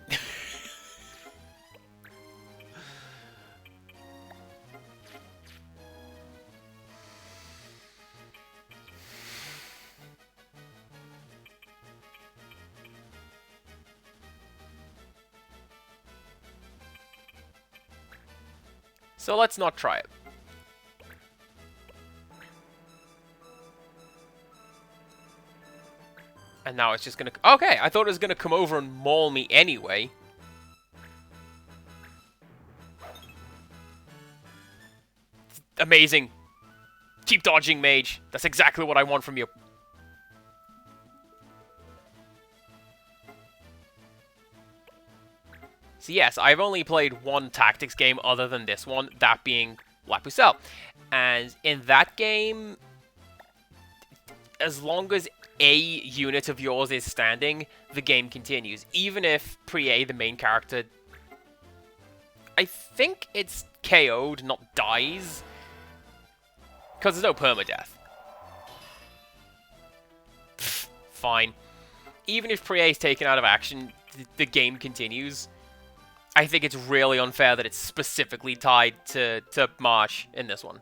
So let's not try it. And now it's just gonna... Okay, I thought it was gonna come over and maul me anyway. Amazing. Keep dodging, mage. That's exactly what I want from you. So yes, I've only played one tactics game other than this one, that being La Pucelle. And in that game, as long as a unit of yours is standing, the game continues. Even if Prie, the main character, I think it's KO'd, not dies. Because there's no permadeath. Pfft, fine. Even if Prie is taken out of action, the game continues. I think it's really unfair that it's specifically tied to Marsh in this one.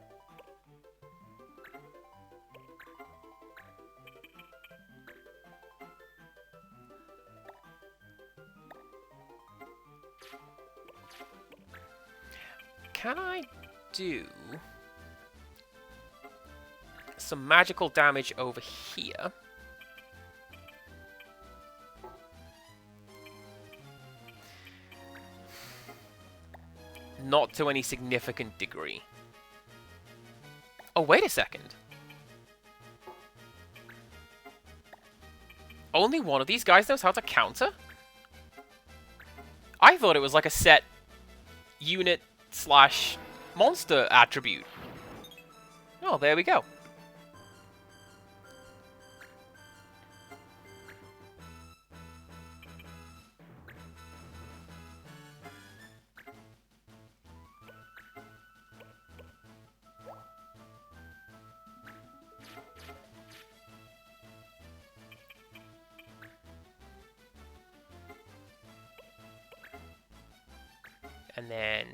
Can I do some magical damage over here? Not to any significant degree. Oh, wait a second. Only one of these guys knows how to counter? I thought it was like a set unit slash monster attribute. Oh, there we go. And then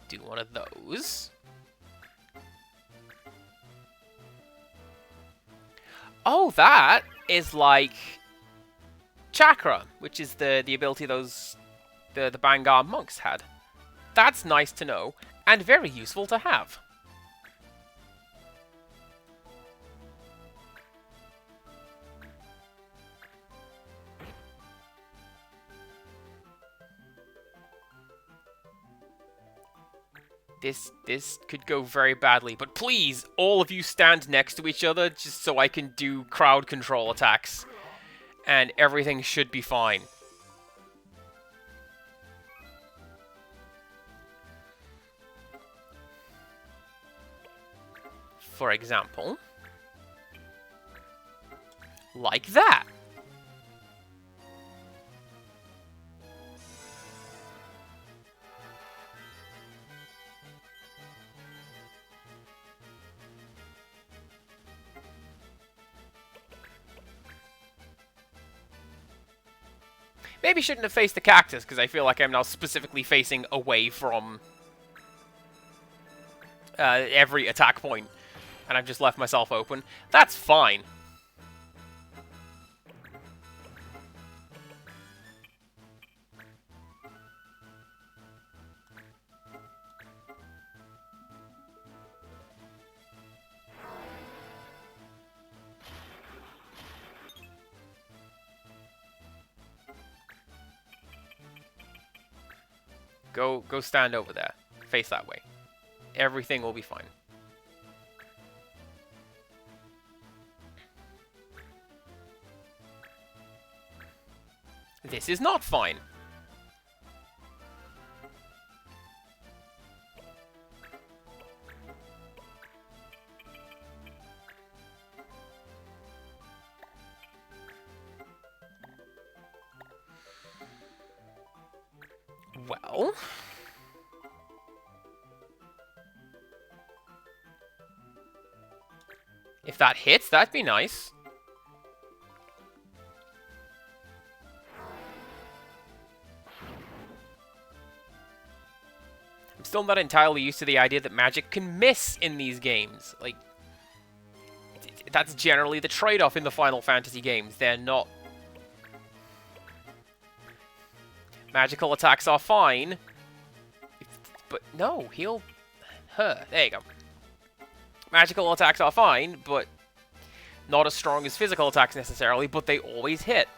do one of those. Oh, that is like Chakra, which is the ability those the Bangar monks had. That's nice to know, and very useful to have. This could go very badly, but please, all of you stand next to each other just so I can do crowd control attacks. And everything should be fine. For example, like that. Maybe shouldn't have faced the cactus, because I feel like I'm now specifically facing away from every attack point, and I've just left myself open. That's fine. Go stand over there. Face that way. Everything will be fine. This is not fine. Well... if that hits, that'd be nice. I'm still not entirely used to the idea that magic can miss in these games. Like, that's generally the trade-off in the Final Fantasy games. They're not... magical attacks are fine. But no, he'll... her. There you go. Magical attacks are fine, but not as strong as physical attacks necessarily, but they always hit.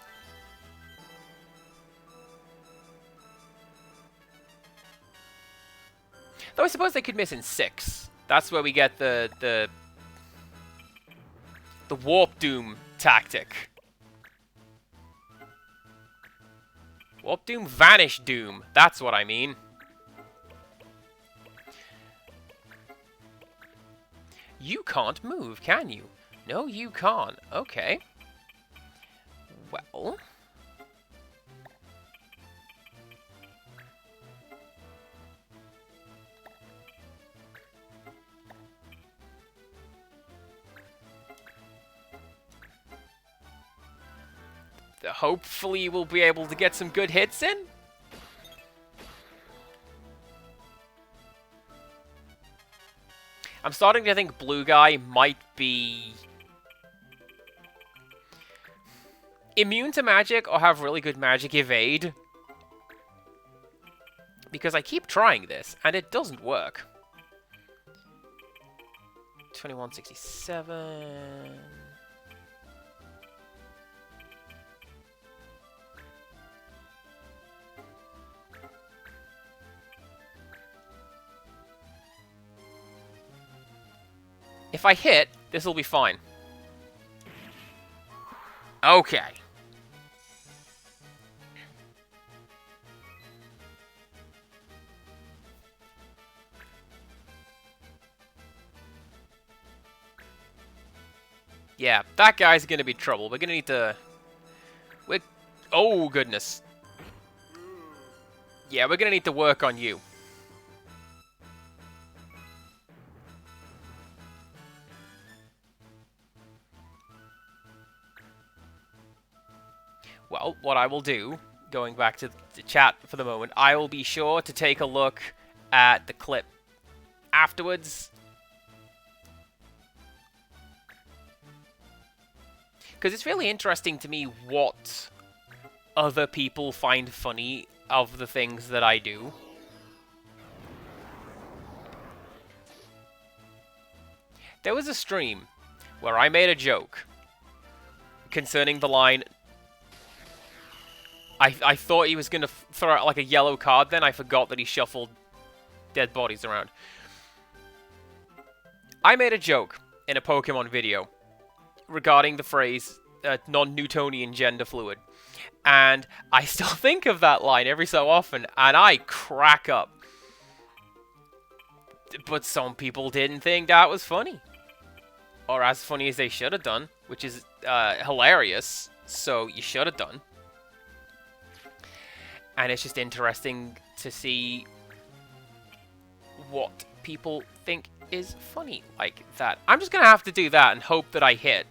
Though I suppose they could miss in 6. That's where we get the Warp Doom tactic. Warp Doom, Vanish Doom. That's what I mean. You can't move, can you? No, you can't. Okay. Well... hopefully we'll be able to get some good hits in. I'm starting to think Blue Guy might be immune to magic or have really good magic evade. Because I keep trying this, and it doesn't work. 2167... if I hit, this will be fine. Okay. Yeah, that guy's gonna be trouble. We're gonna need to... oh, goodness. Yeah, we're gonna need to work on you. Well, what I will do, going back to the chat for the moment, I will be sure to take a look at the clip afterwards. Because it's really interesting to me what other people find funny of the things that I do. There was a stream where I made a joke concerning the line... I thought he was going to throw out like a yellow card, then I forgot that he shuffled dead bodies around. I made a joke in a Pokemon video regarding the phrase non-Newtonian gender fluid. And I still think of that line every so often, and I crack up. But some people didn't think that was funny. Or as funny as they should have done, which is hilarious, so you should have done. And it's just interesting to see what people think is funny like that. I'm just going to have to do that and hope that I hit.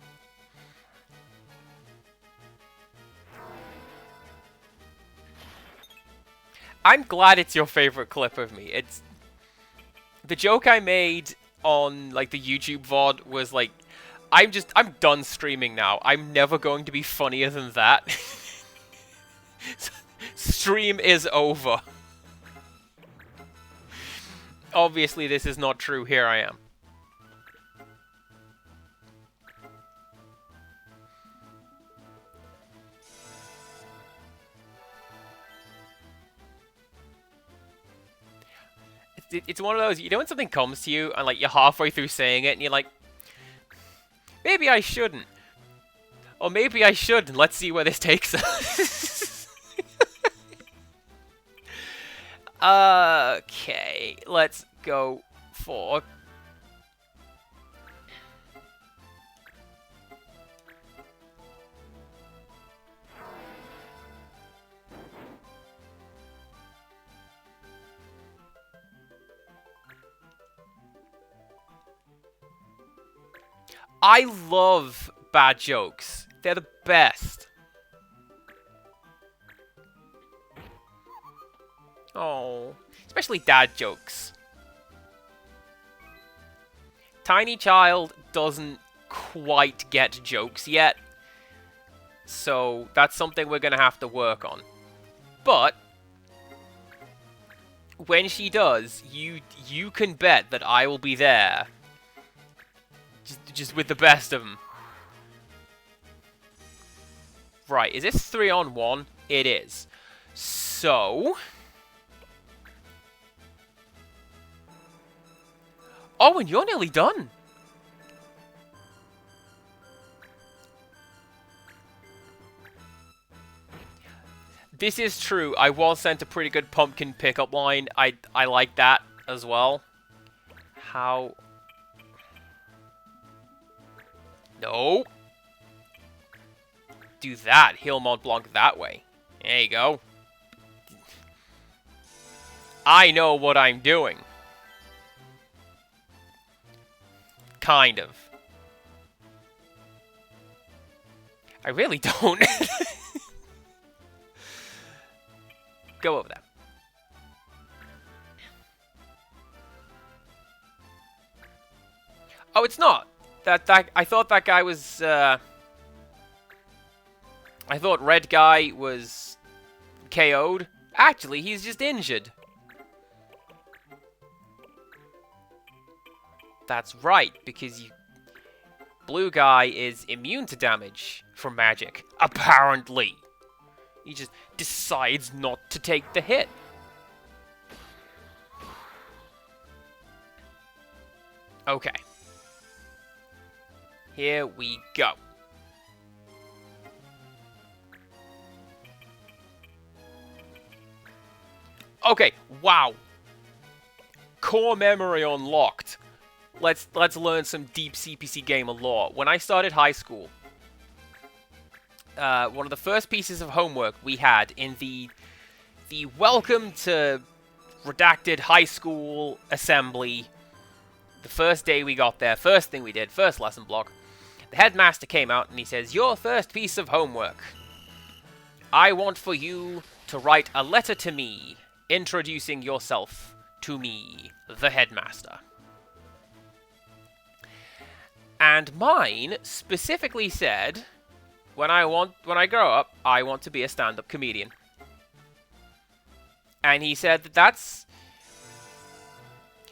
I'm glad it's your favorite clip of me. It's the joke I made on like the YouTube VOD was like, I'm done streaming now. I'm never going to be funnier than that. Stream is over. Obviously, this is not true. Here I am. It's one of those, you know when something comes to you and like you're halfway through saying it and you're like, maybe I shouldn't. Or maybe I should, and let's see where this takes us. Okay, let's go for... I love bad jokes. They're the best. Oh, especially dad jokes. Tiny Child doesn't quite get jokes yet, so that's something we're gonna have to work on. But when she does, you can bet that I will be there. Just with the best of them. Right, is this 3-on-1? It is. So... Oh, and you're nearly done. This is true. I was sent a pretty good pumpkin pickup line. I like that as well. How... No. Do that. Heal Mont Blanc that way. There you go. I know what I'm doing. Kind of. I really don't. Go over that. Oh, it's not. I thought that guy was, I thought red guy was KO'd. Actually, he's just injured. That's right, because blue guy is immune to damage from magic. Apparently. He just decides not to take the hit. Okay. Here we go. Okay, wow. Core memory unlocked. Let's learn some deep CPC gamer lore. When I started high school, one of the first pieces of homework we had in the welcome to redacted high school assembly, the first day we got there, first thing we did, first lesson block, the headmaster came out and he says, your first piece of homework. I want for you to write a letter to me, introducing yourself to me, the headmaster. And mine specifically said, when I grow up, I want to be a stand-up comedian. And he said that that's...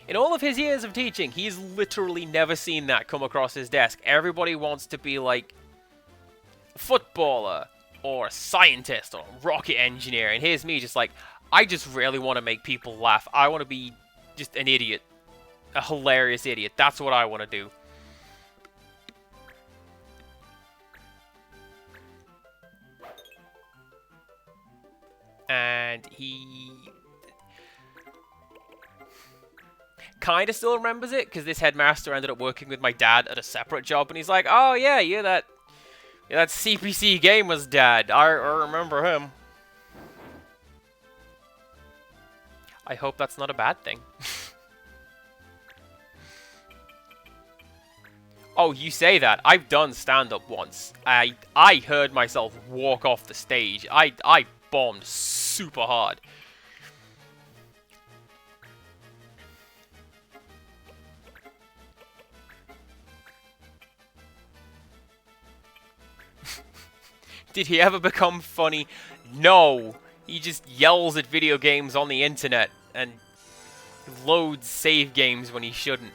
In all of his years of teaching, he's literally never seen that come across his desk. Everybody wants to be like a footballer or a scientist or a rocket engineer. And here's me just like, I just really want to make people laugh. I want to be just an idiot. A hilarious idiot. That's what I want to do. And he kind of still remembers it, because this headmaster ended up working with my dad at a separate job, and he's like, oh yeah, you're that CPC Gamer's dad. I remember him. I hope that's not a bad thing. Oh, you say that. I've done stand-up once. I heard myself walk off the stage. I bombed super hard. Did he ever become funny? No. He just yells at video games on the internet and loads save games when he shouldn't.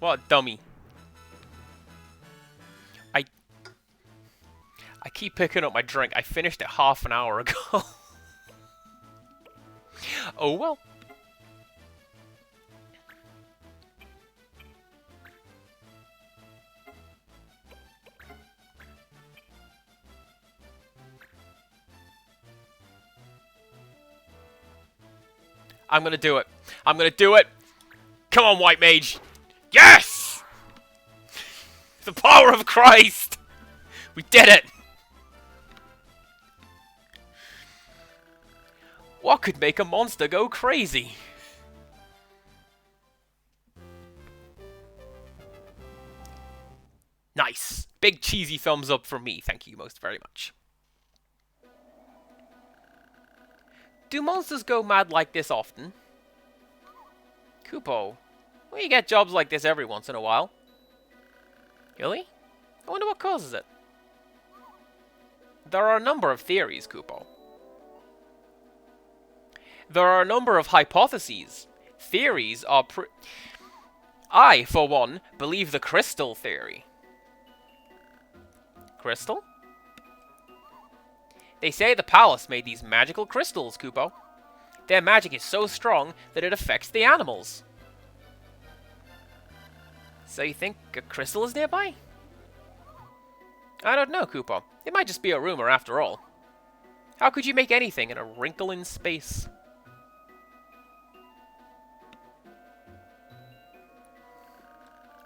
What a dummy. I keep picking up my drink. I finished it half an hour ago. Oh well. I'm gonna do it. I'm gonna do it. Come on, White Mage. Yes! The power of Christ! We did it! What could make a monster go crazy? Nice. Big cheesy thumbs up from me. Thank you most very much. Do monsters go mad like this often? Kupo, well, you get jobs like this every once in a while. Really? I wonder what causes it. There are a number of theories, Kupo. There are a number of hypotheses. Theories are I, for one, believe the crystal theory. Crystal? They say the palace made these magical crystals, Kupo. Their magic is so strong that it affects the animals. So you think a crystal is nearby? I don't know, Kupo. It might just be a rumor after all. How could you make anything in a wrinkle in space?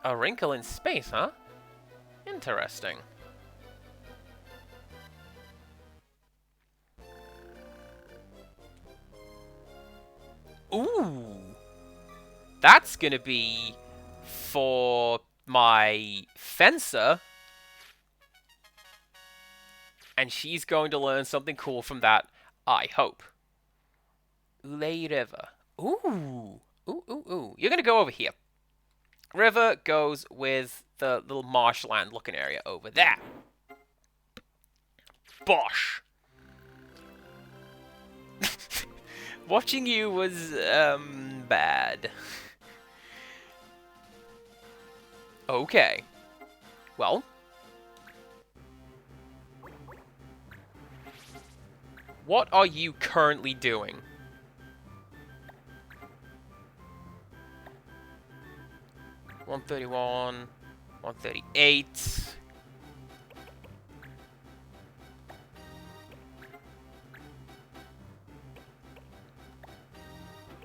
A wrinkle in space, huh? Interesting. Ooh! That's gonna be for my fencer. And she's going to learn something cool from that, I hope. Ulei River. Ooh! Ooh, ooh, ooh. You're gonna go over here. River goes with the little marshland looking area over there. Bosh! Watching you was, bad. Okay. Well. What are you currently doing? $131, $138.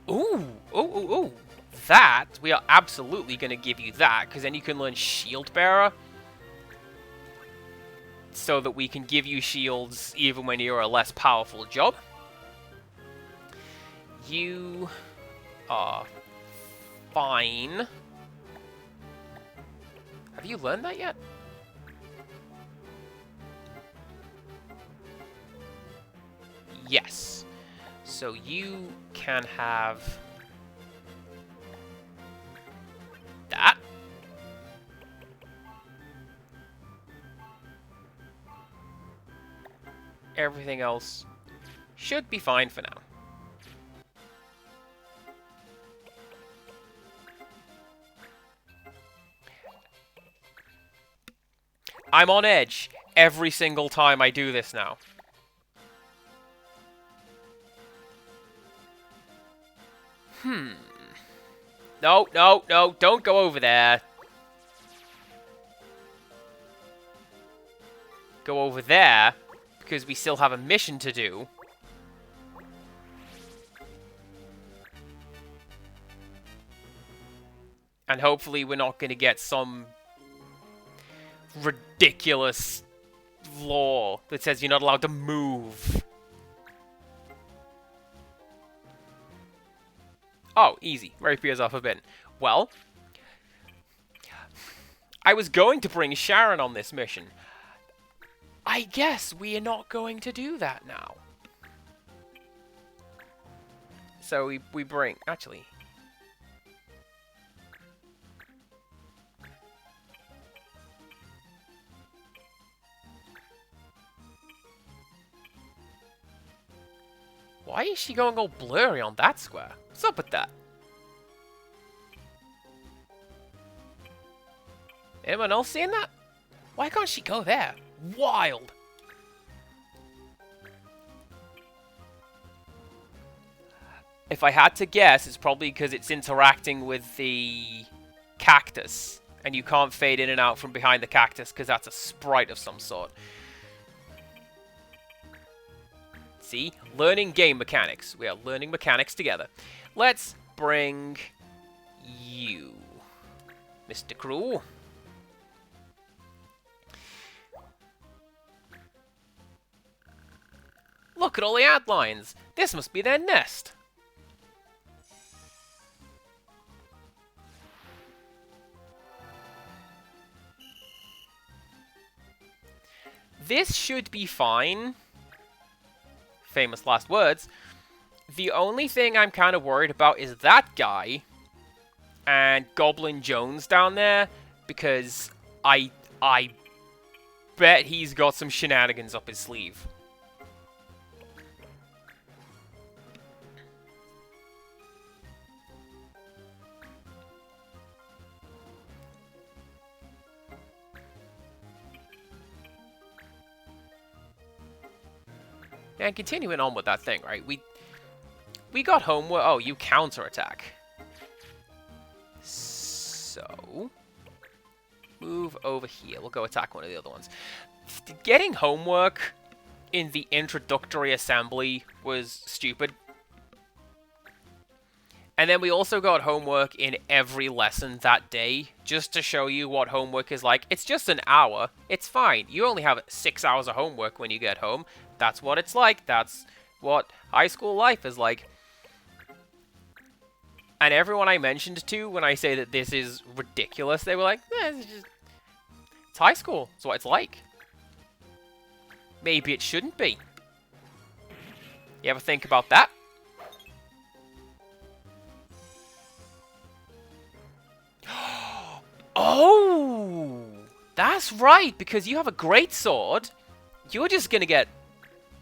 Ooh, ooh, ooh, ooh. That, we are absolutely going to give you that, because then you can learn Shield Bearer. So that we can give you shields even when you're a less powerful job. You are fine. Have you learned that yet? Yes. So you can have that. Everything else should be fine for now. I'm on edge every single time I do this now. No, no, no, don't go over there. Go over there, because we still have a mission to do. And hopefully we're not going to get some ridiculous law that says you're not allowed to move. Oh, easy. Rapier's off a bit. Well, I was going to bring Sharon on this mission. I guess we are not going to do that now. So we bring... Actually... Why is she going all blurry on that square? What's up with that? Anyone else seeing that? Why can't she go there? Wild! If I had to guess, it's probably because it's interacting with the cactus. And you can't fade in and out from behind the cactus because that's a sprite of some sort. See? Learning game mechanics. We are learning mechanics together. Let's bring you, Mr. Crew. Look at all the ant lines. This must be their nest. This should be fine. Famous last words. The only thing I'm kind of worried about is that guy and Goblin Jones down there, because I bet he's got some shenanigans up his sleeve. And continuing on with that thing, right? We got homework. Oh, you counterattack. So move over here. We'll go attack one of the other ones. Getting homework in the introductory assembly was stupid. And then we also got homework in every lesson that day, just to show you what homework is like. It's just an hour. It's fine. You only have 6 hours of homework when you get home. That's what it's like. That's what high school life is like. And everyone I mentioned to when I say that this is ridiculous, they were like, it's high school. It's what it's like. Maybe it shouldn't be. You ever think about that? Oh! That's right, because you have a great sword. You're just gonna get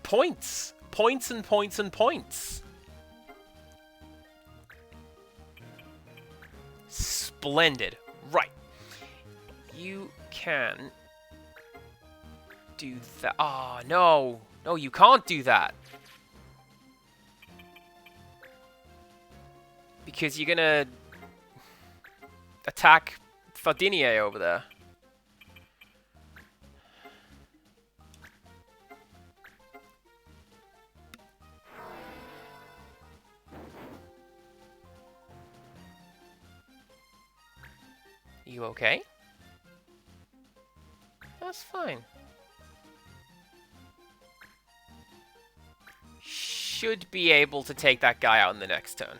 points. Points and points and points. Splendid. Right. You can do that. Ah, oh, no. No, you can't do that. Because you're gonna attack Fardinier over there. You okay? That's fine. Should be able to take that guy out in the next turn.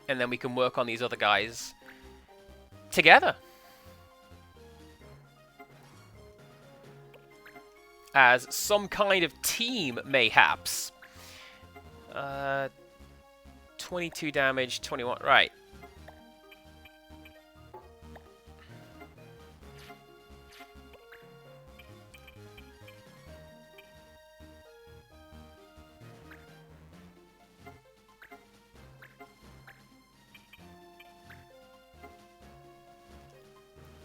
And then we can work on these other guys together. As some kind of team, mayhaps. 22 damage, 21, right.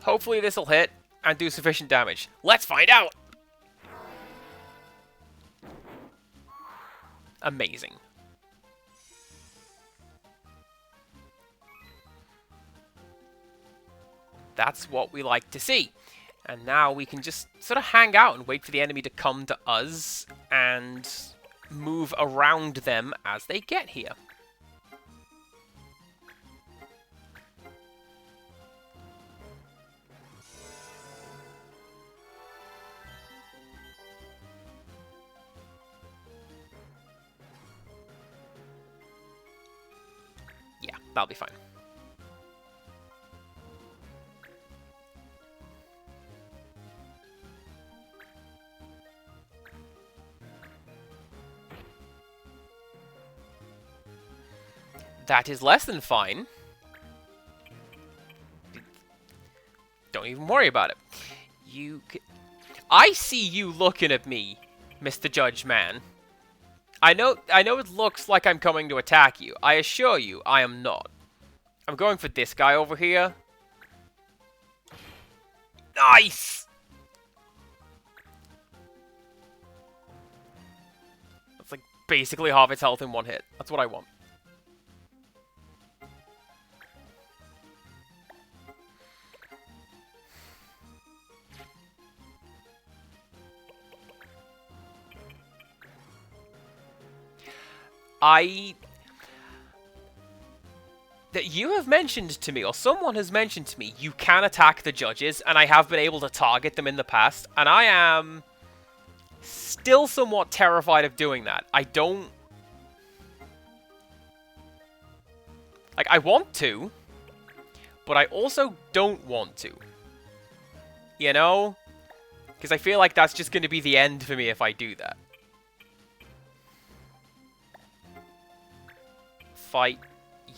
Hopefully this will hit and do sufficient damage. Let's find out! Amazing. That's what we like to see. And now we can just sort of hang out and wait for the enemy to come to us and move around them as they get here. Yeah, that'll be fine. That is less than fine. Don't even worry about it. I see you looking at me Mr. Judge Man. I know it looks like I'm coming to attack you. I assure you, I am not. I'm going for this guy over here. Nice! That's like basically half its health in one hit. That's what I want. That you have mentioned to me, or someone has mentioned to me, you can attack the judges, and I have been able to target them in the past, and I am still somewhat terrified of doing that. I don't... Like, I want to, but I also don't want to. You know? Because I feel like that's just going to be the end for me if I do that. Fight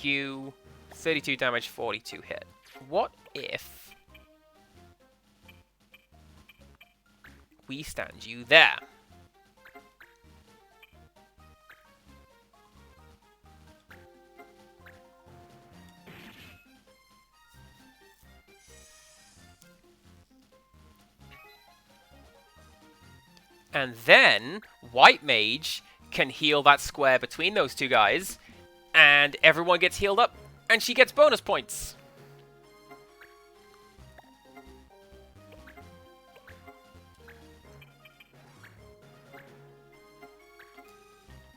you. 32 damage, 42 hit. What if we stand you there? And then White Mage can heal that square between those two guys, and everyone gets healed up. And she gets bonus points.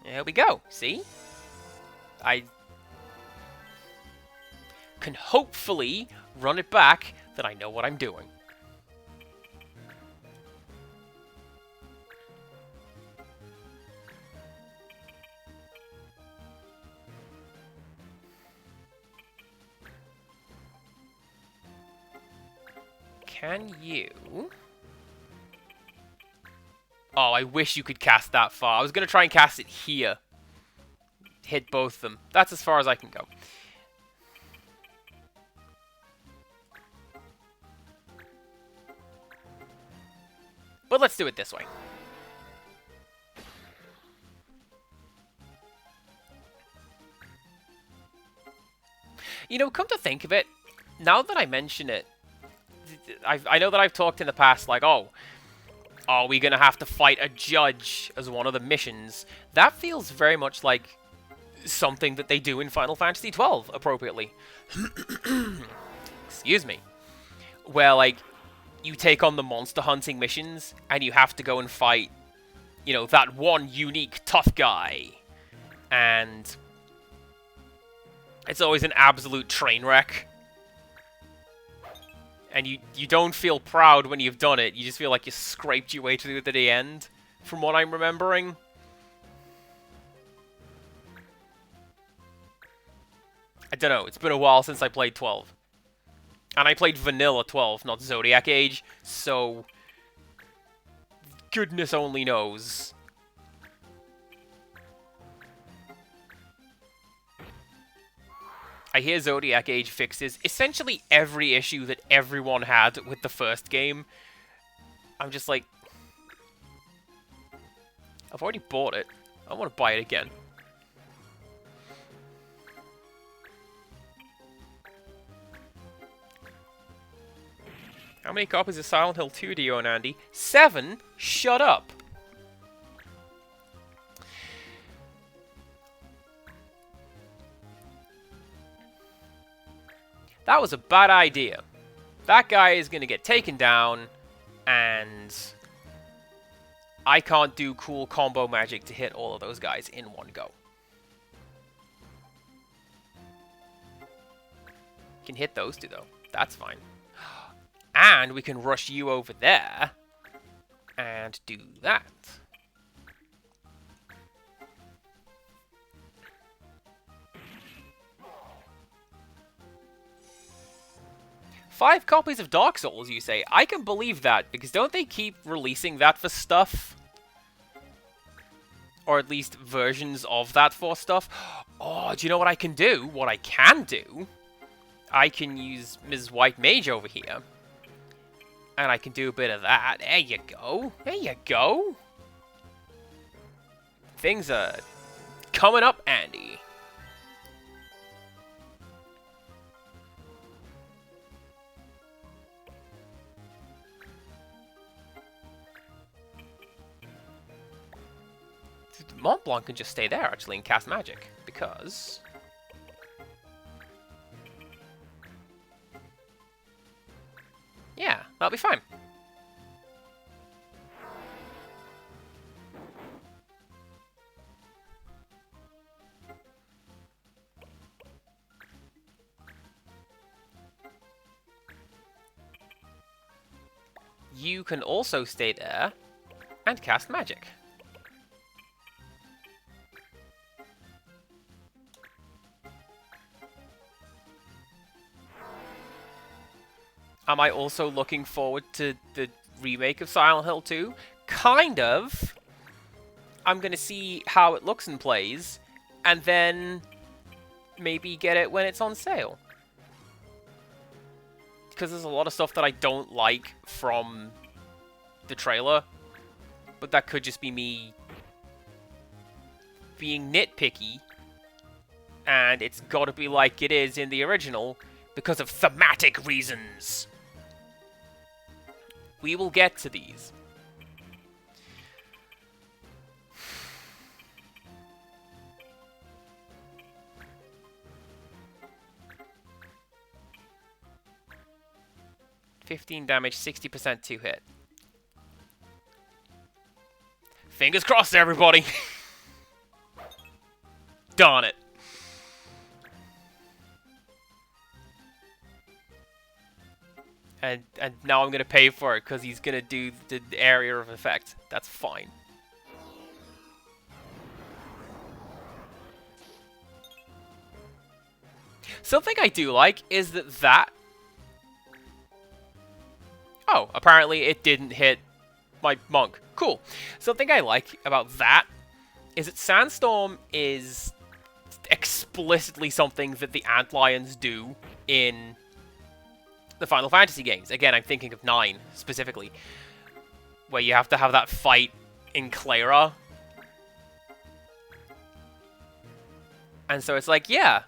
There we go. See? I can hopefully run it back that I know what I'm doing. Can you... Oh, I wish you could cast that far. I was going to try and cast it here. Hit both of them. That's as far as I can go. But let's do it this way. You know, come to think of it, now that I mention it, I know that I've talked in the past, like, oh, are we going to have to fight a judge as one of the missions? That feels very much like something that they do in Final Fantasy XII, appropriately. Excuse me. Where, like, you take on the monster hunting missions, and you have to go and fight, you know, that one unique tough guy. And it's always an absolute train wreck. And you don't feel proud when you've done it. You just feel like you scraped your way to the end, from what I'm remembering. I don't know. It's been a while since I played 12. And I played Vanilla 12, not Zodiac Age, so... goodness only knows. I hear Zodiac Age fixes essentially every issue that everyone had with the first game. I'm just like... I've already bought it. I want to buy it again. How many copies of Silent Hill 2 do you own, Andy? 7? Shut up! That was a bad idea. That guy is going to get taken down, and I can't do cool combo magic to hit all of those guys in one go. Can hit those two, though. That's fine. And we can rush you over there and do that. Five copies of Dark Souls, you say? I can believe that, because don't they keep releasing that for stuff? Or at least versions of that for stuff? Oh, do you know what I can do? What I can do? I can use Ms. White Mage over here. And I can do a bit of that. There you go. There you go. Things are coming up, Andy. Mont Blanc can just stay there, actually, and cast magic, because... yeah, that'll be fine. You can also stay there and cast magic. Am I also looking forward to the remake of Silent Hill 2? Kind of. I'm going to see how it looks and plays, and then maybe get it when it's on sale. Because there's a lot of stuff that I don't like from the trailer, but that could just be me being nitpicky, and it's got to be like it is in the original because of thematic reasons. We will get to these. $15 damage, 60% to hit. Fingers crossed, everybody! Darn it. And now I'm going to pay for it because he's going to do the area of effect. That's fine. Something I do like is that... oh, apparently it didn't hit my monk. Cool. Something I like about that is that Sandstorm is explicitly something that the Antlions do in the Final Fantasy games. Again, I'm thinking of 9 specifically, where you have to have that fight in Clara. And so it's like, yeah,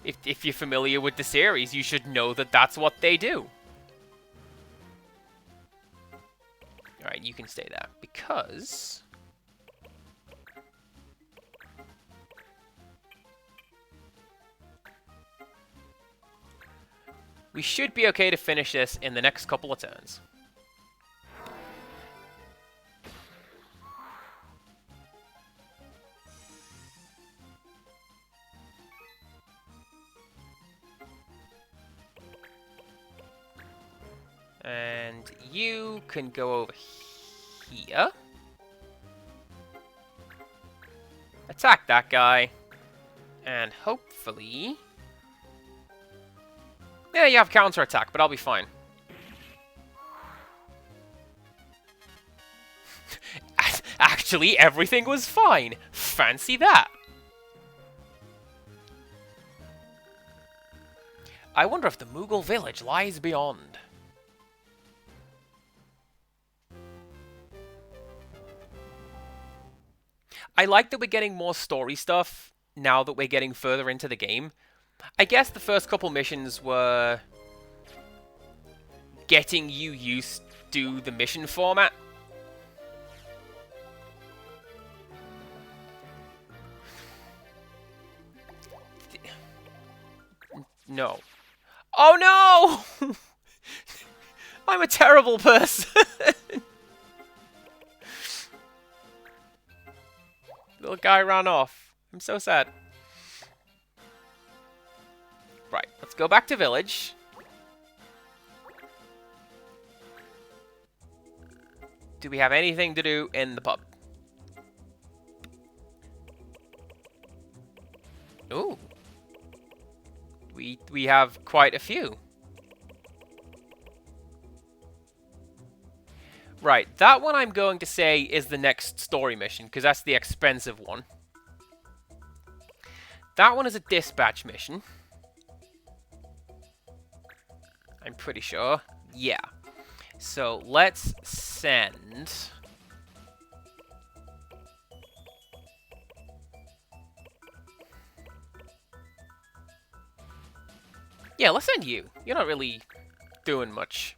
if you're familiar with the series, you should know that that's what they do. Alright, you can stay there, because... we should be okay to finish this in the next couple of turns. And you can go over here. Attack that guy. And hopefully... yeah, you have counterattack, but I'll be fine. Actually, everything was fine. Fancy that. I wonder if the Moogle village lies beyond. I like that we're getting more story stuff now that we're getting further into the game. I guess the first couple missions were getting you used to the mission format. No. Oh no! I'm a terrible person! Little guy ran off. I'm so sad. Right, let's go back to village. Do we have anything to do in the pub? Ooh. We have quite a few. Right, that one I'm going to say is the next story mission, because that's the expensive one. That one is a dispatch mission. I'm pretty sure. Yeah. So let's send Yeah, let's send you. You're not really doing much.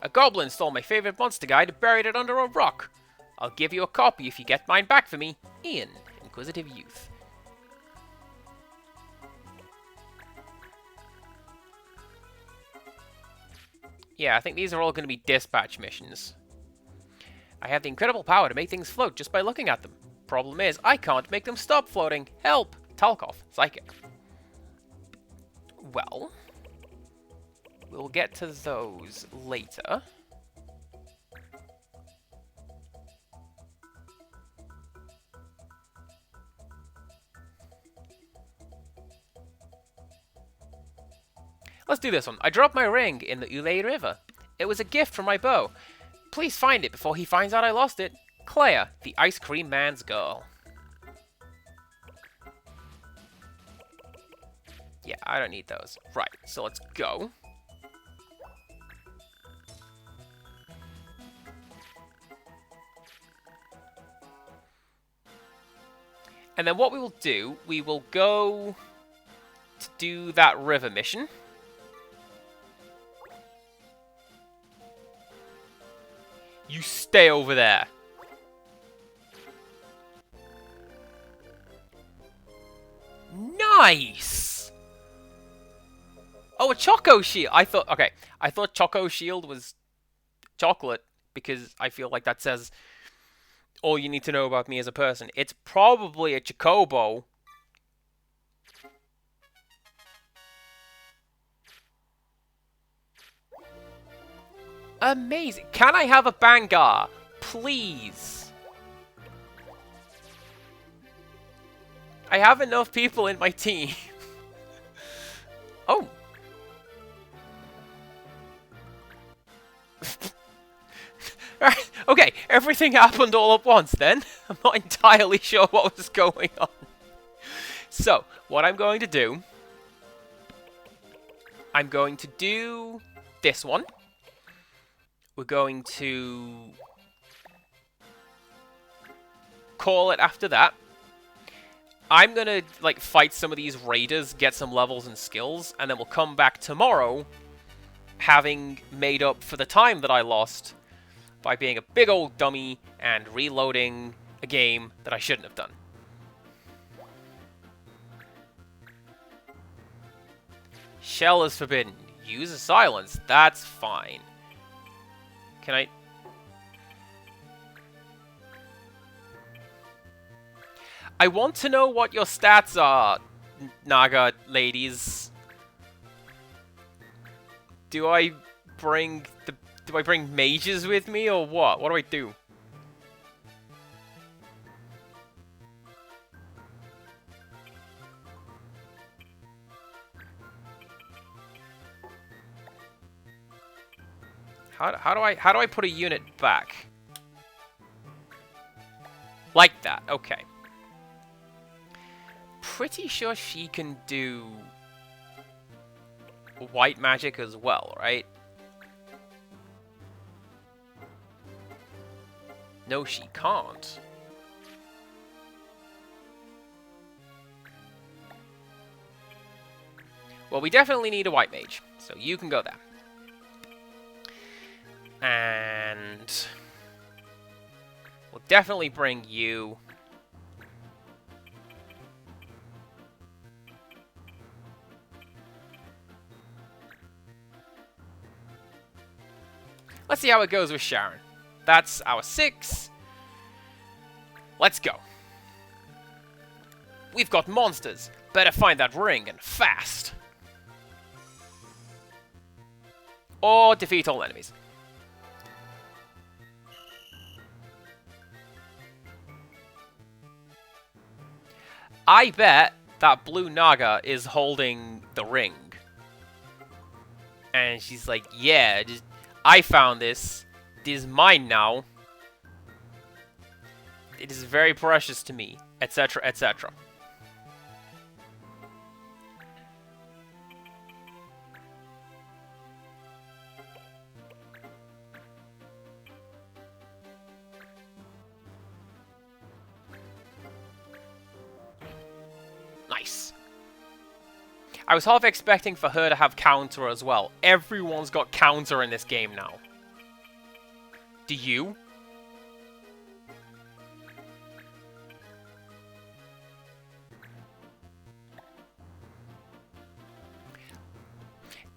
A goblin stole my favorite monster guide and buried it under a rock. I'll give you a copy if you get mine back for me. Ian, Inquisitive Youth. Yeah, I think these are all going to be dispatch missions. I have the incredible power to make things float just by looking at them. Problem is, I can't make them stop floating. Help! Talkov, Psychic. Well, we'll get to those later. Let's do this one. I dropped my ring in the Ulay River. It was a gift from my beau. Please find it before he finds out I lost it. Claire, the ice cream man's girl. Yeah, I don't need those. Right, so let's go. And then what we will do, we will go to do that river mission. You stay over there. Nice! Oh, a Choco Shield. I thought Choco Shield was chocolate because I feel like that says all you need to know about me as a person. It's probably a Chocobo. Amazing. Can I have a Bangar? Please. I have enough people in my team. Oh. Okay, everything happened all at once then. I'm not entirely sure what was going on. So, what I'm going to do... I'm going to do this one. We're going to call it after that. I'm going to, like, fight some of these raiders, get some levels and skills, and then we'll come back tomorrow having made up for the time that I lost by being a big old dummy and reloading a game that I shouldn't have done. Shell is forbidden. Use a silence. That's fine. Can I... I want to know what your stats are, Naga ladies. Do I bring mages with me or what? What do I do? How do I put a unit back? Like that. Okay. Pretty sure she can do white magic as well, right? No, she can't. Well, we definitely need a white mage, so you can go there. And we'll definitely bring you. Let's see how it goes with Sharon. That's our 6. Let's go. We've got monsters. Better find that ring and fast. Or defeat all enemies. I bet that blue Naga is holding the ring. And she's like, yeah, I found this. This is mine now. It is very precious to me, etc., etc. I was half expecting for her to have counter as well. Everyone's got counter in this game now. Do you?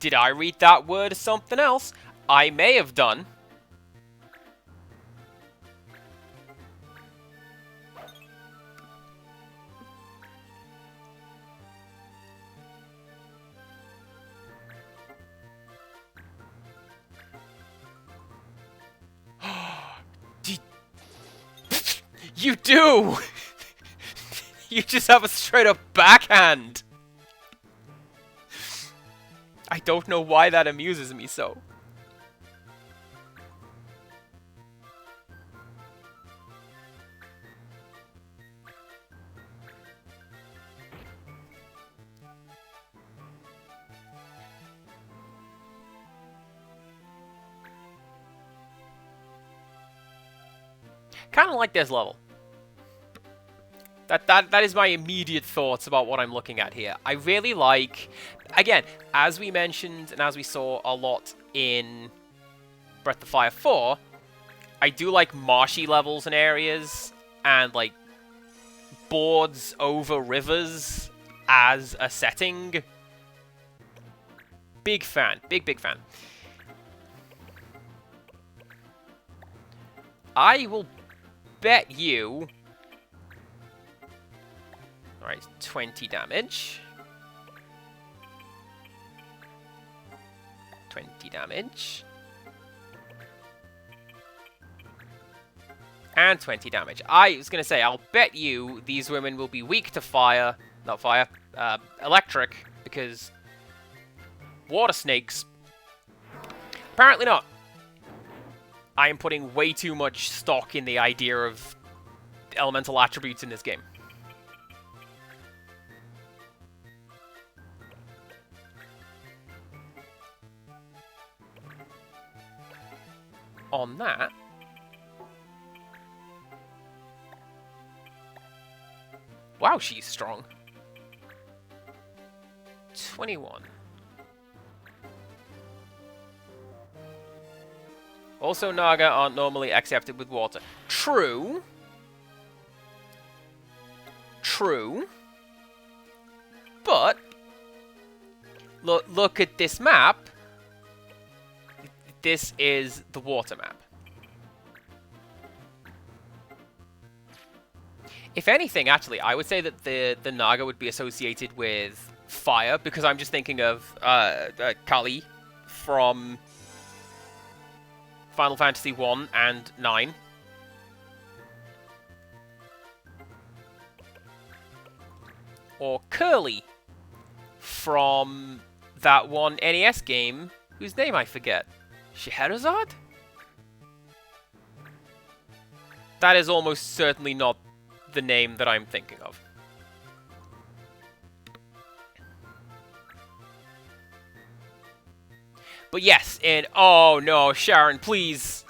Did I read that word as something else? I may have done. You do! You just have a straight up backhand! I don't know why that amuses me so. Kind of like this level. That is my immediate thoughts about what I'm looking at here. I really like, again, as we mentioned and as we saw a lot in Breath of Fire 4, I do like marshy levels and areas and like boards over rivers as a setting. Big fan, big fan. I will bet you... Alright, 20 damage. 20 damage. And 20 damage. I was going to say, I'll bet you these women will be weak to fire. Not fire. Electric. Because... water snakes. Apparently not. I am putting way too much stock in the idea of elemental attributes in this game. On that... wow, she's strong. 21. Also, Naga aren't normally accepted with water. True. True. But... look at this map. This is the water map. If anything, actually, I would say that the Naga would be associated with fire, because I'm just thinking of Kali from Final Fantasy 1 and 9. Or Curly from that one NES game whose name I forget. Scheherazade? That is almost certainly not the name that I'm thinking of. But yes, and oh no, Sharon, please.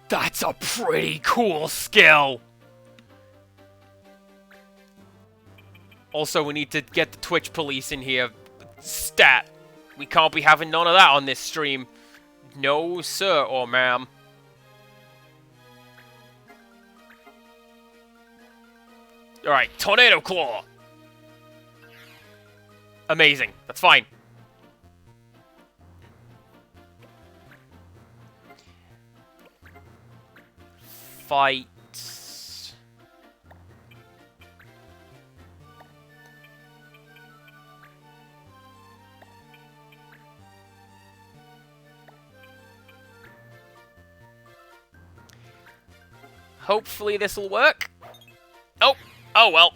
That's a pretty cool skill. Also, we need to get the Twitch police in here. Stat. We can't be having none of that on this stream. No, sir or ma'am. Alright, Tornado Claw. Amazing. That's fine. Fight. Hopefully this will work. Oh! Oh well.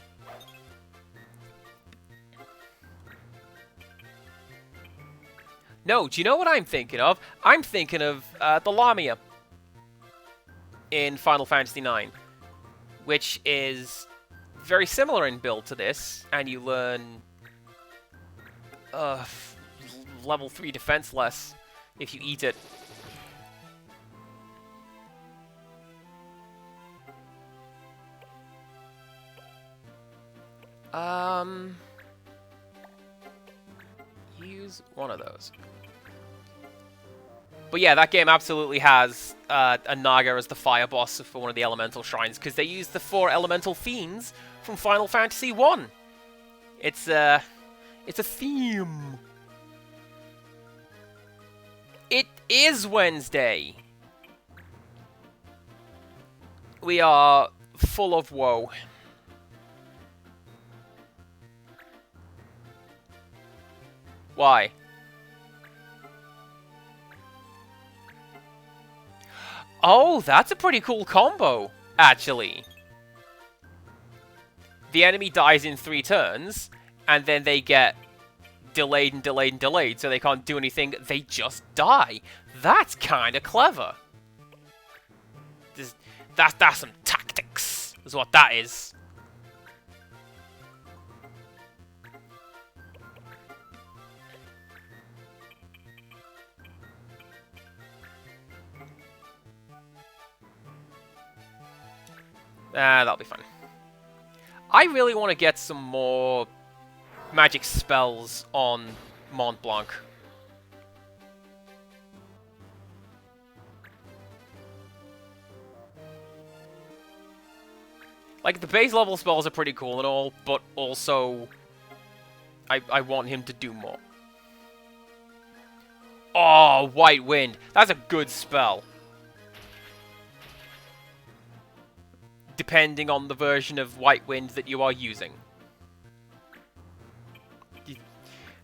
No, do you know what I'm thinking of? I'm thinking of the Lamia in Final Fantasy IX, which is very similar in build to this, and you learn level 3 defense less if you eat it. Use one of those. But yeah, that game absolutely has a Naga as the fire boss for one of the elemental shrines, because they use the 4 elemental fiends from Final Fantasy 1. It's a theme. It is Wednesday. We are full of woe. Why? Oh, that's a pretty cool combo, actually. The enemy dies in 3 turns, and then they get delayed and delayed and delayed, so they can't do anything. They just die. That's kind of clever. That's some tactics, is what that is. That'll be fun. I really want to get some more magic spells on Mont Blanc. Like, the base level spells are pretty cool and all, but also I want him to do more. Oh, White Wind. That's a good spell. Depending on the version of White Wind that you are using. The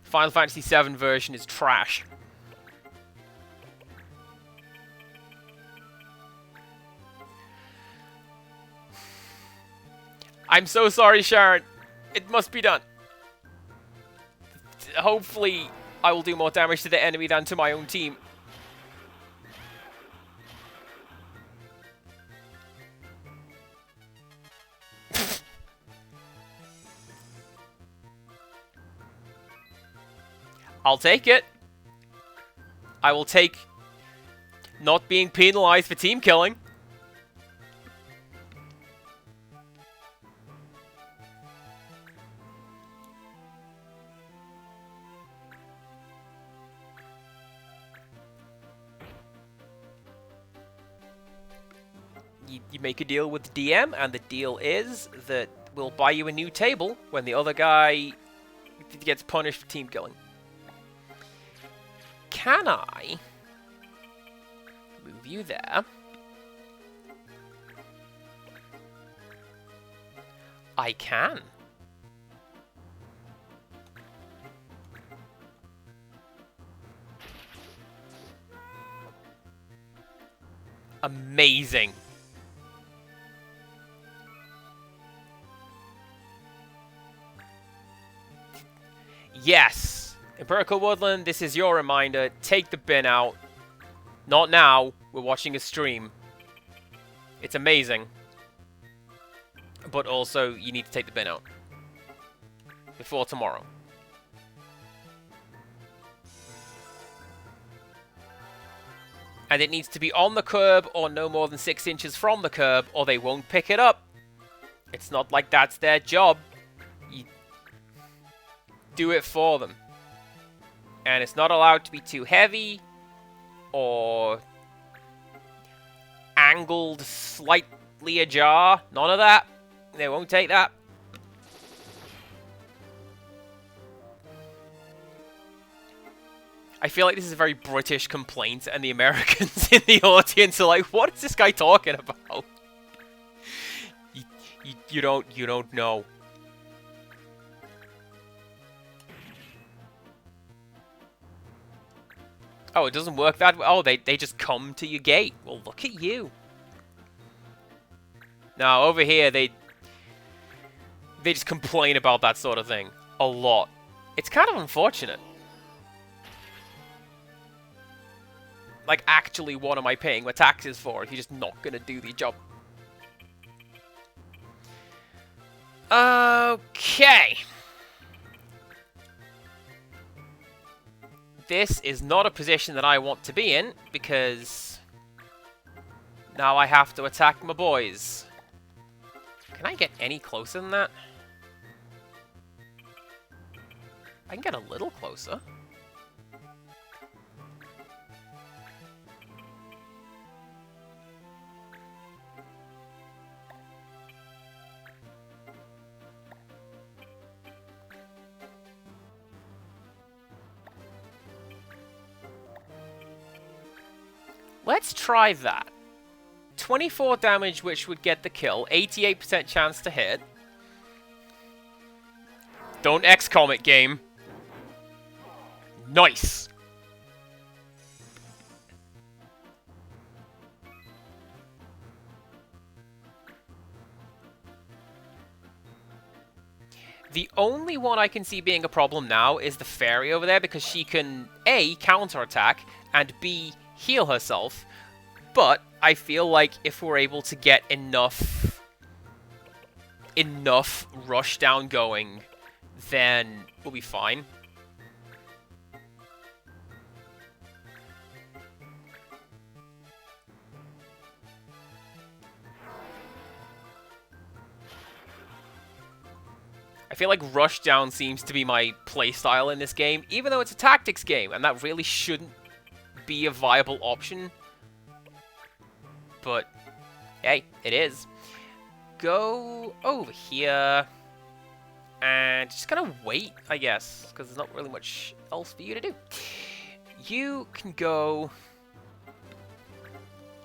Final Fantasy VII version is trash. I'm so sorry, Sharon. It must be done. Hopefully, I will do more damage to the enemy than to my own team. I'll take it. I will take not being penalized for team killing. You make a deal with the DM, and the deal is that we'll buy you a new table when the other guy gets punished for team killing. Can I move you there? I can. Amazing. Yes. Empirical Woodland, this is your reminder. Take the bin out. Not now. We're watching a stream. It's amazing. But also, you need to take the bin out. Before tomorrow. And it needs to be on the curb or no more than 6 inches from the curb, or they won't pick it up. It's not like that's their job. You do it for them. And it's not allowed to be too heavy or angled slightly ajar. None of that. They won't take that. I feel like this is a very British complaint, and the Americans in the audience are like, what is this guy talking about? You don't know. Oh, it doesn't work that way? Oh, they just come to your gate. Well, look at you. Now, over here, they just complain about that sort of thing. A lot. It's kind of unfortunate. Like, actually, what am I paying my taxes for if you're just not going to do the job? Okay. This is not a position that I want to be in, because now I have to attack my boys. Can I get any closer than that? I can get a little closer. Let's try that. 24 damage, which would get the kill. 88% chance to hit. Don't XCOM it, game. Nice. The only one I can see being a problem now is the fairy over there, because she can A, counterattack, and B, heal herself. But I feel like if we're able to get enough rush down going, then we'll be fine. I feel like rushdown seems to be my playstyle in this game, even though it's a tactics game, and that really shouldn't be a viable option. But, hey, it is. Go over here, and just kind of wait, I guess, because there's not really much else for you to do. You can go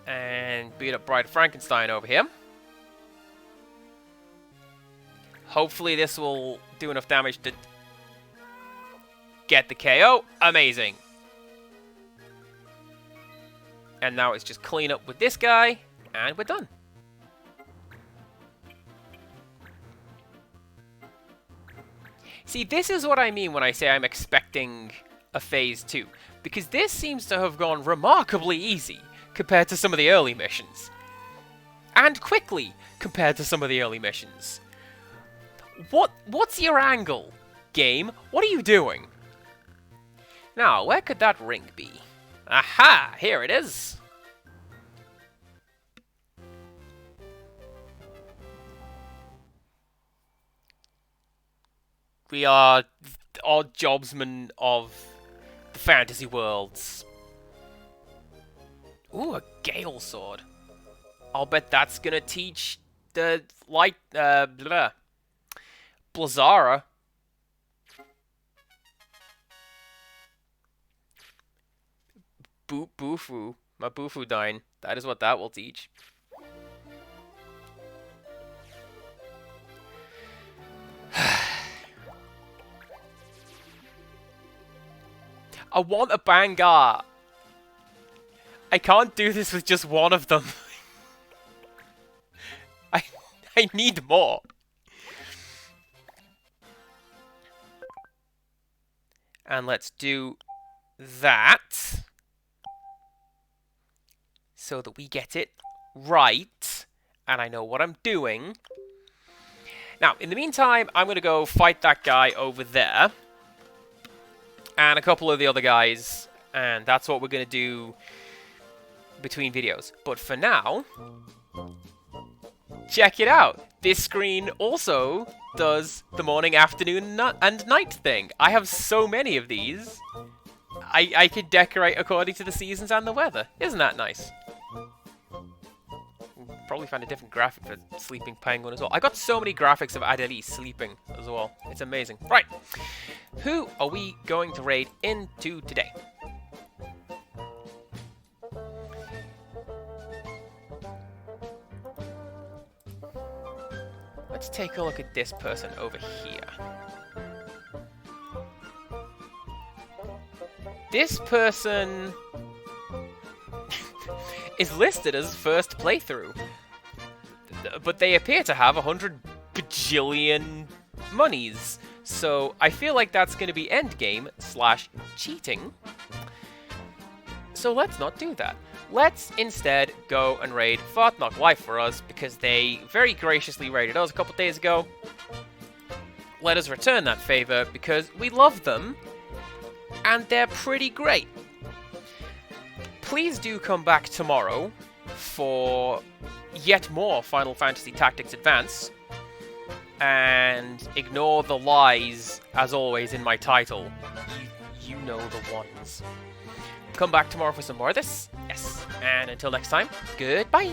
and beat up Bride of Frankenstein over here. Hopefully this will do enough damage to get the KO. Amazing. And now it's just clean up with this guy, and we're done. See, this is what I mean when I say I'm expecting a Phase 2. Because this seems to have gone remarkably easy compared to some of the early missions. And quickly compared to some of the early missions. What's your angle, game? What are you doing? Now, where could that ring be? Aha! Here it is! We are odd jobsmen of the fantasy worlds. Ooh, a Gale Sword. I'll bet that's gonna teach the light, Blazara. Bufu. My Bufu Dine. That is what that will teach. I want a Bangar. I can't do this with just one of them. I need more. And let's do that. So that we get it right. And I know what I'm doing. Now, in the meantime, I'm going to go fight that guy over there. And a couple of the other guys. And that's what we're going to do between videos. But for now, check it out. This screen also does the morning, afternoon, and night thing. I have so many of these. I could decorate according to the seasons and the weather. Isn't that nice? Probably find a different graphic for Sleeping Penguin as well. I got so many graphics of Adelie sleeping as well. It's amazing. Right. Who are we going to raid into today? Let's take a look at this person over here. This person is listed as first playthrough, but they appear to have 100 bajillion monies. So I feel like that's going to be endgame / cheating. So let's not do that. Let's instead go and raid Fartnock Life for us, because they very graciously raided us a couple days ago. Let us return that favor, because we love them, and they're pretty great. Please do come back tomorrow for yet more Final Fantasy Tactics Advance. and ignore the lies, as always, in my title. You know the ones. Come back tomorrow for some more of this. Yes. And until next time, goodbye.